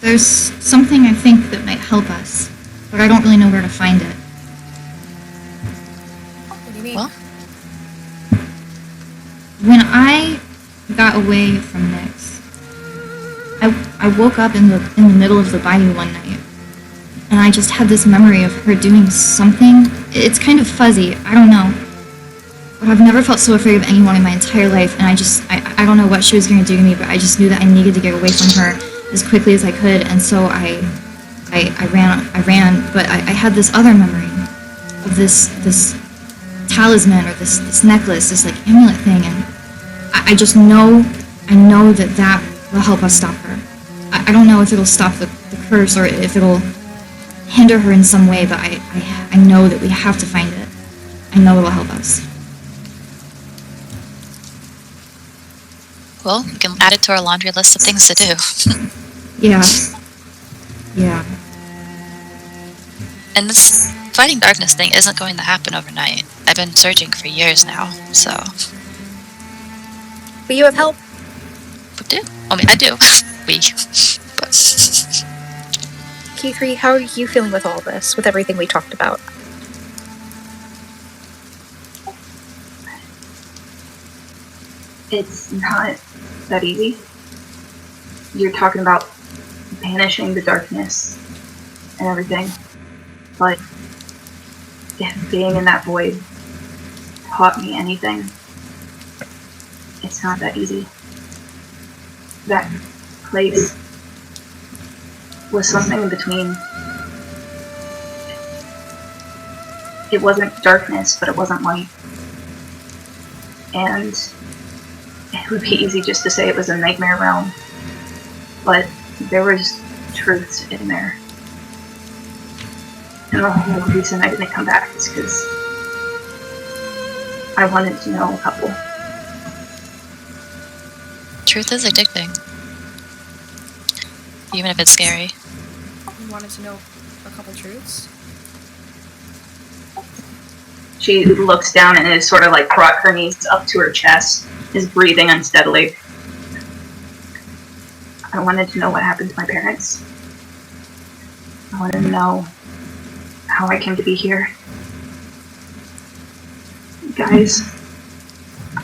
There's something I think that might help us, but I don't really know where to find it. What do you mean? Well, When I got away from Nyx, I woke up in the middle of the bayou one night, and I just had this memory of her doing something. It's kind of fuzzy, I don't know. But I've never felt so afraid of anyone in my entire life, and I don't know what she was going to do to me, but I just knew that I needed to get away from her as quickly as I could, and so I ran, but I had this other memory of this talisman, or this necklace, this like amulet thing, and I just know, I know that will help us stop her. I don't know if it'll stop the curse, or if it'll hinder her in some way, but I know that we have to find it. I know it'll help us. well, we can add it to our laundry list of things to do. Yeah. Yeah. And this fighting darkness thing isn't going to happen overnight. I've been searching for years now, so. But you have help. We do. I mean, I do. We. But. Key3, how are you feeling with all this, with everything we talked about? It's not that easy. You're talking about banishing the darkness and everything, but if being in that void taught me anything, it's not that easy. That place was something in between. It wasn't darkness, but it wasn't light. And it would be easy just to say it was a nightmare realm, but there was truths in there. And the whole reason I didn't come back is because I wanted to know a couple. Truth is addicting. Even if it's scary. You wanted to know a couple truths? She looks down and is sort of like brought her knees up to her chest, is breathing unsteadily. I wanted to know what happened to my parents. I wanted to know how I came to be here. Guys,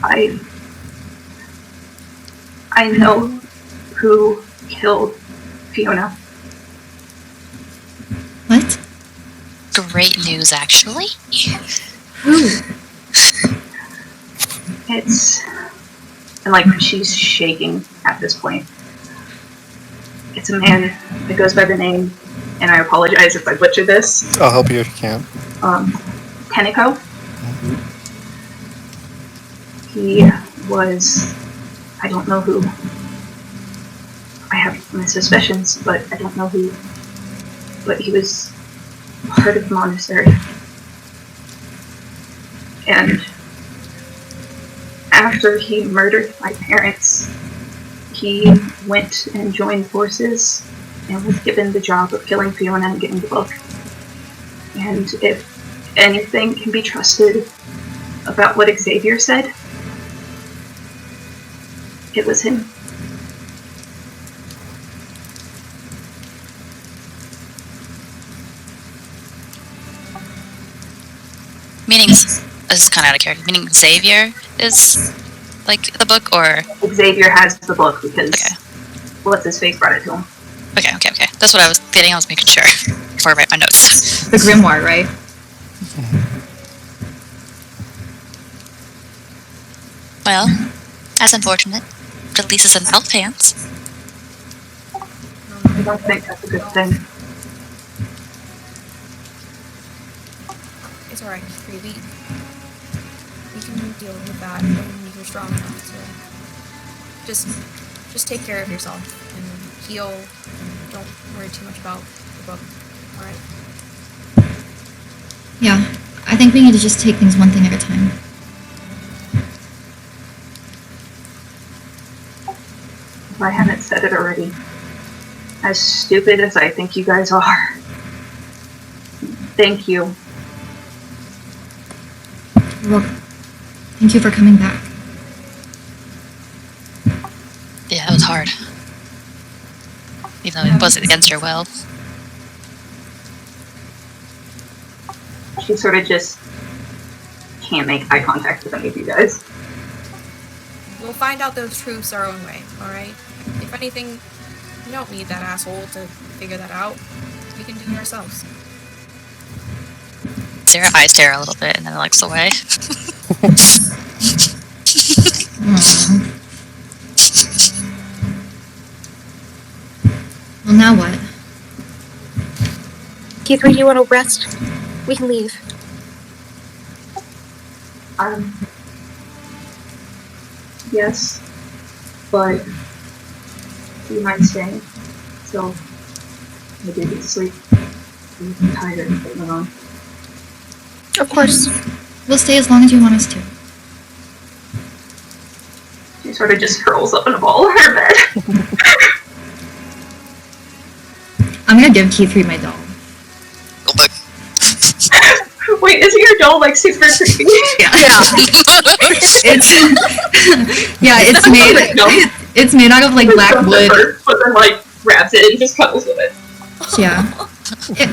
I know who killed Fiona. What? Great news, actually. Who? It's... And like, she's shaking at this point. It's a man that goes by the name, and I apologize if I butcher this, I'll help you if you can. Teniko. He was... I don't know who. I have my suspicions, but I don't know who. but he was part of the monastery. And after he murdered my parents, he went and joined forces and was given the job of killing Fiona and getting the book. And if anything can be trusted about what Xavier said, it was him. Meaning, this is kind of out of character. Meaning Xavier is like the book, or Xavier has the book because okay. what's his face brought it to him. Okay. That's what I was getting. I was making sure before I write my notes. The grimoire, right? Well, that's unfortunate. But at least it's in health hands. I don't think that's a good thing. It's alright, we can deal with that when you're strong enough to just take care of yourself and heal. Don't worry too much about the book. Alright. Yeah, I think we need to just take things one thing at a time. If I haven't said it already, as stupid as I think you guys are, thank you. You're welcome. Thank you for coming back. Yeah, it was hard. Even though it wasn't against your will. She sort of just can't make eye contact with any of you guys. We'll find out those truths our own way, alright? If anything, we don't need that asshole to figure that out. We can do it ourselves. Sarah eyes Tara a little bit and then looks away. Well, now what? Keith, you want to rest? We can leave. Yes, but do you mind staying? So maybe get sleep. I'm tired and putting it on. Of course. We'll stay as long as you want us to. She sort of just curls up in a ball in her bed. I'm gonna give Keith my doll. Wait, isn't your doll like super creepy? Yeah. It's made out of like black wood. But then like grabs it and just cuddles with it. Yeah.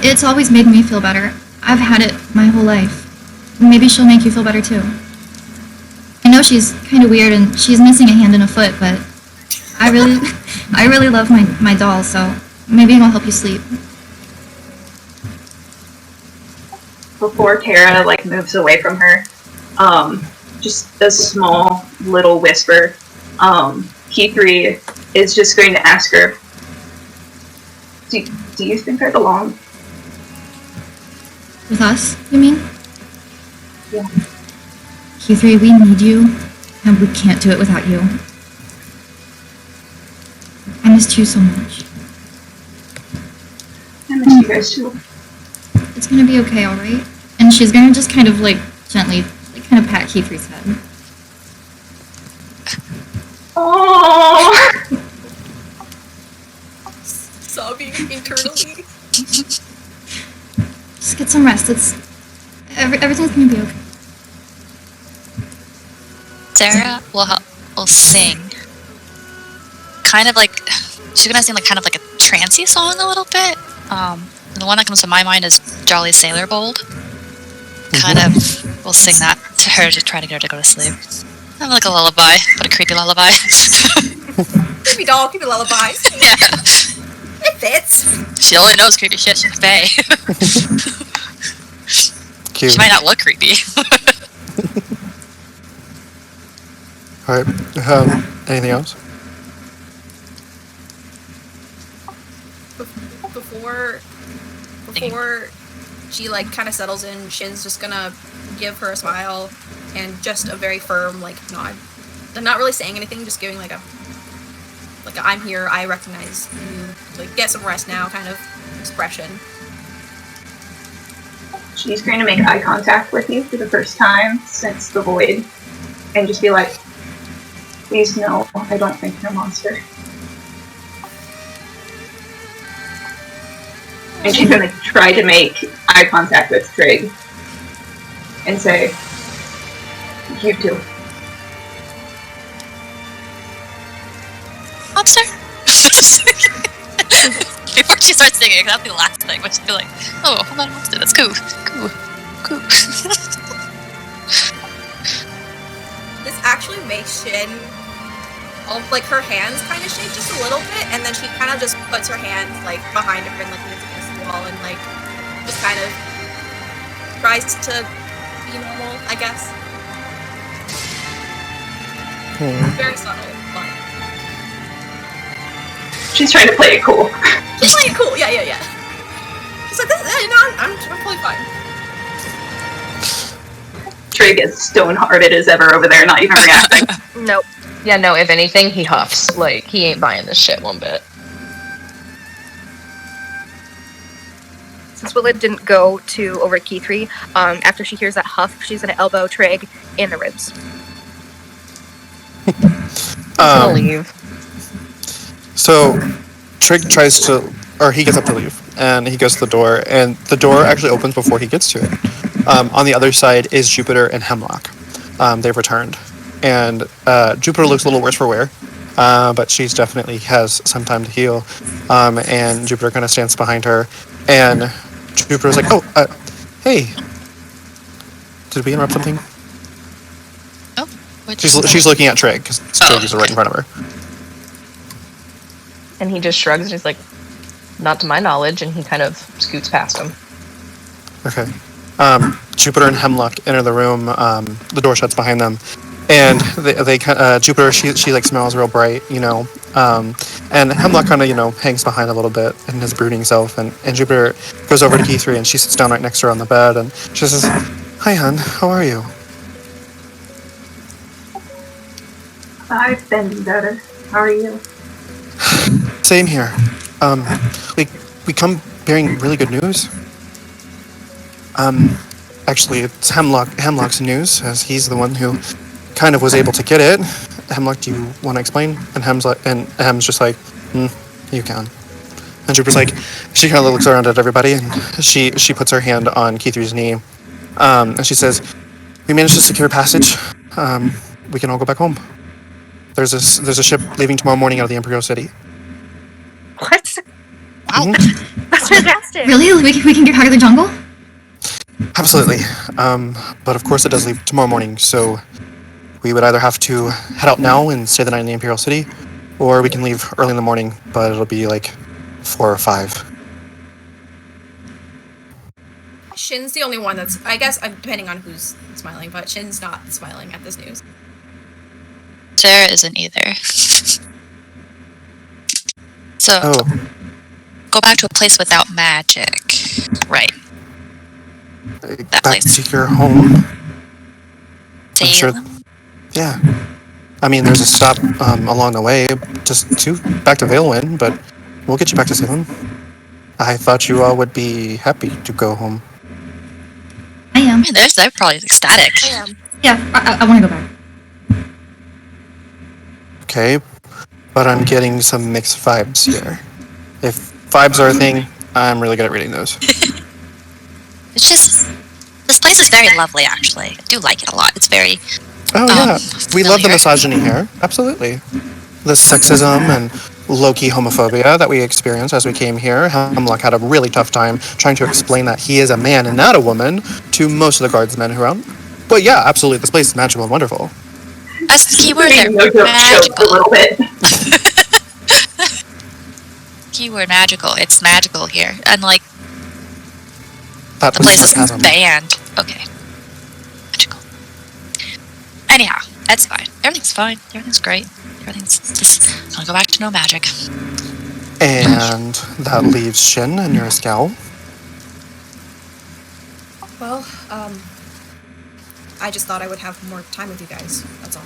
It's always made me feel better. I've had it my whole life. Maybe she'll make you feel better too. I know she's kind of weird and she's missing a hand and a foot, but I really love my doll, so maybe it'll help you sleep. Before Tara like moves away from her, just a small little whisper, Keith is just going to ask her, do you think I belong? With us, you mean? Yeah. Keith, we need you, and we can't do it without you. I missed you so much. I miss you guys too. It's gonna be okay, alright? And she's gonna just kind of like gently, like kind of pat Keith's head. Oh. Sobbing internally. Just get some rest. Everything's gonna be okay. Sarah will sing. Kind of like she's gonna sing like kind of like a trancey song a little bit. And the one that comes to my mind is Jolly Sailor Bold. Kind of will sing that to her to try to get her to go to sleep. Kind of like a lullaby, but a creepy lullaby. Creepy doll, creepy lullabies. Yeah. It fits. She only knows creepy shit. She's a fae. Cute. She might not look creepy. Alright, anything else? Before she like kind of settles in, Shin's just gonna give her a smile and just a very firm like nod. They're not really saying anything, just giving like a I'm here, I recognize you, like get some rest now kind of expression. She's going to make eye contact with you for the first time since the void, and just be like, "Please no, I don't think you're a monster." And she's going to try to make eye contact with Trig and say, "You too." Monster? Before she starts singing, that'll be the last thing, but she'll be like, oh, how about a monster? That's cool. Cool. This actually makes Shin, like, her hands kind of shake just a little bit, and then she kind of just puts her hands, like, behind her and, like, leans against the wall and, like, just kind of tries to be normal, I guess. Very subtle, but... She's trying to play it cool. She's playing it cool, yeah. She's like, I'm totally fine. Trig is stone-hearted as ever over there, not even reacting. Nope. Yeah, no, if anything, he huffs. Like, he ain't buying this shit one bit. Since Willa didn't go to over Key 3, after she hears that huff, she's gonna elbow Trig in the ribs. He's gonna leave. So, Trig tries to, or he gets up to leave, and he goes to the door, and the door actually opens before he gets to it. On the other side is Jupiter and Hemlock. They've returned, and Jupiter looks a little worse for wear, but she's definitely has some time to heal. And Jupiter kind of stands behind her, and Jupiter's like, "Oh, hey, did we interrupt something?" Oh, She's looking at Trig because Trig is right in front of her. And he just shrugs and he's like, not to my knowledge, and he kind of scoots past him. Okay. Jupiter and Hemlock enter the room. The door shuts behind them, and they Jupiter she like smells real bright, you know, and Hemlock kind of hangs behind a little bit in his brooding self, and Jupiter goes over to Key 3 and she sits down right next to her on the bed, and she says, "Hi, hon, how are you?" I've been better. How are you? Same here. We come bearing really good news. Actually, it's Hemlock's news, as he's the one who kind of was able to get it. Hemlock, do you want to explain? And Hem's just like, you can. And Jupiter's like, she kind of looks around at everybody, and she puts her hand on Key 3's knee, and she says, "We managed to secure passage. We can all go back home. There's a ship leaving tomorrow morning out of the Imperial City." What? Wow. That's fantastic. Really? We can get out of the jungle? Absolutely. But of course it does leave tomorrow morning, so we would either have to head out now and stay the night in the Imperial City, or we can leave early in the morning, but it'll be like 4 or 5. Shin's the only one that's, I guess, depending on who's smiling, but Shin's not smiling at this news. Sarah isn't either. So, go back to a place without magic. Right. That Back place. to your home. I'm sure. Salem? Yeah. I mean, there's a stop along the way, just back to Valewind, but we'll get you back to Salem. I thought you all would be happy to go home. I am. Man, they're probably ecstatic. Yeah, I want to go back. Okay, but I'm getting some mixed vibes here. If vibes are a thing, I'm really good at reading those. It's just, this place is very lovely, actually. I do like it a lot. It's very, Oh yeah, we love the familiar. misogyny here. Absolutely. The sexism and low-key homophobia that we experienced as we came here. Hemlock had a really tough time trying to explain that he is a man and not a woman to most of the guardsmen who are around. But yeah, absolutely, this place is magical and wonderful. That's the keyword there. No joke, choked a Magical. little bit. Keyword magical. It's magical here. And, like, That the was place is sarcasm. banned. Okay. Magical. Anyhow, that's fine. Everything's fine. Everything's great. Everything's just gonna go back to no magic. And that leaves Shin and your scowl. Well, I just thought I would have more time with you guys, that's all.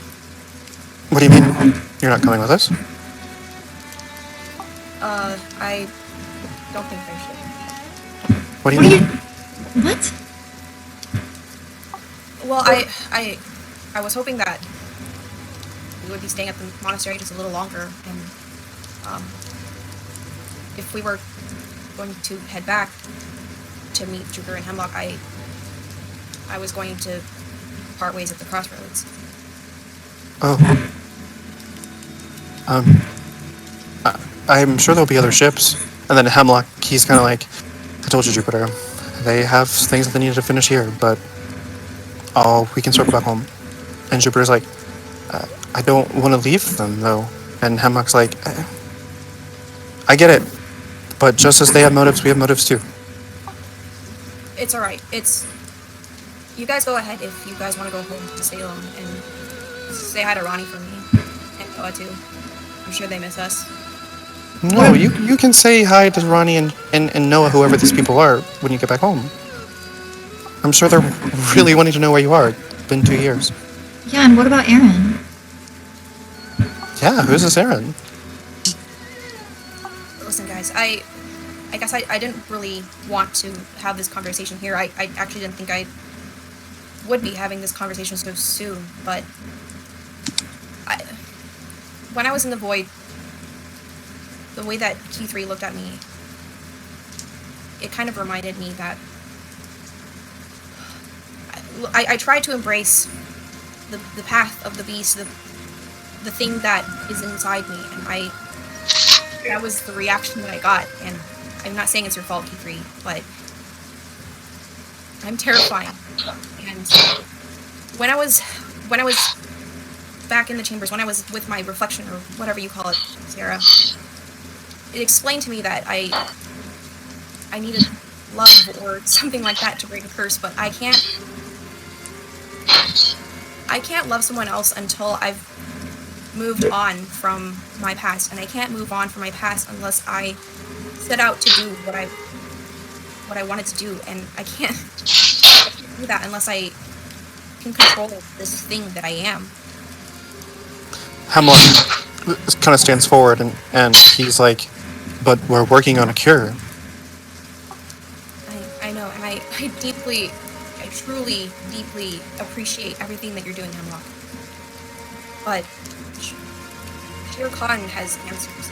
What do you mean? You're not coming with us? I don't think I should. What do you mean? What? Well, I was hoping that we would be staying at the monastery just a little longer, and if we were going to head back to meet Jupiter and Hemlock, I was going to part ways at the crossroads. Oh. I'm sure there'll be other ships. And then Hemlock, he's kind of like, I told you, Jupiter, they have things that they need to finish here, but we can circle back home. And Jupiter's like, I don't want to leave them, though. And Hemlock's like, I get it, but just as they have motives, we have motives too. It's alright. You guys go ahead if you guys want to go home to Salem, and say hi to Ronnie for me, and Noah too. I'm sure they miss us. No, you can say hi to Ronnie and Noah, whoever these people are, when you get back home. I'm sure they're really wanting to know where you are. It's been 2 years. Yeah, and what about Aaron? Yeah, who's this Aaron? Listen, guys, I guess I didn't really want to have this conversation here. I actually didn't think I would be having this conversation so soon, but when I was in the void, the way that Q3 looked at me, it kind of reminded me that I tried to embrace the path of the beast, the thing that is inside me, and that was the reaction that I got. And I'm not saying it's your fault, Q3, but I'm terrifying. And when I was back in the chambers, when I was with my reflection, or whatever you call it, Sarah, it explained to me that I needed love or something like that to break a curse, but I can't love someone else until I've moved on from my past, and I can't move on from my past unless I set out to do what I wanted to do, and I can't do that unless I can control this thing that I am. Hemlock kind of stands forward and he's like, but we're working on a cure. I know, and I truly, deeply appreciate everything that you're doing, Hemlock. But Shere Khan has answers.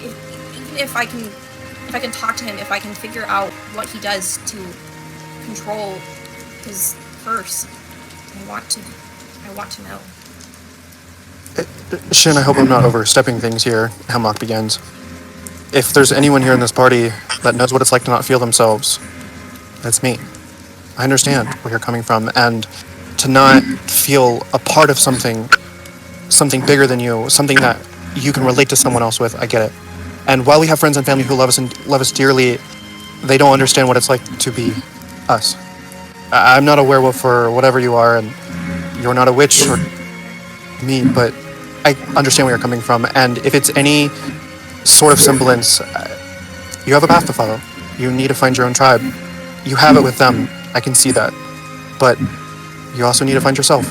Even if I can talk to him, if I can figure out what he does to control his curse, I want to know. Shin, I hope I'm not overstepping things here, Hemlock begins. If there's anyone here in this party that knows what it's like to not feel themselves, that's me. I understand where you're coming from, and to not feel a part of something bigger than you, something that you can relate to someone else with, I get it. And while we have friends and family who love us and love us dearly, they don't understand what it's like to be us. I'm not a werewolf or whatever you are, and you're not a witch or me, but I understand where you're coming from, and if it's any sort of semblance, you have a path to follow. You need to find your own tribe. You have it with them, I can see that. But you also need to find yourself.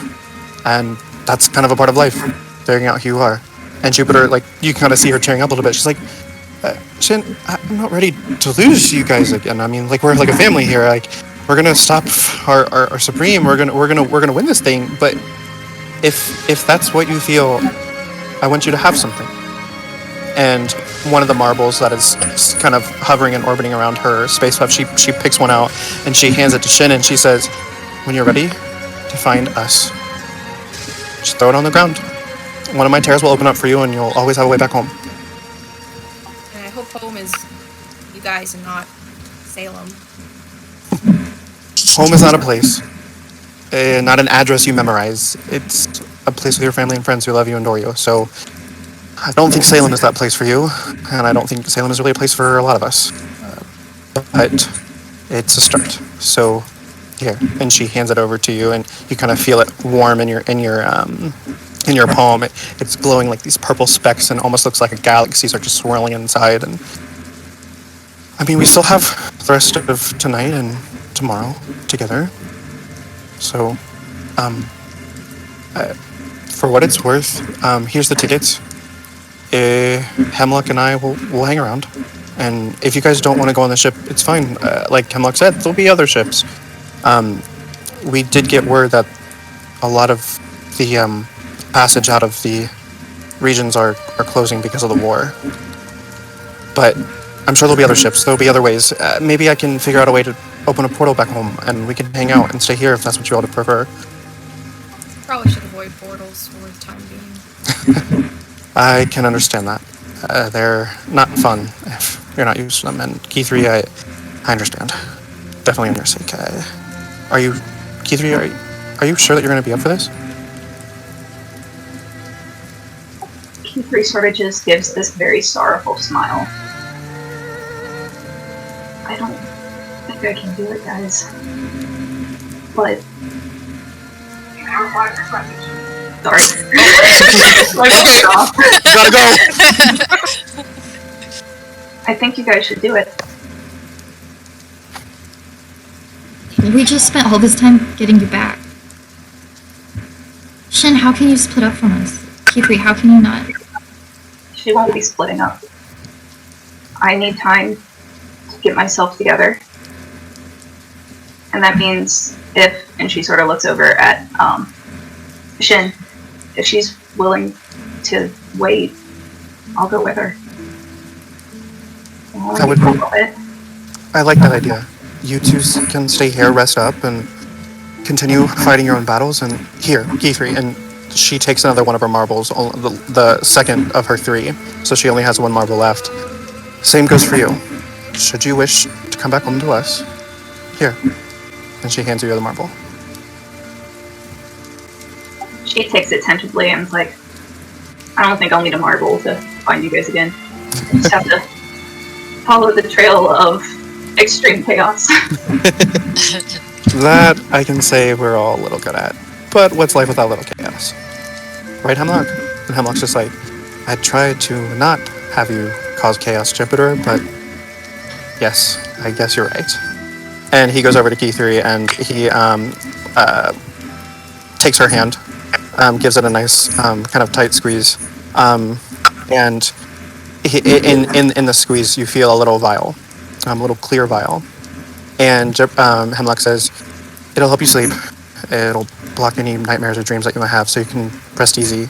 And that's kind of a part of life, figuring out who you are. And Jupiter, like, you kind of see her cheering up a little bit. She's like, Shin, I'm not ready to lose you guys again. I mean, like, we're like a family here. Like, we're gonna stop our Supreme. We're gonna win this thing. But if that's what you feel, I want you to have something. And one of the marbles that is kind of hovering and orbiting around her space puff, she picks one out and she hands it to Shin and she says, when you're ready to find us, just throw it on the ground. One of my tears will open up for you and you'll always have a way back home. And I hope home is you guys and not Salem. Home is not a place, not an address you memorize. It's a place with your family and friends who love you and adore you. So I don't think Salem is that place for you, and I don't think Salem is really a place for a lot of us. But it's a start. So here, and she hands it over to you, and you kind of feel it warm in your palm. It's glowing like these purple specks, and almost looks like a galaxies are just swirling inside. And I mean, we still have the rest of tonight and tomorrow together. So, for what it's worth, here's the tickets. Hemlock and I will hang around, and if you guys don't want to go on the ship, it's fine. Like Hemlock said, there'll be other ships. we did get word that a lot of the passage out of the regions are closing because of the war. But I'm sure there'll be other ships. There'll be other ways. Maybe I can figure out a way to open a portal back home, and we can hang out and stay here if that's what you all would prefer. Probably should avoid portals for the time being. I can understand that. They're not fun if you're not used to them. And Key3, I understand. Definitely on your sake. Are you, Key3, are you sure that you're going to be up for this? Q3 sort of just gives this very sorrowful smile. I don't think I can do it, guys. But... Sorry. Gotta go! I think you guys should do it. We just spent all this time getting you back. Shin, how can you split up from us? Key3, how can you not? She won't be splitting up. I need time to get myself together. And that means if, and she sort of looks over at Shin, if she's willing to wait, I'll go with her. That would I like that idea. You two can stay here, rest up, and continue fighting your own battles. And here, Key3, and she takes another one of her marbles, the second of her 3, so she only has 1 marble left. Same goes for you. Should you wish to come back home to us, here. And she hands you the marble. She takes it tentatively and is like, I don't think I'll need a marble to find you guys again. I just have to follow the trail of extreme chaos. That I can say we're all a little good at. But what's life without a little chaos? Right, Hemlock? And Hemlock's just like, I tried to not have you cause chaos, Jupiter, but yes, I guess you're right. And he goes over to Key3 and he takes her hand, gives it a nice kind of tight squeeze, and in the squeeze you feel a little vial, a little clear vial, and Hemlock says, it'll help you sleep, it'll block any nightmares or dreams that you might have so you can rest easy.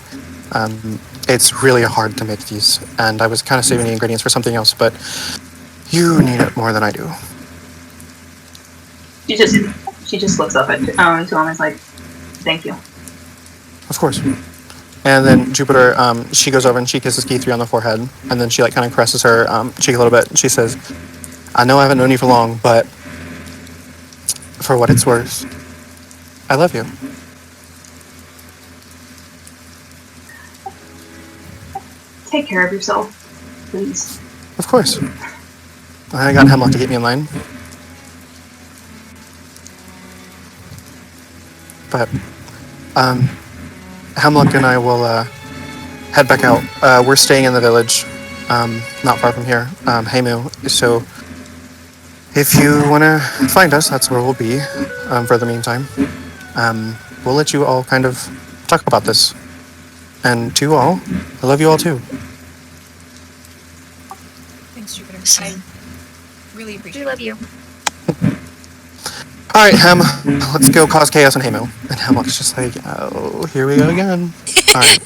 It's really hard to make these, and I was kind of saving the ingredients for something else, but you need it more than I do. She just looks up at to him and is like, thank you. Of course. And then Jupiter, she goes over and she kisses Key3 on the forehead, and then she like kind of caresses her cheek a little bit. She says, I know I haven't known you for long, but for what it's worth, I love you. Take care of yourself, please. Of course. I got Hemlock to get me in line. But Hemlock and I will head back out. We're staying in the village, not far from here, Heimu. So if you want to find us, that's where we'll be for the meantime. We'll let you all kind of talk about this. And to you all, I love you all too. Thanks, Jupiter. I really appreciate it. We love you. Alright, Hem, let's go cause chaos in Heimu. And Hemlock's just like, oh, here we go again. Alright.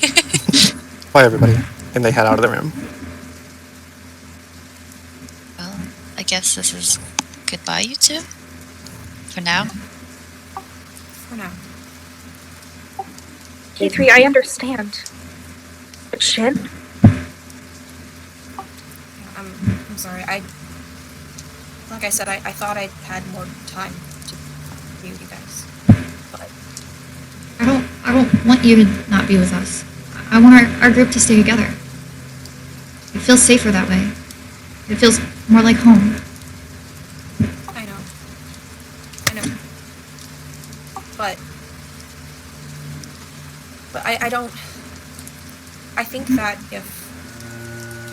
Bye, everybody. And they head out of the room. Well, I guess this is goodbye, you two? For now? For now. K3, I understand. But Shin? I'm sorry. Like I said, I thought I had more time to be with you guys. But I don't want you to not be with us. I want our group to stay together. It feels safer that way. It feels more like home. I know. But I don't. I think that if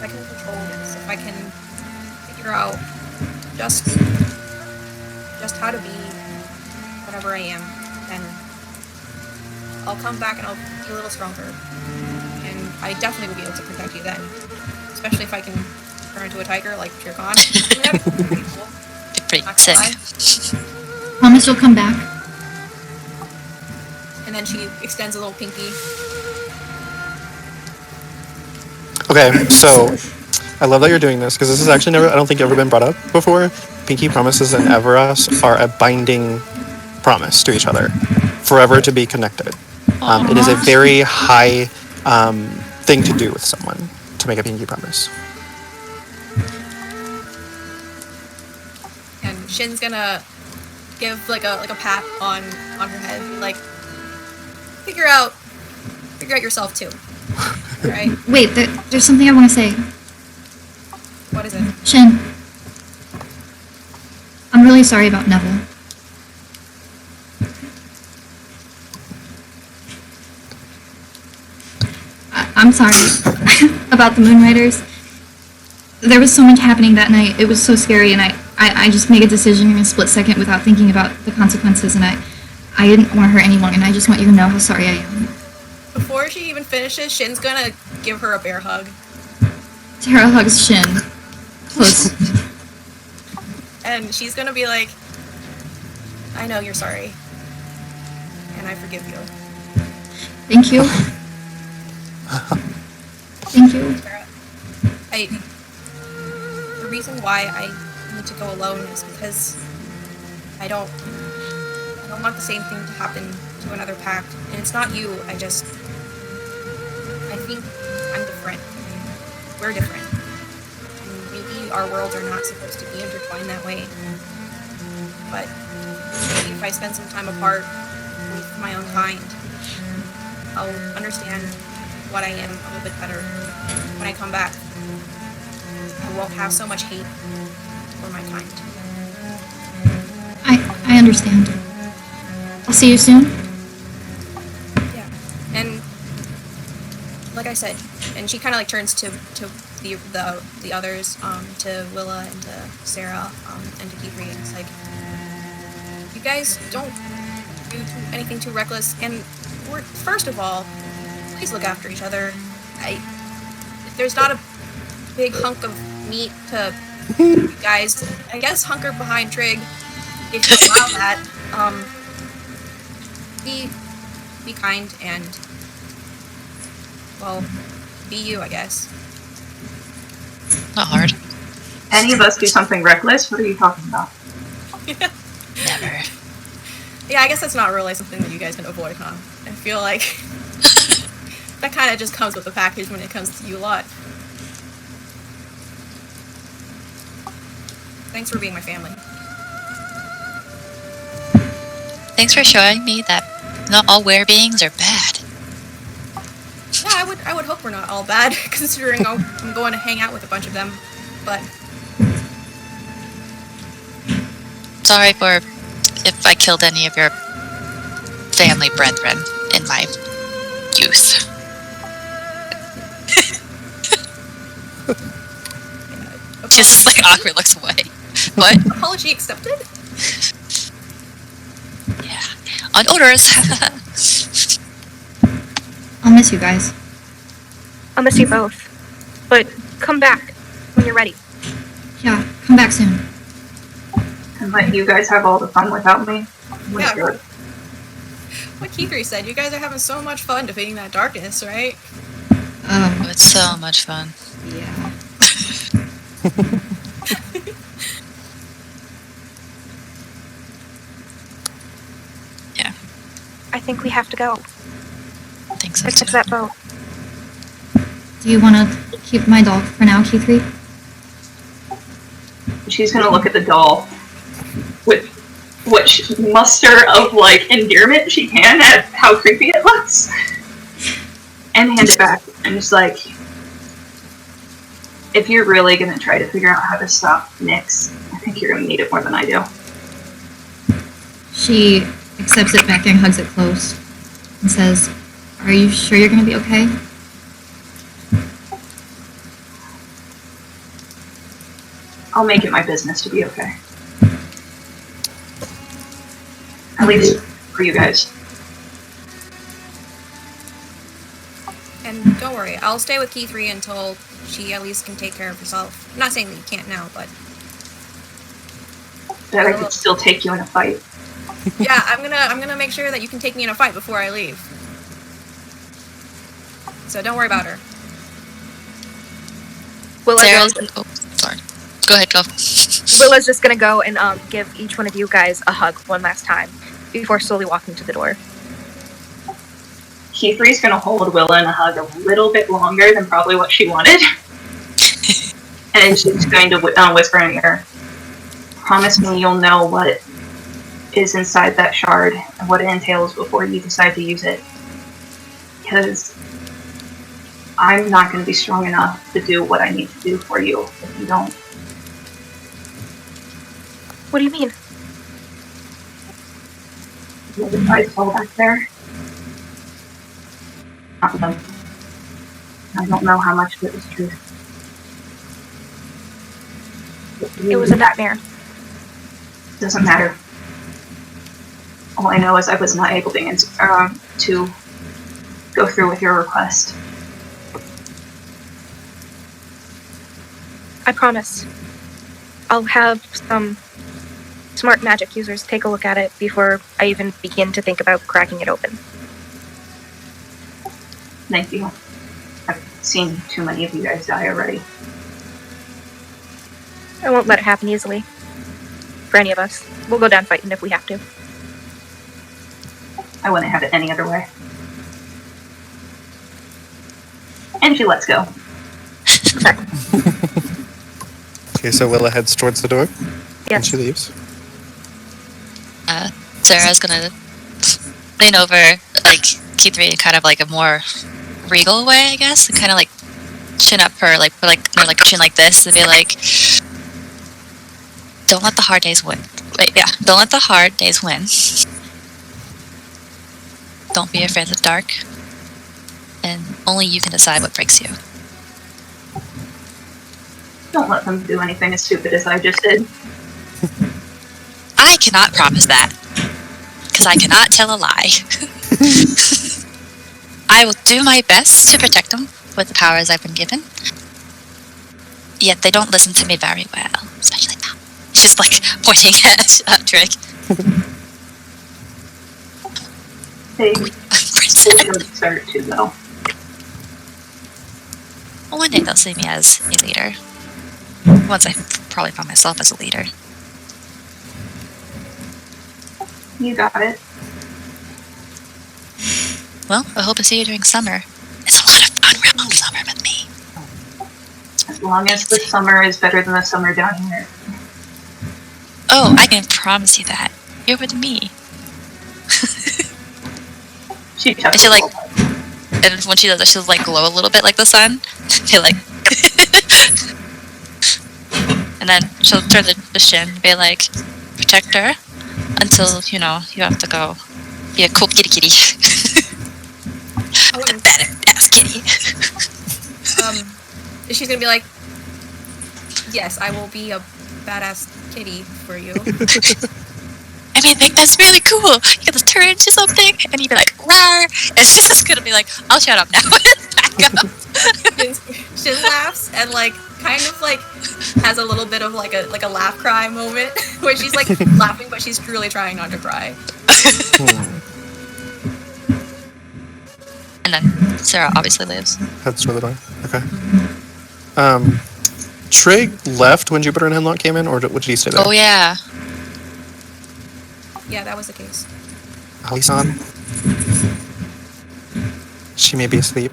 I can control this, if I can figure out just how to be whatever I am, then I'll come back and I'll be a little stronger. And I definitely will be able to protect you then. Especially if I can turn into a tiger like Shere Khan. That'd be pretty cool. Be pretty Not gonna sick. lie. Promise you'll come back. then she extends a little pinky. Okay, so I love that you're doing this because this is actually never, I don't think, ever been brought up before. Pinky promises and Everas are a binding promise to each other, forever to be connected. It is a very high thing to do with someone, to make a pinky promise. And Shin's gonna give like a pat on her head, like figure out yourself too. Right? Wait, there's something I want to say. What is it? Shin, I'm really sorry about Neville. I'm sorry about the Moonriders. There was so much happening that night. It was so scary, and I just made a decision in a split second without thinking about the consequences, and I didn't want to hurt anyone, and I just want you to know how sorry I am. Before she even finishes, Shin's gonna give her a bear hug. Tara hugs Shin. Close. And she's gonna be like, I know you're sorry. And I forgive you. Thank you. Thank you. The reason why I need to go alone is because I don't want the same thing to happen to another pact. And it's not you, I think I'm different. We're different. And maybe our worlds are not supposed to be intertwined that way. But maybe if I spend some time apart with my own kind, I'll understand what I am a little bit better when I come back. I won't have so much hate for my kind. I understand. I'll see you soon. Yeah. And like I said, and she kind of like turns to the others, to Willa and to Sarah, and to Kithri, and it's like, you guys don't do anything too reckless, and first of all, please look after each other. If there's not a big hunk of meat to you guys, I guess hunker behind Trig, if you allow that. Be kind and, well, be you, I guess. Not hard. Any of us do something reckless? What are you talking about? Never. Yeah, I guess that's not really something that you guys can avoid, huh? I feel like that kind of just comes with the package when it comes to you lot. Thanks for being my family. Thanks for showing me that not all were-beings are bad. Yeah, I would hope we're not all bad, considering I'm going to hang out with a bunch of them. But Sorry for if I killed any of your family brethren in my youth. Just like awkward looks away. What? Apology accepted? Yeah. On orders. I'll miss you guys. I'll miss you both. But come back when you're ready. Yeah, come back soon. And let you guys have all the fun without me? Yeah. What Kithri said, you guys are having so much fun defeating that darkness, right? Oh, it's so much fun. Yeah. Yeah, I think we have to go. I think so Let's fix too. that boat. Do you want to keep my doll for now, Kithri? She's gonna look at the doll with what muster of like endearment she can at how creepy it looks, and hand it back. And just like, if you're really gonna try to figure out how to stop Nyx, I think you're gonna need it more than I do. She accepts it back and hugs it close and says, "Are you sure you're going to be okay?" I'll make it my business to be okay. At least for you guys. And don't worry, I'll stay with Kithri until she at least can take care of herself. I'm not saying that you can't now, but Bet I could still take you in a fight. Yeah, I'm gonna make sure that you can take me in a fight before I leave. So don't worry about her. Sarah's. Oh, sorry. Go ahead, go. Willa's just gonna go and give each one of you guys a hug one last time before slowly walking to the door. Keythree's gonna hold Willa in a hug a little bit longer than probably what she wanted. And she's going to whisper in her ear, promise me you'll know what is inside that shard and what it entails before you decide to use it. Because I'm not going to be strong enough to do what I need to do for you if you don't. What do you mean? The price all back there. Not them. I don't know how much of it was true. It was a nightmare. Doesn't matter. All I know is I was not able to go through with your request. I promise. I'll have some smart magic users take a look at it before I even begin to think about cracking it open. Thank you. I've seen too many of you guys die already. I won't let it happen easily. For any of us. We'll go down fighting if we have to. I wouldn't have it any other way. And she lets go. Okay, so Willa heads towards the door. Yes. And she leaves. Sarah's gonna lean over, like, Keythree in kind of like a more regal way, I guess, and kind of like chin up her, like, put like more like chin like this, and be like, don't let the hard days win. Wait, yeah, don't let the hard days win. Don't be afraid of the dark. And only you can decide what breaks you. Don't let them do anything as stupid as I just did. I cannot promise that. Because I cannot tell a lie. I will do my best to protect them with the powers I've been given. Yet they don't listen to me very well, especially now. She's like pointing at Drake. They should start to, though. One day they'll see me as a leader. Once I probably find myself as a leader. You got it. Well, I hope to see you during summer. It's a lot of fun around summer with me. As long as the summer is better than the summer down here. Oh, I can promise you that. You're with me. She And chuckles. she like, and when she does that, she'll like glow a little bit like the sun. She like, and then she'll turn the shin and be like, protect her until, you know, you have to go be a cool kitty kitty. Oh, A badass kitty. She's gonna be like, yes, I will be a badass kitty for you. I mean, like, that's really cool. You get to turn into something, and you'd be like, rawr! And she's just gonna be like, I'll shut up now. Back up. She laughs and like kind of like has a little bit of like a laugh cry moment where she's like laughing but she's truly trying not to cry. And then Sarah obviously leaves. Heads toward the door. Okay. Trig left when Jupiter and Hemlock came in, or did he stay there? Oh yeah. Yeah, that was the case. Alison? She may be asleep.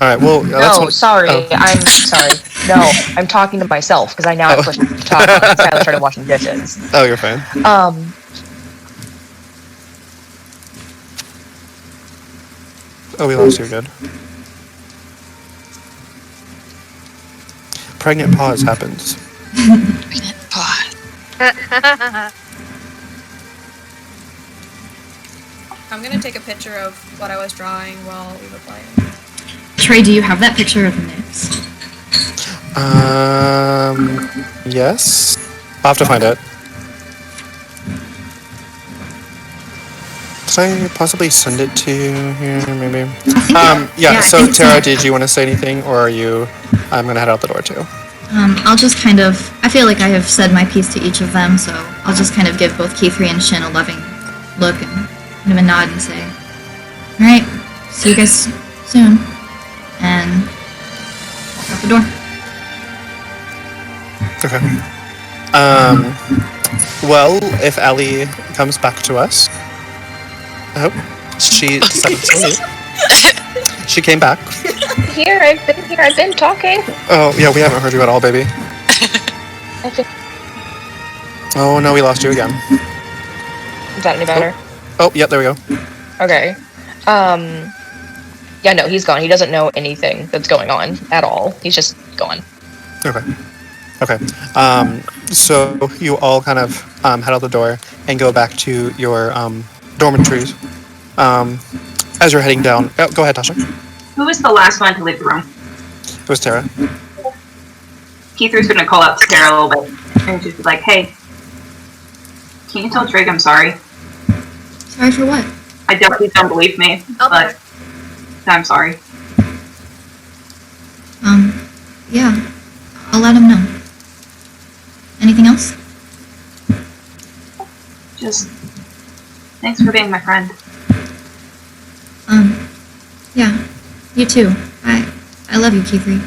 Alright, well... No, sorry. I'm sorry. No, I'm talking to myself, because I now have questions to talk about since Tyler started washing dishes. Oh, you're fine. Oh, we lost you again. Pregnant pause happens. Pregnant pause. I'm gonna take a picture of what I was drawing while we were playing. Trey, do you have that picture of Nix? Yes. I'll have to find it. Did I possibly send it to you here, maybe? Yeah, so Tara, did you want to say anything, or are you... I'm gonna head out the door, too. I'll just kind of... I feel like I have said my piece to each of them, so I'll just kind of give both Keythree and Shin a loving look and give him a nod and say, all right, see you guys soon. And walk out the door. Okay. Well, if Allie comes back to us, I hope she decided to leave. She came back. I've been talking. Oh, yeah, we haven't heard you at all, baby. Oh, no, we lost you again. Is that any better? Oh, yeah, there we go. Okay. Yeah, no, he's gone. He doesn't know anything that's going on at all. He's just gone. Okay. So you all kind of head out the door and go back to your dormitories. As you're heading down... Oh, go ahead, Tasha. Who was the last one to leave the room? It was Tara. Keith's gonna call out to Tara a little bit and just be like, hey, can you tell Drake I'm sorry? Sorry for what? I definitely don't believe me, but I'm sorry. Yeah. I'll let him know. Anything else? Just thanks for being my friend. Yeah. You too. I love you, Keythree.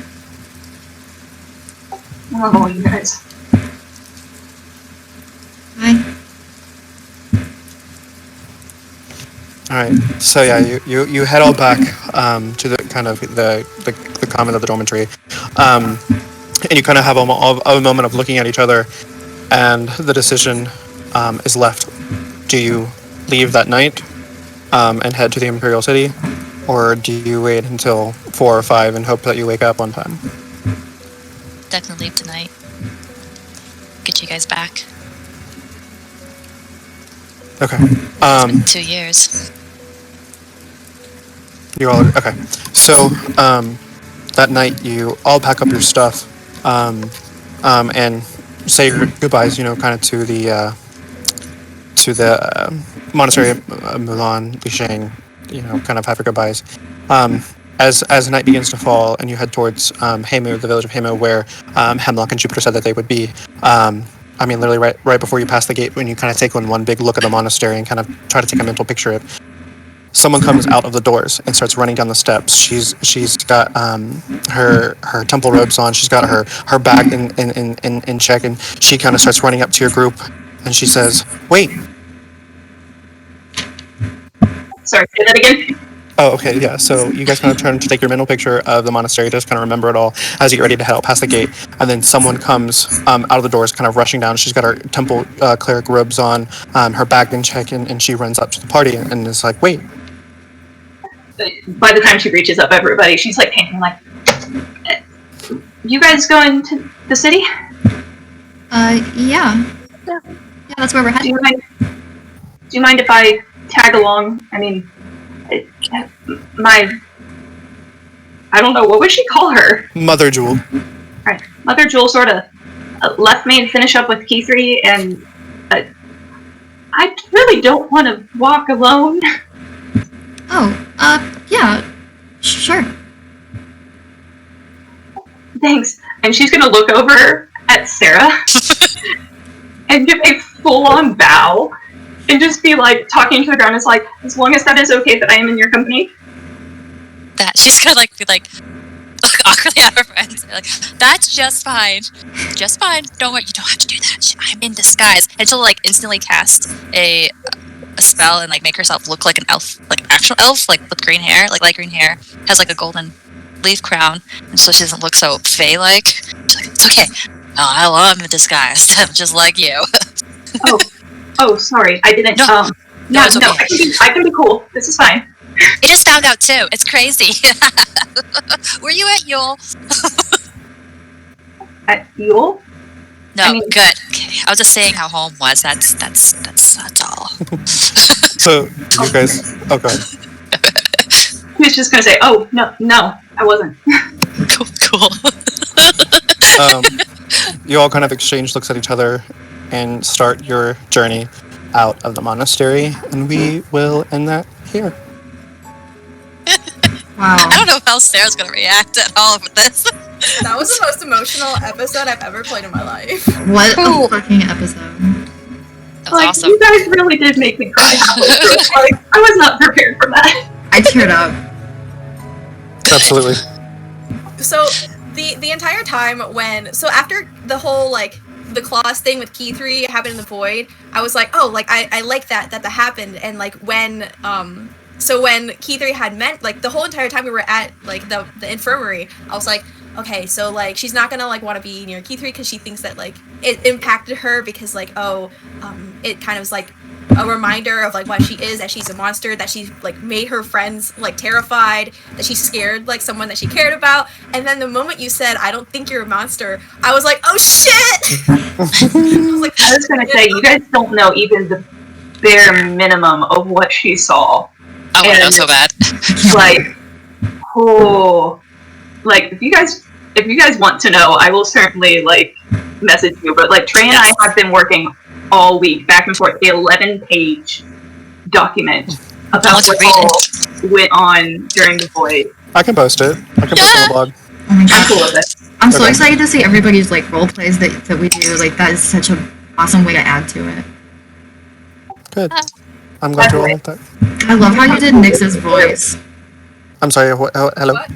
I love all you guys. Bye. Alright, so yeah, you head all back to the kind of the common of the dormitory. And you kind of have a moment of looking at each other, and the decision is left. Do you leave that night and head to the Imperial City, or do you wait until 4 or 5 and hope that you wake up on time? Definitely leave tonight. Get you guys back. Okay. It's been 2 years. You all okay? So that night you all pack up your stuff and say your goodbyes. You know, kind of to the monastery of Mulan, Lisheng. You know, kind of have your goodbyes. As the night begins to fall and you head towards Heimu, the village of Heimu, where Hemlock and Jupiter said that they would be. I mean, literally right before you pass the gate, when you kind of take one big look at the monastery and kind of try to take a mental picture of it, someone comes out of the doors and starts running down the steps. She's got her temple robes on. She's got her bag in check, and she kind of starts running up to your group, and she says, "Wait." Sorry, say that again? Oh, okay, yeah. So you guys kind of turn to take your mental picture of the monastery, just kind of remember it all as you get ready to head out past the gate. And then someone comes out of the doors, kind of rushing down. She's got her temple cleric robes on, her bag in check, and she runs up to the party and is like, "Wait." By the time she reaches up everybody, she's like painting like, you guys going to the city? Yeah. Yeah, that's where we're Do heading. you mind if I tag along? I mean, I don't know, what would she call her? Mother Jewel. Right. Mother Jewel sort of left me to finish up with Keythree, and I really don't want to walk alone. Oh, yeah. Sure. Thanks. And she's gonna look over at Sarah and give a full-on bow and just be like, talking to the ground, is like, as long as that is okay that I am in your company. That she's gonna be like awkwardly at her friends. Like, that's just fine. Just fine. Don't worry, you don't have to do that. I'm in disguise. And she'll like instantly cast a spell and like make herself look like an elf, like actual elf, like with green hair, like light green hair, has like a golden leaf crown, and so she doesn't look so fey-like. She's like, it's okay. Oh, I love disguised. I'm just like you. Oh, sorry, I didn't. No, it's okay. I can be cool. This is fine. I just found out too. It's crazy. Were you at Yule? At Yule? No, I mean- good. Okay. I was just saying how home was. That's all. So you guys, oh, go ahead. He was just gonna say, oh, no, I wasn't. Cool. You all kind of exchange looks at each other and start your journey out of the monastery, and we will end that here. Wow. I don't know how Sarah's gonna react at all with this. That was the most emotional episode I've ever played in my life. What a fucking episode. That was awesome. You guys really did make me cry. I was not prepared for that. I teared up. Absolutely. So the entire time after the whole like the claws thing with Key 3 happened in the void, I was like, oh, like I like that happened. And like when Key 3 had meant, like the whole entire time we were at like the infirmary, I was like, okay, so like she's not gonna like want to be near Key 3 because she thinks that like it impacted her because like it kind of was like a reminder of like what she is, that she's a monster, that she like made her friends like terrified, that she scared like someone that she cared about. And then the moment you said, I don't think you're a monster, I was like, oh shit. I was gonna say, you guys don't know even the bare minimum of what she saw. I want to know so bad. Like, like if you guys want to know, I will certainly like message you. But like Trey and I have been working all week back and forth, the 11-page document about what all went on during the void. I can post it. I can post it on the blog. Oh my I'm gosh. cool with it. I'm so excited to see everybody's like role plays that we do. Like that is such an awesome way to add to it. Good. I'm glad you all like that. I love how you did Nyx's voice. I'm sorry. Hello. What?